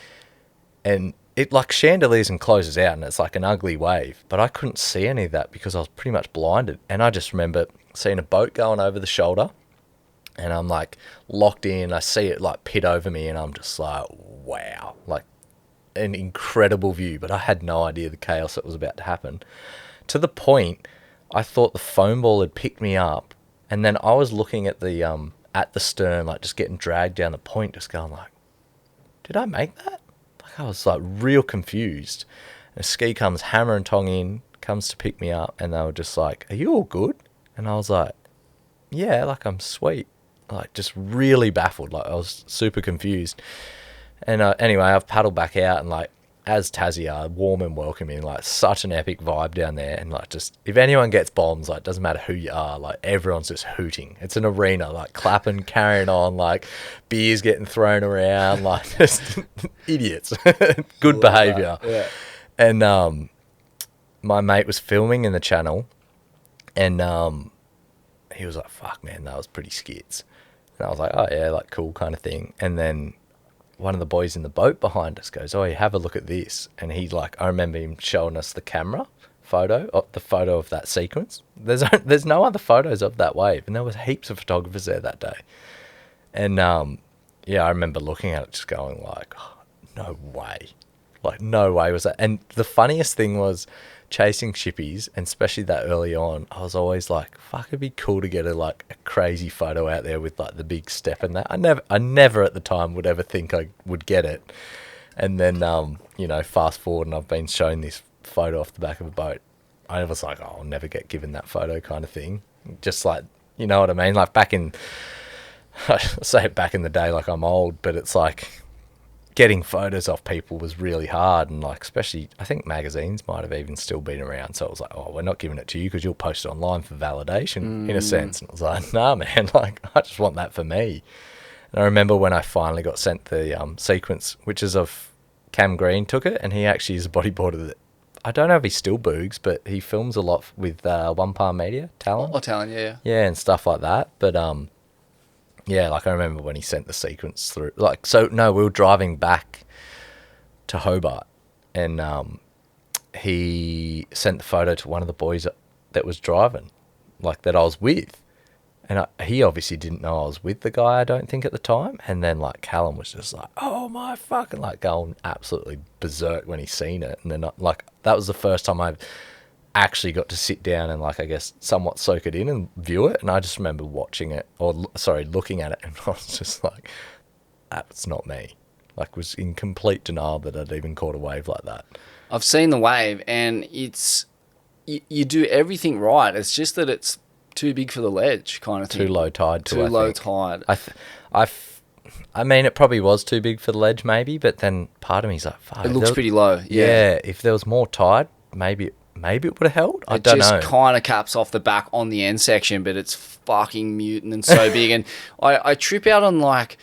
and it like chandeliers and closes out, and it's like an ugly wave. But I couldn't see any of that because I was pretty much blinded. And I just remember seeing a boat going over the shoulder, and I'm like locked in. I see it like pit over me, and I'm just like, wow, like an incredible view. But I had no idea the chaos that was about to happen. To the point, I thought the foam ball had picked me up, and then I was looking at the stern, like just getting dragged down the point, just going like, did I make that? Like I was like real confused. And a ski comes hammer and tong in, comes to pick me up, and they were just like, are you all good? And I was like, yeah, like I'm sweet. Like just really baffled. Like I was super confused. And anyway, I've paddled back out, and like as Tassie are, warm and welcoming, like such an epic vibe down there. And like just if anyone gets bombs, like doesn't matter who you are, like everyone's just hooting. It's an arena, like clapping, carrying on, like beers getting thrown around, like just idiots. Good behaviour. Yeah. And my mate was filming in the channel, and he was like, fuck man, that was pretty skits. And I was like, oh yeah, like cool kind of thing. And then one of the boys in the boat behind us goes, oh, you have a look at this. And he's like, I remember him showing us the photo of that sequence. There's no other photos of that wave, and there was heaps of photographers there that day. And yeah, I remember looking at it just going like, oh, no way. Like no way was that. And the funniest thing was chasing Shippies, and especially that early on, I was always like, fuck, it'd be cool to get a crazy photo out there with like the big step and that. I never at the time would ever think I would get it. And then, you know, fast forward, and I've been shown this photo off the back of a boat. I was like, oh, I'll never get given that photo kind of thing. Just like, you know what I mean? Like back in, I say it back in the day like I'm old, but it's like, getting photos off people was really hard, and like especially I think magazines might have even still been around, so it was like, oh, we're not giving it to you because you'll post it online for validation in a sense. And I was like, nah man, like I just want that for me. And I remember when I finally got sent the sequence, which is of Cam Green took it, and he actually is a bodyboarder that I don't know if he still boogs, but he films a lot with One Palm Media, Talon. Oh, Talon, yeah. Yeah, and stuff like that. But Yeah, like I remember when he sent the sequence through. Like, so no, we were driving back to Hobart, and he sent the photo to one of the boys that was driving, like that I was with, and he obviously didn't know I was with the guy, I don't think, at the time. And then like Callum was just like, oh my fucking, like going absolutely berserk when he seen it. And then like that was the first time I've actually got to sit down and, like, I guess somewhat soak it in and view it. And I just remember watching it, looking at it, and I was just like, that's not me. Like, was in complete denial that I'd even caught a wave like that. I've seen the wave, and it's you do everything right. It's just that it's too big for the ledge, kind of thing. Too low tide. Too low tide. I mean, it probably was too big for the ledge, maybe. But then part of me's like, fuck, it looks pretty low. Yeah. If there was more tide, maybe it would have held. I don't know. It just kind of caps off the back on the end section, but it's fucking mutant and so big. And I trip out on, like,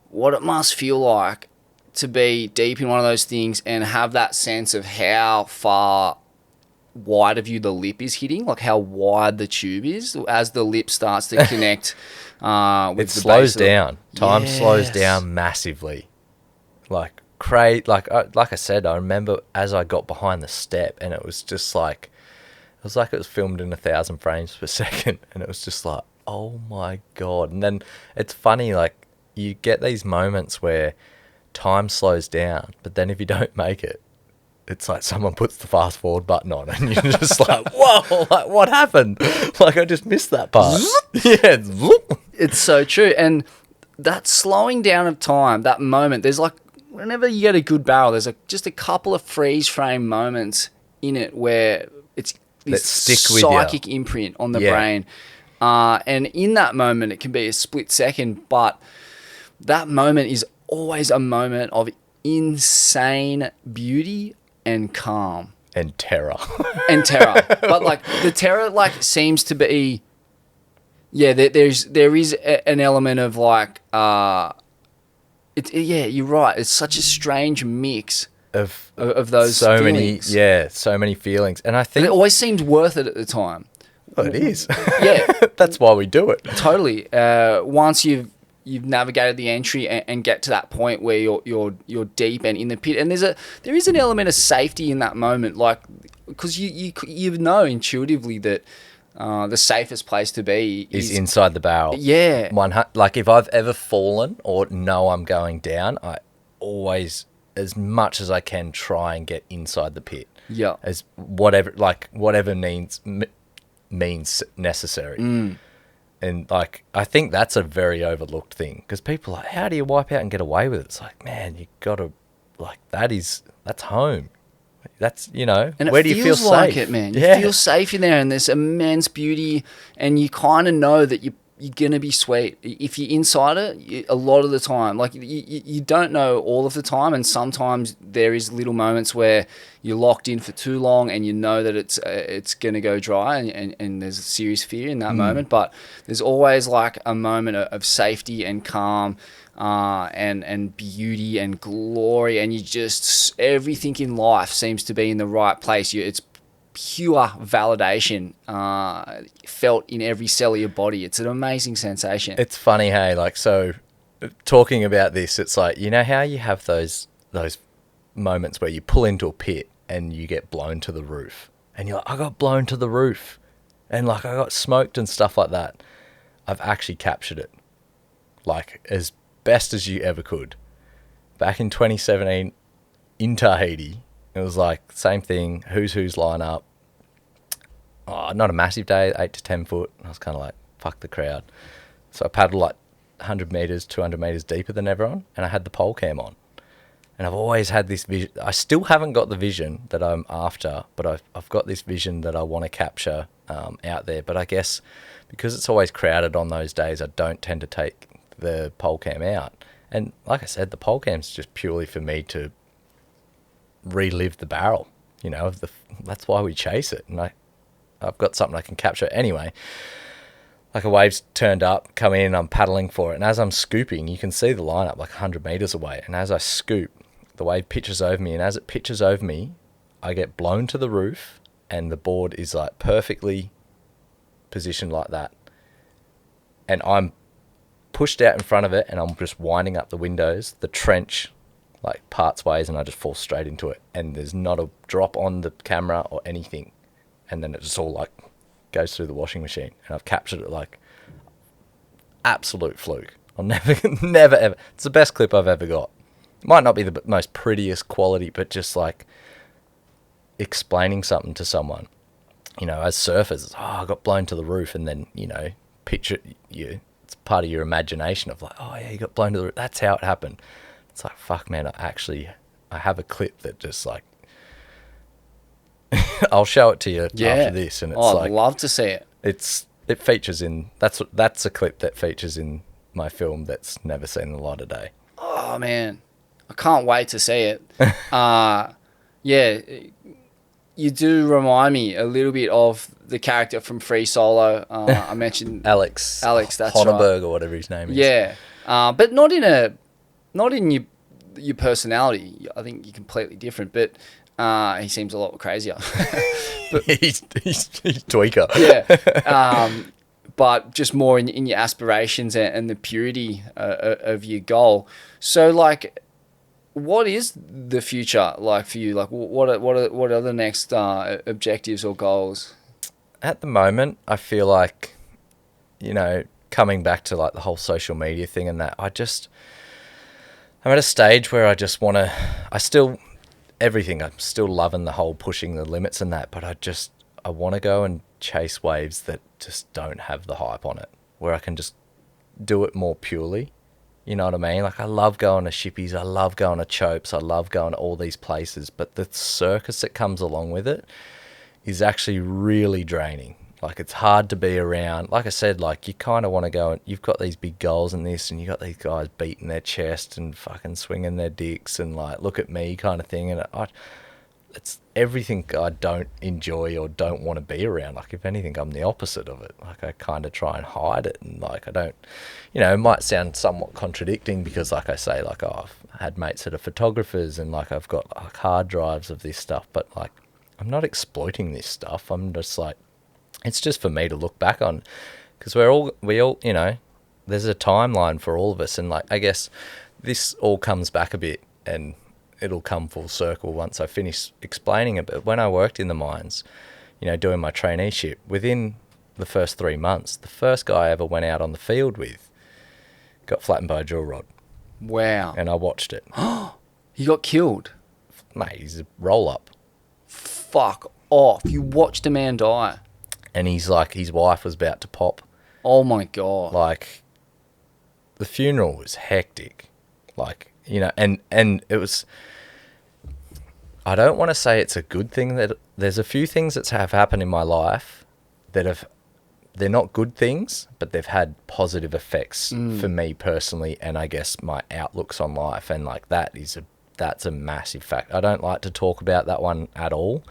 what it must feel like to be deep in one of those things and have that sense of how far wide of you the lip is hitting, like how wide the tube is as the lip starts to connect with it the slows base down. Time Yes. slows down massively. Like I said, I remember as I got behind the step, and it was just like it was filmed in 1,000 frames per second, and it was just like, oh my god. And then it's funny, like, you get these moments where time slows down, but then if you don't make it, it's like someone puts the fast forward button on, and you're just like, whoa, like, what happened? Like, I just missed that part. Yeah, It's so true. And that slowing down of time, that moment, there's like, whenever you get a good barrel, there's just a couple of freeze frame moments in it where it's this stick with psychic imprint on the brain. And in that moment, it can be a split second, but that moment is always a moment of insane beauty and calm. And terror. But, like, the terror, like, seems to be... Yeah, there is an element of, like... you're right. It's such a strange mix of those so feelings. so many feelings. And I And think... it always seemed worth it at the time. Well, it is. Yeah. That's why we do it. Totally. Once you've navigated the entry and get to that point where you're deep and in the pit, and there is an element of safety in that moment, like, because you know intuitively that the safest place to be is inside the barrel. Yeah. Like, if I've ever fallen or know I'm going down, I always, as much as I can, try and get inside the pit. Yeah. As whatever means necessary. And, like, I think that's a very overlooked thing, because people are like, how do you wipe out and get away with it? It's like, man, you got to, like, that's home. That's, you know, And where do you feel like safe? it, man. You Yeah. feel safe in there, and there's immense beauty, and you kind of know that you're going to be sweet. If you're inside it, a lot of the time, like, you don't know all of the time, and sometimes there is little moments where you're locked in for too long and you know that it's going to go dry, and there's a serious fear in that moment. But there's always, like, a moment of safety and calm, and beauty and glory, and you just, everything in life seems to be in the right place. It's pure validation felt in every cell of your body. It's an amazing sensation. It's funny, hey, like, so talking about this, it's like, you know how you have those moments where you pull into a pit and you get blown to the roof, and you're like, I got blown to the roof, and, like, I got smoked and stuff like that. I've actually captured it, like, as best as you ever could. Back in 2017 in Tahiti, it was like, same thing, who's line up. Oh, not a massive day, 8 to 10 foot. I was kind of like, fuck the crowd. So I paddled like 100 metres, 200 metres deeper than everyone, and I had the pole cam on. And I've always had this vision. I still haven't got the vision that I'm after, but I've got this vision that I want to capture out there. But I guess because it's always crowded on those days, I don't tend to take the pole cam out. And like I said, the pole cam's just purely for me to relive the barrel, you know. That's why we chase it. And I've got something I can capture anyway. Like, a wave's turned up, come in, I'm paddling for it, and as I'm scooping, you can see the lineup like 100 meters away, and as I scoop, the wave pitches over me, and as it pitches over me, I get blown to the roof, and the board is, like, perfectly positioned like that, and I'm pushed out in front of it, and I'm just winding up the windows. The trench like parts ways, and I just fall straight into it, and there's not a drop on the camera or anything, and then it just all like goes through the washing machine, and I've captured it like absolute fluke. I'll never ever. It's the best clip I've ever got. Might not be the most prettiest quality, but just like explaining something to someone, you know, as surfers, I got blown to the roof, and then, you know, picture you. It's part of your imagination of like, oh yeah, you got blown to the roof. That's how it happened. It's like, fuck, man, I have a clip that just like, I'll show it to you after this, and it's I'd love to see it. It features in, that's a clip that features in my film that's never seen the light of day. Oh man, I can't wait to see it. Yeah, you do remind me a little bit of the character from Free Solo. I mentioned Alex, that's Honenberg, right. or whatever his name is. Yeah, but not in your personality. I think you're completely different, but he seems a lot crazier. But he's tweaker. Yeah, but just more in your aspirations and the purity of your goal. So, like, what is the future like for you? Like, what are the next objectives or goals? At the moment, I feel like, you know, coming back to like the whole social media thing and that, I'm at a stage where I just want to, I'm still loving the whole pushing the limits and that, but I want to go and chase waves that just don't have the hype on it, where I can just do it more purely. You know what I mean? Like, I love going to Shippies, I love going to Chopes, I love going to all these places, but the circus that comes along with it is actually really draining. Like, it's hard to be around. Like I said, like, you kind of want to go and you've got these big goals and this, and you got these guys beating their chest and fucking swinging their dicks and like, look at me kind of thing. And it's everything I don't enjoy or don't want to be around. Like, if anything, I'm the opposite of it. Like, I kind of try and hide it, and like, I don't, you know, it might sound somewhat contradicting because, like I say, like, oh, I've had mates that are photographers and like I've got like hard drives of this stuff, but like, I'm not exploiting this stuff. I'm just like, it's just for me to look back on, because we all, you know, there's a timeline for all of us, and like, I guess this all comes back a bit, and it'll come full circle once I finish explaining it. But when I worked in the mines, you know, doing my traineeship, within the first 3 months, the first guy I ever went out on the field with got flattened by a drill rod. Wow. And I watched it. He got killed. Mate, he's a roll-up. Fuck off. You watched a man die. And he's like, his wife was about to pop. Oh my God. Like, the funeral was hectic. Like, you know, and it was, I don't want to say it's a good thing that there's a few things that have happened in my life that they're not good things, but they've had positive effects for me personally, and I guess my outlooks on life, and like that's a massive fact. I don't like to talk about that one at all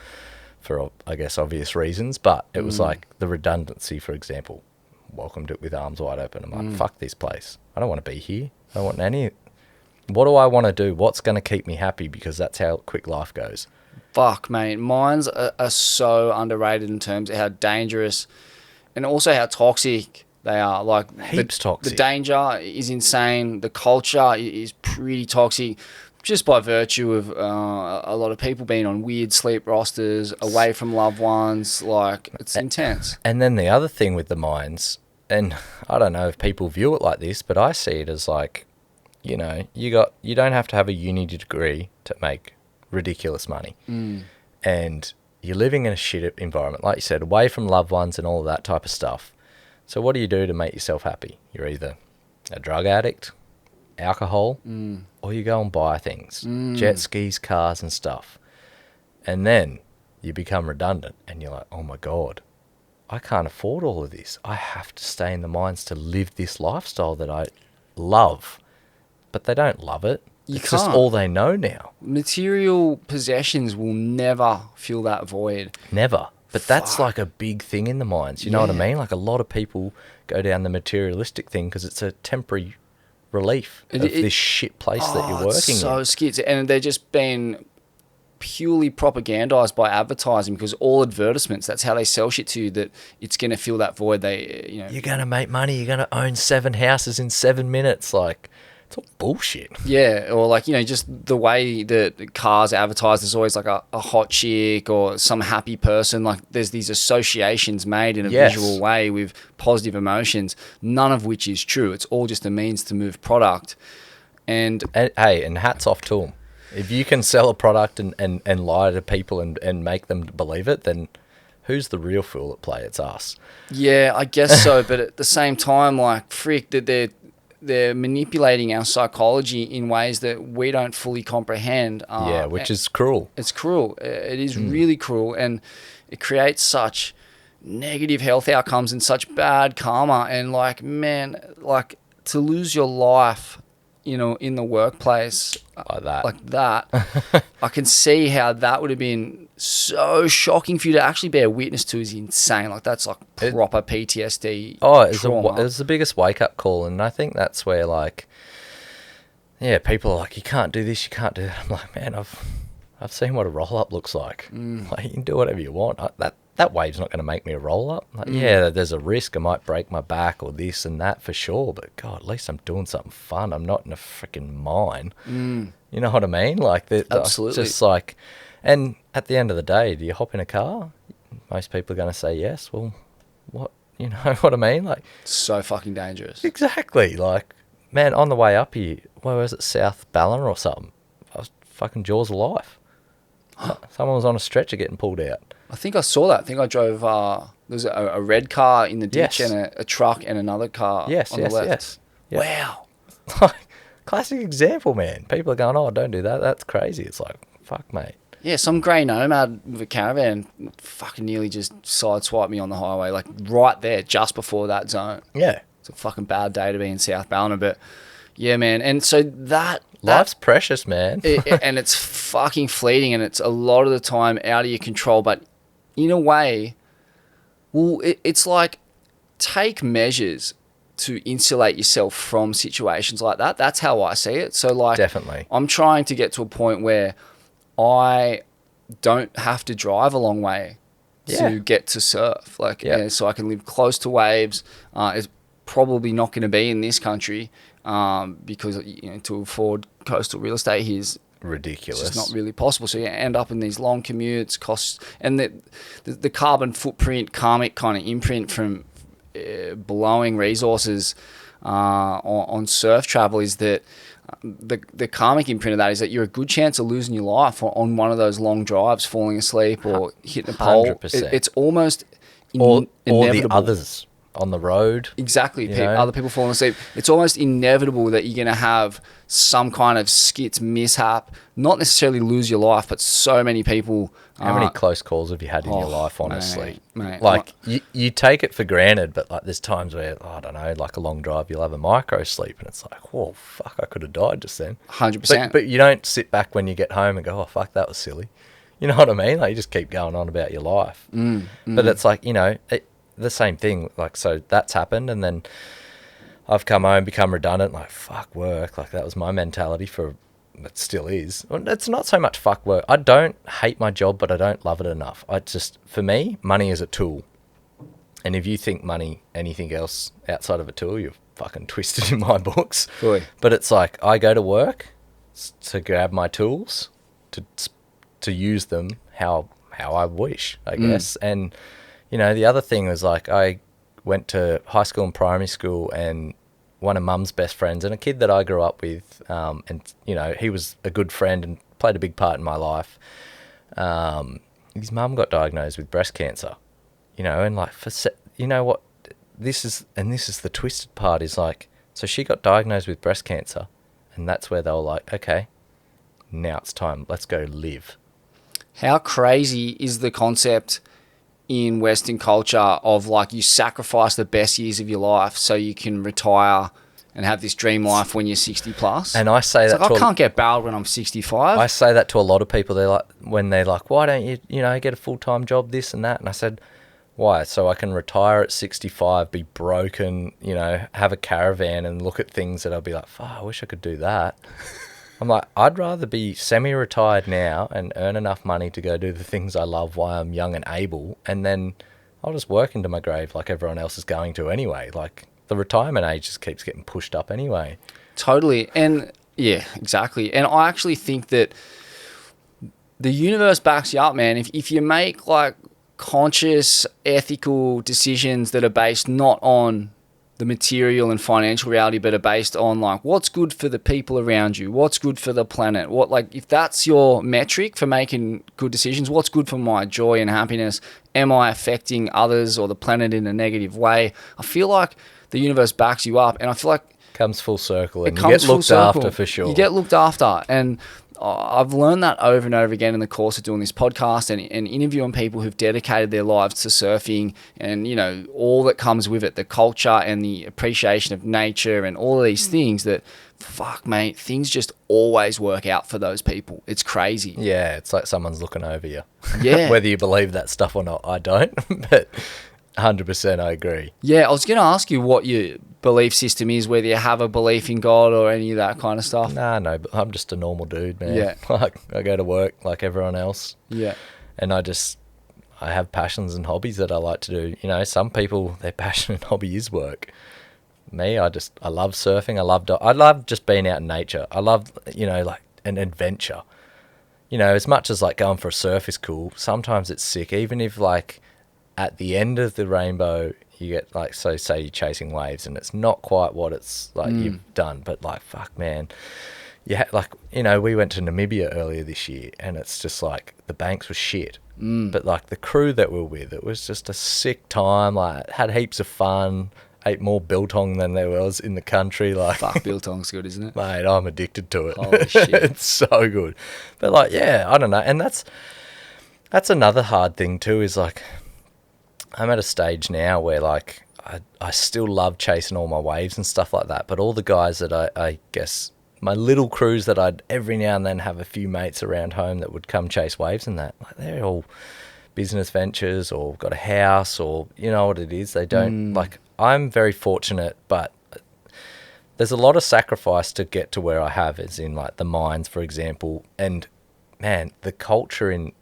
for, I guess, obvious reasons, but it was like the Redundancy, for example, welcomed it with arms wide open. I'm like, fuck this place. I don't want to be here. I don't want any. What do I want to do? What's going to keep me happy? Because that's how quick life goes. Fuck, mate. Mines are so underrated in terms of how dangerous and also how toxic they are. Like, Heaps toxic. The danger is insane. The culture is pretty toxic, just by virtue of a lot of people being on weird sleep rosters, away from loved ones. Like, it's intense. And then the other thing with the mines, and I don't know if people view it like this, but I see it as like, you know, you don't have to have a uni degree to make ridiculous money. And you're living in a shit environment, like you said, away from loved ones and all of that type of stuff. So what do you do to make yourself happy? You're either a drug addict, alcohol, or you go and buy things, jet skis, cars and stuff. And then you become redundant and you're like, oh my God, I can't afford all of this. I have to stay in the mines to live this lifestyle that I love. But they don't love it. It's just all they know now. Material possessions will never fill that void. Never. But that's like a big thing in the mines. You know what I mean? Like, a lot of people go down the materialistic thing because it's a temporary relief of this shit place that you're working so in. skits, and they're just being purely propagandized by advertising, because all advertisements, that's how they sell shit to you, that it's going to fill that void. You're going to make money. You're going to own 7 houses in 7 minutes. Like, it's all bullshit. Yeah, or like, just the way that cars advertise, there's always like a hot chick or some happy person. Like, there's these associations made in a visual way with positive emotions, none of which is true. It's all just a means to move product. And hats off to them. If you can sell a product and lie to people and make them believe it, then who's the real fool at play? It's us. Yeah, I guess so. But at the same time, like, frick, that they're manipulating our psychology in ways that we don't fully comprehend. Which is cruel. It's cruel. It is really cruel, and it creates such negative health outcomes and such bad karma. And like, man, like, to lose your life, in the workplace like that, I can see how that would have been so shocking for you to actually bear witness to. Is insane. Like, that's like proper PTSD. It was the biggest wake up call, and I think that's where, like, people are like, you can't do this, you can't do that. I'm like, man, I've seen what a roll up looks like. Like, you can do whatever you want. That wave's not going to make me a roll up. Like, there's a risk I might break my back or this and that for sure, but God, at least I'm doing something fun. I'm not in a freaking mine. You know what I mean? Like, absolutely. Just like, and at the end of the day, do you hop in a car? Most people are going to say yes. Well, what, you know what I mean? Like, so fucking dangerous. Exactly. Like, man, on the way up here, where was it, South Ballina or something? I was fucking jaws of life. Someone was on a stretcher getting pulled out. I think I saw that. I think I drove, there was a red car in the ditch Yes. and a truck and another car on the left. Yes. Wow. Classic example, man. People are going, oh, don't do that. That's crazy. It's like, fuck, mate. Yeah, some grey nomad with a caravan fucking nearly just sideswiped me on the highway, like right there, just before that zone. Yeah. It's a fucking bad day to be in South Ballina, but yeah, man. And so life's precious, man. And it's fucking fleeting, and it's a lot of the time out of your control. But in a way, well, it's like, take measures to insulate yourself from situations like that. That's how I see it. So, like, Definitely. I'm trying to get to a point where I don't have to drive a long way to get to surf. Like, so I can live close to waves. It's probably not going to be in this country because to afford coastal real estate here is ridiculous. It's just not really possible. So you end up in these long commutes, costs, and the carbon footprint, karmic kind of imprint from blowing resources on surf travel is that the karmic imprint of that is that you're a good chance of losing your life on one of those long drives, falling asleep or hitting a pole. 100%. It's almost or inevitable. the others on the road. Exactly. Other people falling asleep. It's almost inevitable that you're going to have some kind of skits, mishap, not necessarily lose your life, but so many people. How many close calls have you had in your life, honestly? Mate. Like, you take it for granted, but like, there's times where, I don't know, like a long drive, you'll have a micro sleep, and it's like, whoa, fuck, I could have died just then. 100%. But you don't sit back when you get home and go, oh, fuck, that was silly. You know what I mean? Like, you just keep going on about your life. But it's like, the same thing. Like, so that's happened, and then I've come home, become redundant, like, fuck work. Like, that was my mentality it still is. It's not so much fuck work. I don't hate my job, but I don't love it enough. For me, money is a tool. And if you think money, anything else outside of a tool, you're fucking twisted in my books. Boy. But it's like, I go to work to grab my tools, to use them how I wish, I guess. And, the other thing was, like, I went to high school and primary school, and one of Mum's best friends and a kid that I grew up with, and he was a good friend and played a big part in my life. His mum got diagnosed with breast cancer, and like, what this is the twisted part, is like, so she got diagnosed with breast cancer, and that's where they were like, okay, now it's time, let's go live. How crazy is the concept in Western culture of, like, you sacrifice the best years of your life so you can retire and have this dream life when you're 60 plus? And I say that, like, I can't get barreled when I'm 65. I say that to a lot of people. They're like, why don't you, get a full-time job, this and that? And I said, why? So I can retire at 65, be broken, have a caravan and look at things that I'll be like, fuck, I wish I could do that. I'm like, I'd rather be semi-retired now and earn enough money to go do the things I love while I'm young and able, and then I'll just work into my grave like everyone else is going to anyway. Like, the retirement age just keeps getting pushed up anyway. Totally. And yeah, exactly. And I actually think that the universe backs you up, man. If you make like conscious, ethical decisions that are based not on the material and financial reality, but are based on like what's good for the people around you, what's good for the planet, what, like, if that's your metric for making good decisions, what's good for my joy and happiness, am I affecting others or the planet in a negative way? I feel like the universe backs you up, and I feel like Comes full circle, and you get looked after for sure. You get looked after, and I've learned that over and over again in the course of doing this podcast and interviewing people who've dedicated their lives to surfing, and, you know, all that comes with it, the culture and the appreciation of nature and all of these things that, fuck, mate, things just always work out for those people. It's crazy. Yeah, it's like someone's looking over you. Yeah. Whether you believe that stuff or not, I don't, but 100% I agree. Yeah, I was going to ask you what your belief system is, whether you have a belief in God or any of that kind of stuff. No, but I'm just a normal dude, man. Yeah. Like, I go to work like everyone else. Yeah. And I have passions and hobbies that I like to do. You know, some people, their passion and hobby is work. Me, I love surfing. I love just being out in nature. I love, you know, like an adventure. You know, as much as like going for a surf is cool, sometimes it's sick. Even if like at the end of the rainbow, you get like, so say you're chasing waves and it's not quite what it's like you've done, but like, fuck, man. Yeah, like, you know, we went to Namibia earlier this year and it's just like the banks were shit. But like the crew that we're with, it was just a sick time. Like, had heaps of fun. Ate more biltong than there was in the country. Like, Fuck, biltong's good, isn't it? Mate, I'm addicted to it. Holy shit. It's so good. But like, yeah, I don't know. And that's another hard thing too, is like, I'm at a stage now where like I still love chasing all my waves and stuff like that, but all the guys that I guess my little crews that I'd every now and then have a few mates around home that would come chase waves and that, like, they're all business ventures or got a house, or you know what it is, they don't like. I'm very fortunate, but there's a lot of sacrifice to get to where I have, as in like the mines, for example. And man, the culture in,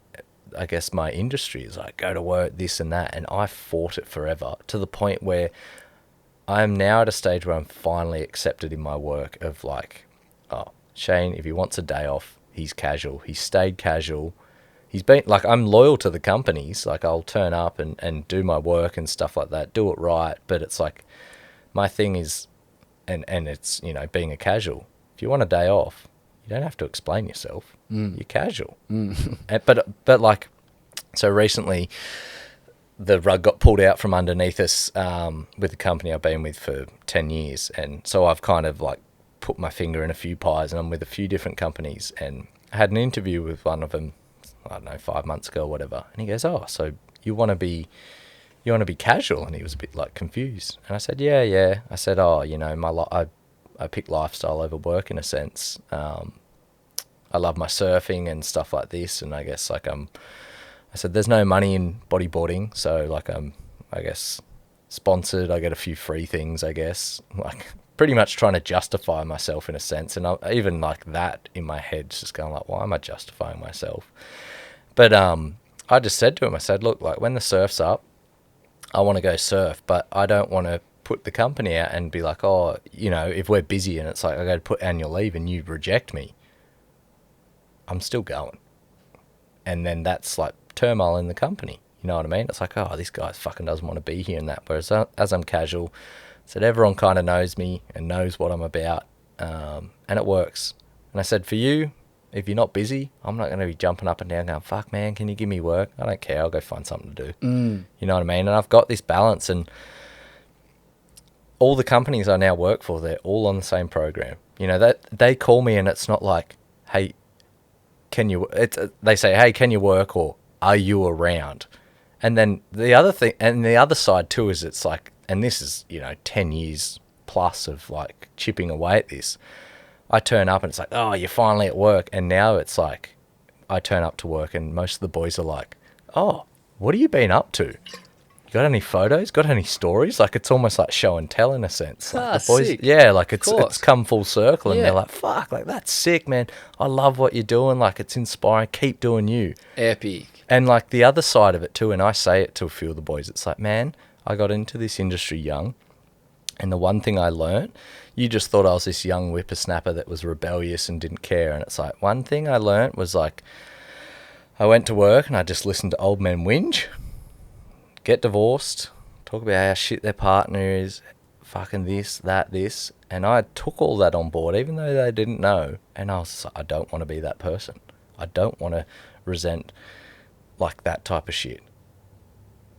I guess, my industry is like, go to work, this and that, and I fought it forever, to the point where I'm now at a stage where I'm finally accepted in my work of like, oh, Shane, if he wants a day off, he's casual. He's stayed casual. He's been like, I'm loyal to the companies. Like, I'll turn up and do my work and stuff like that, do it right. But it's like, my thing is, and it's, you know, being a casual. If you want a day off, you don't have to explain yourself. You're casual. But like, so recently the rug got pulled out from underneath us with the company I've been with for 10 years. And so I've kind of like put my finger in a few pies, and I'm with a few different companies, and I had an interview with one of them, I don't know, 5 months ago or whatever. And he goes, oh, so you want to be casual? And he was a bit like confused. And I said, yeah. I said, oh, you know, I pick lifestyle over work in a sense. I love my surfing and stuff like this. And I guess like I said, there's no money in bodyboarding. So like I guess sponsored, I get a few free things, I guess, like pretty much trying to justify myself in a sense. And even like that in my head, just going like, why am I justifying myself? But I just said to him, I said, look, like when the surf's up, I want to go surf, but I don't want to put the company out and be like, oh, you know, if we're busy and it's like I got to put annual leave and you reject me, I'm still going. And then that's like turmoil in the company. You know what I mean? It's like, oh, this guy fucking doesn't want to be here and that. Whereas as I'm casual, I said, everyone kind of knows me and knows what I'm about, and it works. And I said, for you, if you're not busy, I'm not going to be jumping up and down going, fuck, man, can you give me work? I don't care. I'll go find something to do. You know what I mean? And I've got this balance, and all the companies I now work for, they're all on the same program. You know, that they call me and it's not like, hey, they say, hey, can you work, or are you around? And then the other thing, and the other side too, is it's like, and this is, you know, 10 years plus of like chipping away at this. I turn up and it's like, oh, you're finally at work. And now it's like, I turn up to work and most of the boys are like, oh, what have you been up to? got any photos? Got any stories? Like, it's almost like show and tell in a sense. Like the boys, Sick. yeah, like it's course. come full circle, and Yeah. they're like, fuck, like that's sick, man. I love what you're doing. Like, it's inspiring. Keep doing you. Epic. And like the other side of it too, and I say it to a few of the boys, it's like, man, I got into this industry young, and the one thing I learnt, you just thought I was this young whippersnapper that was rebellious and didn't care, and it's like, one thing I learnt was like, I went to work and I just listened to old men whinge, get divorced, talk about how shit their partner is, fucking this, that, this, and I took all that on board, even though they didn't know, and I was just like, I don't want to be that person. I don't want to resent like that type of shit.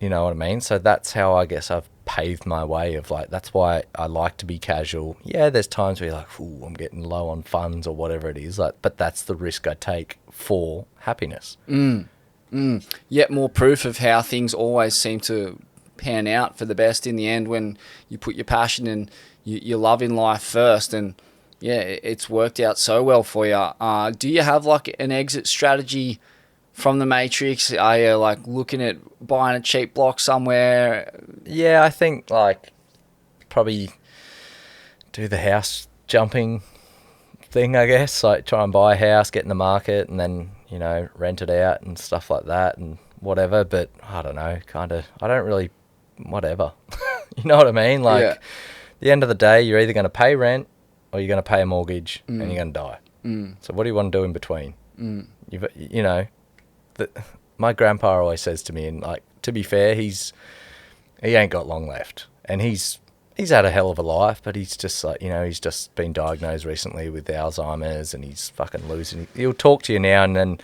You know what I mean? So that's how I guess I've paved my way of like, that's why I like to be casual. Yeah, there's times where you're like, ooh, I'm getting low on funds or whatever it is, like, but that's the risk I take for happiness. Yet more proof of how things always seem to pan out for the best in the end when you put your passion and your love in life first. And yeah, it's worked out so well for you. Do you have like an exit strategy from the Matrix? Are you like looking at buying a cheap block somewhere? Yeah, I think like probably do the house jumping thing, I guess, like try and buy a house, get in the market, and then, you know, rent it out and stuff like that and whatever. But I don't know, kind of, I don't really, whatever. You know what I mean? Like, Yeah. at the end of the day, you're either going to pay rent or you're going to pay a mortgage and you're going to die. So what do you want to do in between? You know, my grandpa always says to me, and like, to be fair, he ain't got long left, and he's had a hell of a life, but he's just like, you know, he's just been diagnosed recently with Alzheimer's, and he's fucking losing. He'll talk to you now, and then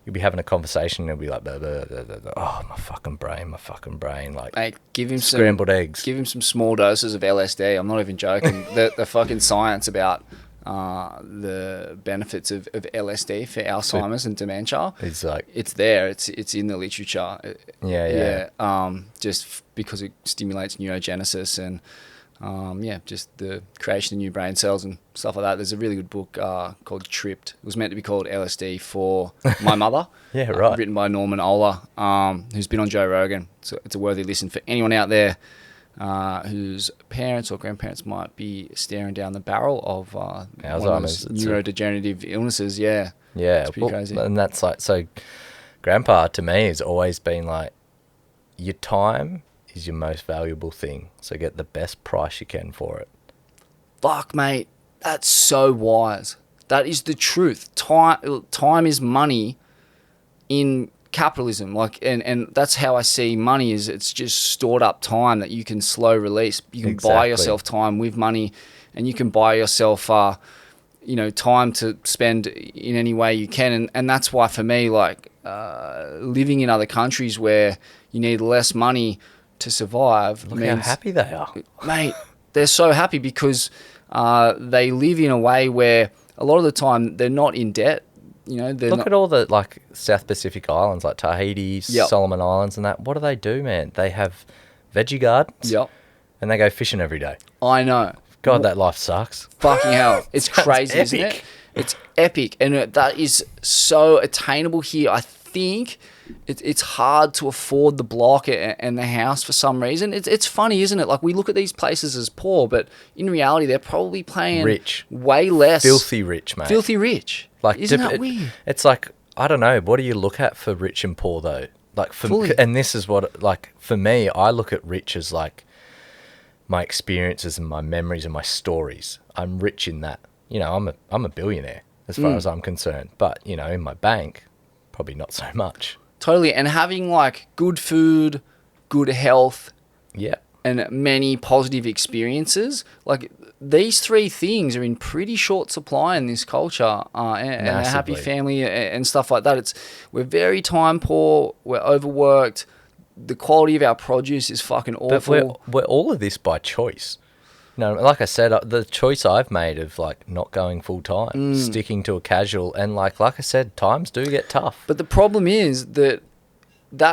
you'll be having a conversation, and he'll be like, blah, blah, blah, blah, blah. Oh, my fucking brain, like, Mate, give him scrambled eggs. Give him some small doses of LSD. I'm not even joking. the fucking science about the benefits of LSD for Alzheimer's and dementia. It's like, It's there. It's in the literature. yeah. Just because it stimulates neurogenesis and just the creation of new brain cells and stuff like that. There's a really good book called Tripped. It was meant to be called LSD for my mother. Yeah, right. Written by Norman Oler, who's been on Joe Rogan. So it's a worthy listen for anyone out there whose parents or grandparents might be staring down the barrel of Alzheimer's, neurodegenerative illnesses. Yeah. Yeah, It's pretty crazy. And that's like, so grandpa to me has always been like, your time is your most valuable thing, so get the best price you can for it. Fuck, mate, that's so wise. That is the truth. Time is money in capitalism. Like, and that's how I see money. Is it's just stored up time that you can slow release. You can buy yourself time with money, and you can buy yourself time to spend in any way you can. And that's why for me, like, living in other countries where you need less money to survive. Look how happy they are. Mate, they're so happy because they live in a way where a lot of the time they're not in debt. You know, Look at all the like South Pacific islands, like Tahiti, Yep. Solomon Islands, and that. What do, man? They have veggie gardens. Yep. And they go fishing every day. I know. God, that life sucks. Fucking hell. It's Sounds crazy, isn't epic. it? It's epic. And that is so attainable here. I think it's hard to afford the block and the house for some reason. It's funny, isn't it? Like, we look at these places as poor, but in reality, they're probably paying Rich. way less. Filthy rich, mate. Filthy rich. Like, Isn't that weird? It's like, I don't know. What do you look at for rich and poor, though? Like, Fully. and this is what, like, for me, I look at rich as like my experiences and my memories and my stories. I'm rich in that. You know, I'm a billionaire as far as I'm concerned. But, you know, in my bank, probably not so much. Totally. And having like good food, good health, Yeah. and many positive experiences, like, these three things are in pretty short supply in this culture, and a happy Massively. family and stuff like that. We're very time poor, we're overworked, the quality of our produce is fucking awful. But we're all of this by choice. You know, like I said, the choice I've made of like not going full time, sticking to a casual, and like I said, times do get tough. But the problem is that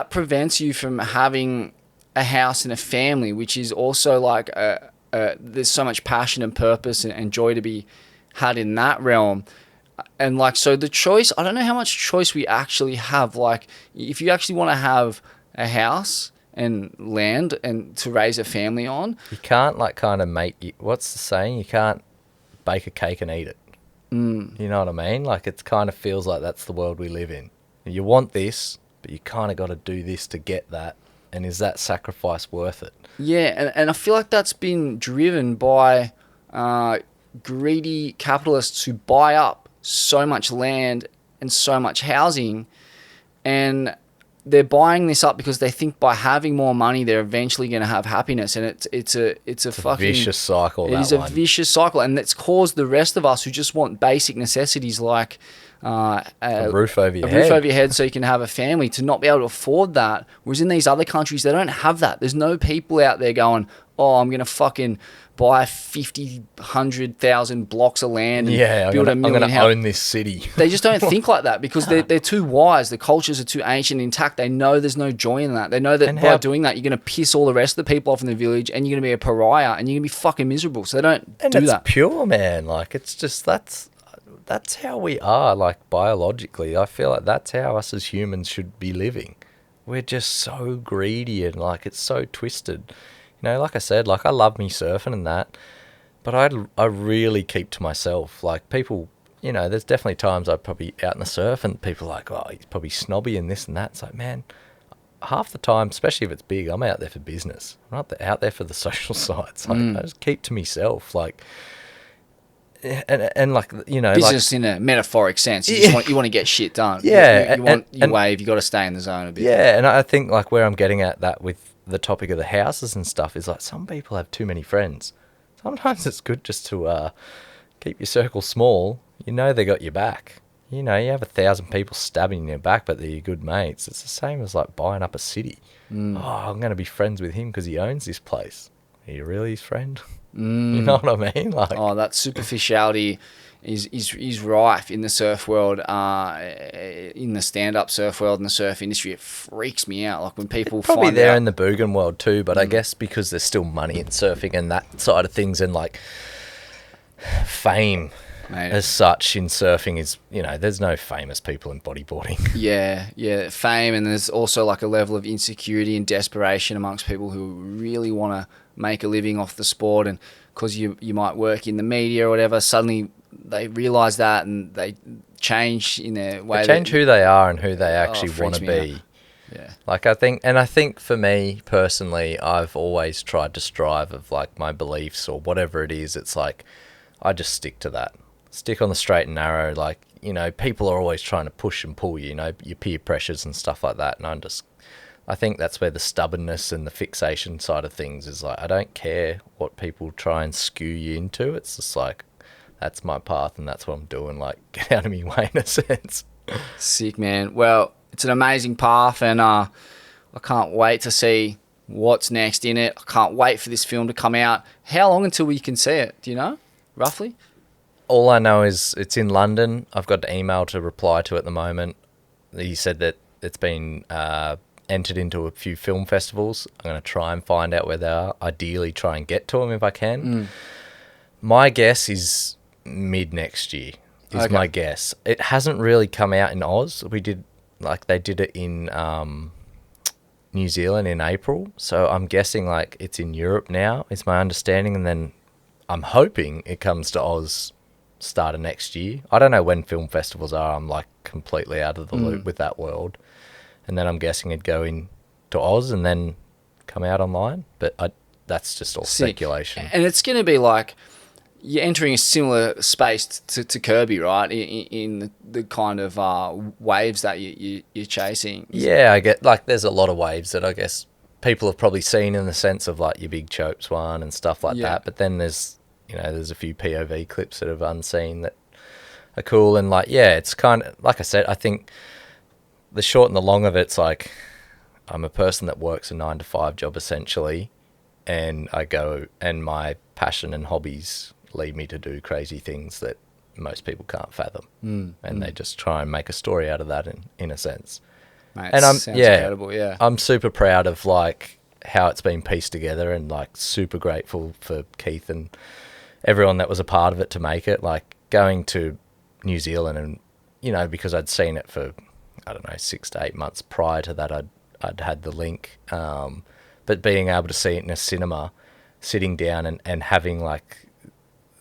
prevents you from having a house and a family, which is also like there's so much passion and purpose and joy to be had in that realm. And like, so the choice, I don't know how much choice we actually have. Like, if you actually want to have a house and land and to raise a family on. You can't like kind of what's the saying? You can't bake a cake and eat it. You know what I mean? Like it kind of feels like that's the world we live in. You want this, but you kind of got to do this to get that. And is that sacrifice worth it? Yeah, and I feel like that's been driven by greedy capitalists who buy up so much land and so much housing, and they're buying this up because they think by having more money they're eventually going to have happiness, and it's a fucking vicious cycle. It is a vicious cycle, and it's caused the rest of us who just want basic necessities like a roof over your head so you can have a family to not be able to afford that. Whereas in these other countries, they don't have that. There's no people out there going, oh, I'm going to fucking buy 50, 100,000 blocks of land and build a million house. I'm going to own this city. They just don't think like that because they're too wise. The cultures are too ancient and intact. They know there's no joy in that. They know that by doing that, you're going to piss all the rest of the people off in the village and you're going to be a pariah and you're going to be fucking miserable. So they don't do that. And it's pure, man. Like, it's just, that's how we are, like, biologically. I feel like that's how us as humans should be living. We're just so greedy and, like, it's so twisted. You know, like I said, like, I love me surfing and that, but I really keep to myself. Like, people, you know, there's definitely times I'd probably out in the surf and people are like, oh, he's probably snobby and this and that. It's like, man, half the time, especially if it's big, I'm out there for business. I'm not out there for the social sides. Like, I just keep to myself. Like, and like, you know, business in a metaphoric sense. You want to get shit done. Yeah, you want your wave. You got to stay in the zone a bit. Yeah, and I think like where I'm getting at that with the topic of the houses and stuff is like some people have too many friends. Sometimes it's good just to keep your circle small. You know they got your back. You know, you have 1,000 people stabbing in your back, but they're your good mates. It's the same as like buying up a city. Oh, I'm going to be friends with him because he owns this place. Are you really his friend? You know what I mean? Like, oh, that superficiality is rife in the surf world, in the stand-up surf world, in the surf industry. It freaks me out. Like when people probably find there out, in the Boogan world too, but I guess because there's still money in surfing and that side of things, and like fame as such in surfing is, you know, there's no famous people in bodyboarding. Yeah, fame, and there's also like a level of insecurity and desperation amongst people who really want to make a living off the sport, and because you might work in the media or whatever, suddenly they realise that and they change in their way. They change who they are and who they actually want to be. Yeah. Like I think for me personally, I've always tried to strive of like my beliefs or whatever it is. It's like I just stick to that. Stick on the straight and narrow. Like, you know, people are always trying to push and pull you, you know, your peer pressures and stuff like that. And I think that's where the stubbornness and the fixation side of things is like, I don't care what people try and skew you into. It's just like, that's my path and that's what I'm doing. Like, get out of me way in a sense. Sick, man. Well, it's an amazing path, and I can't wait to see what's next in it. I can't wait for this film to come out. How long until we can see it? Do you know, roughly? All I know is it's in London. I've got an email to reply to at the moment. He said that it's been entered into a few film festivals. I'm going to try and find out where they are. Ideally, try and get to them if I can. My guess is mid next year. My guess. It hasn't really come out in Oz. They did it in New Zealand in April. So I'm guessing like it's in Europe now. Is my understanding, and then I'm hoping it comes to Oz start of next year. I don't know when film festivals are. I'm like completely out of the loop with that world. And then I'm guessing it'd go in to Oz and then come out online. But that's just all speculation. And it's going to be like you're entering a similar space to Kirby, right? In the kind of waves that you're chasing. Yeah, I get like there's a lot of waves that I guess people have probably seen in the sense of like your big Chopes one and stuff like that. But then there's a few POV clips that have unseen that are cool. And like, yeah, it's kind of, like I said, I think the short and the long of it's like, I'm a person that works a 9-to-5 job essentially. And I go, and my passion and hobbies lead me to do crazy things that most people can't fathom. And they just try and make a story out of that in a sense. Mate, and sounds incredible, yeah. I'm super proud of like how it's been pieced together, and like super grateful for Keith and everyone that was a part of it to make it. Like going to New Zealand and, you know, because I'd seen it for, I don't know, 6 to 8 months prior to that, I'd I'd had the link. But being able to see it in a cinema, sitting down and having like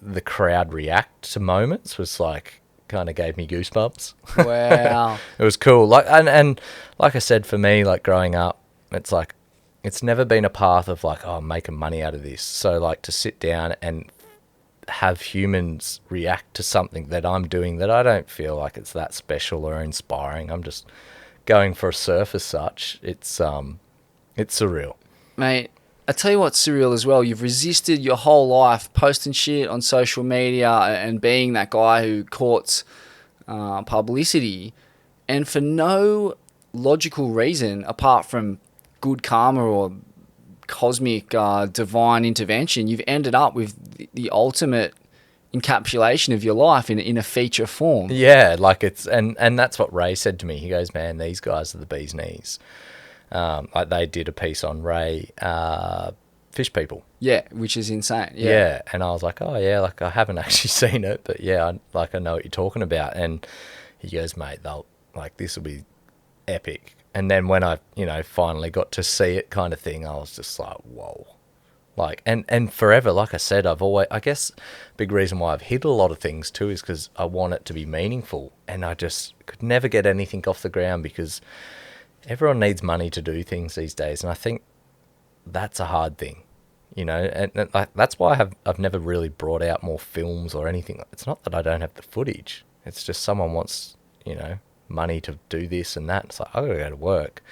the crowd react to moments was like, kind of gave me goosebumps. Wow. It was cool. Like, and like I said, for me, like growing up, it's like, it's never been a path of like, oh, I'm making money out of this. So like to sit down and have humans react to something that I'm doing that I don't feel like it's that special or inspiring. I'm just going for a surf as such. It's surreal. Mate, I tell you what's surreal as well. You've resisted your whole life posting shit on social media and being that guy who courts publicity, and for no logical reason apart from good karma or cosmic divine intervention, you've ended up with the ultimate encapsulation of your life in a feature form. Yeah, like it's and that's what Ray said to me. He goes, man, these guys are the bee's knees. Like they did a piece on Ray, fish people. Yeah, which is insane. Yeah, and I was like, oh yeah, like I haven't actually seen it, but yeah, I know what you're talking about. And he goes, mate, this will be epic. And then when I, finally got to see it kind of thing, I was just like, whoa. Like, and forever, like I said, I guess big reason why I've hid a lot of things too is because I want it to be meaningful. And I just could never get anything off the ground because everyone needs money to do things these days. And I think that's a hard thing, and that's why I've never really brought out more films or anything. It's not that I don't have the footage. It's just someone wants, money to do this and that. It's like, I've got to go to work.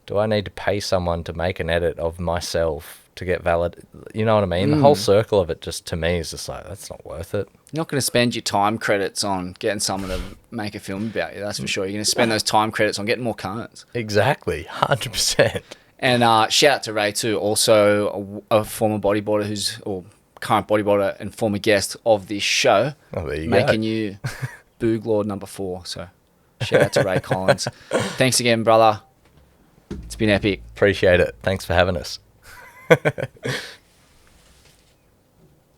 Do I need to pay someone to make an edit of myself to get valid? You know what I mean? The whole circle of it just, to me, is just like, that's not worth it. You're not going to spend your time credits on getting someone to make a film about you, that's for sure. You're going to spend those time credits on getting more currents. Exactly, 100%. And shout out to Ray too, also a former bodyboarder or current bodyboarder and former guest of this show. Oh, there you making go. you Boog Lord number 4. So shout out to Ray Collins. Thanks again, brother. It's been epic. Appreciate it. Thanks for having us.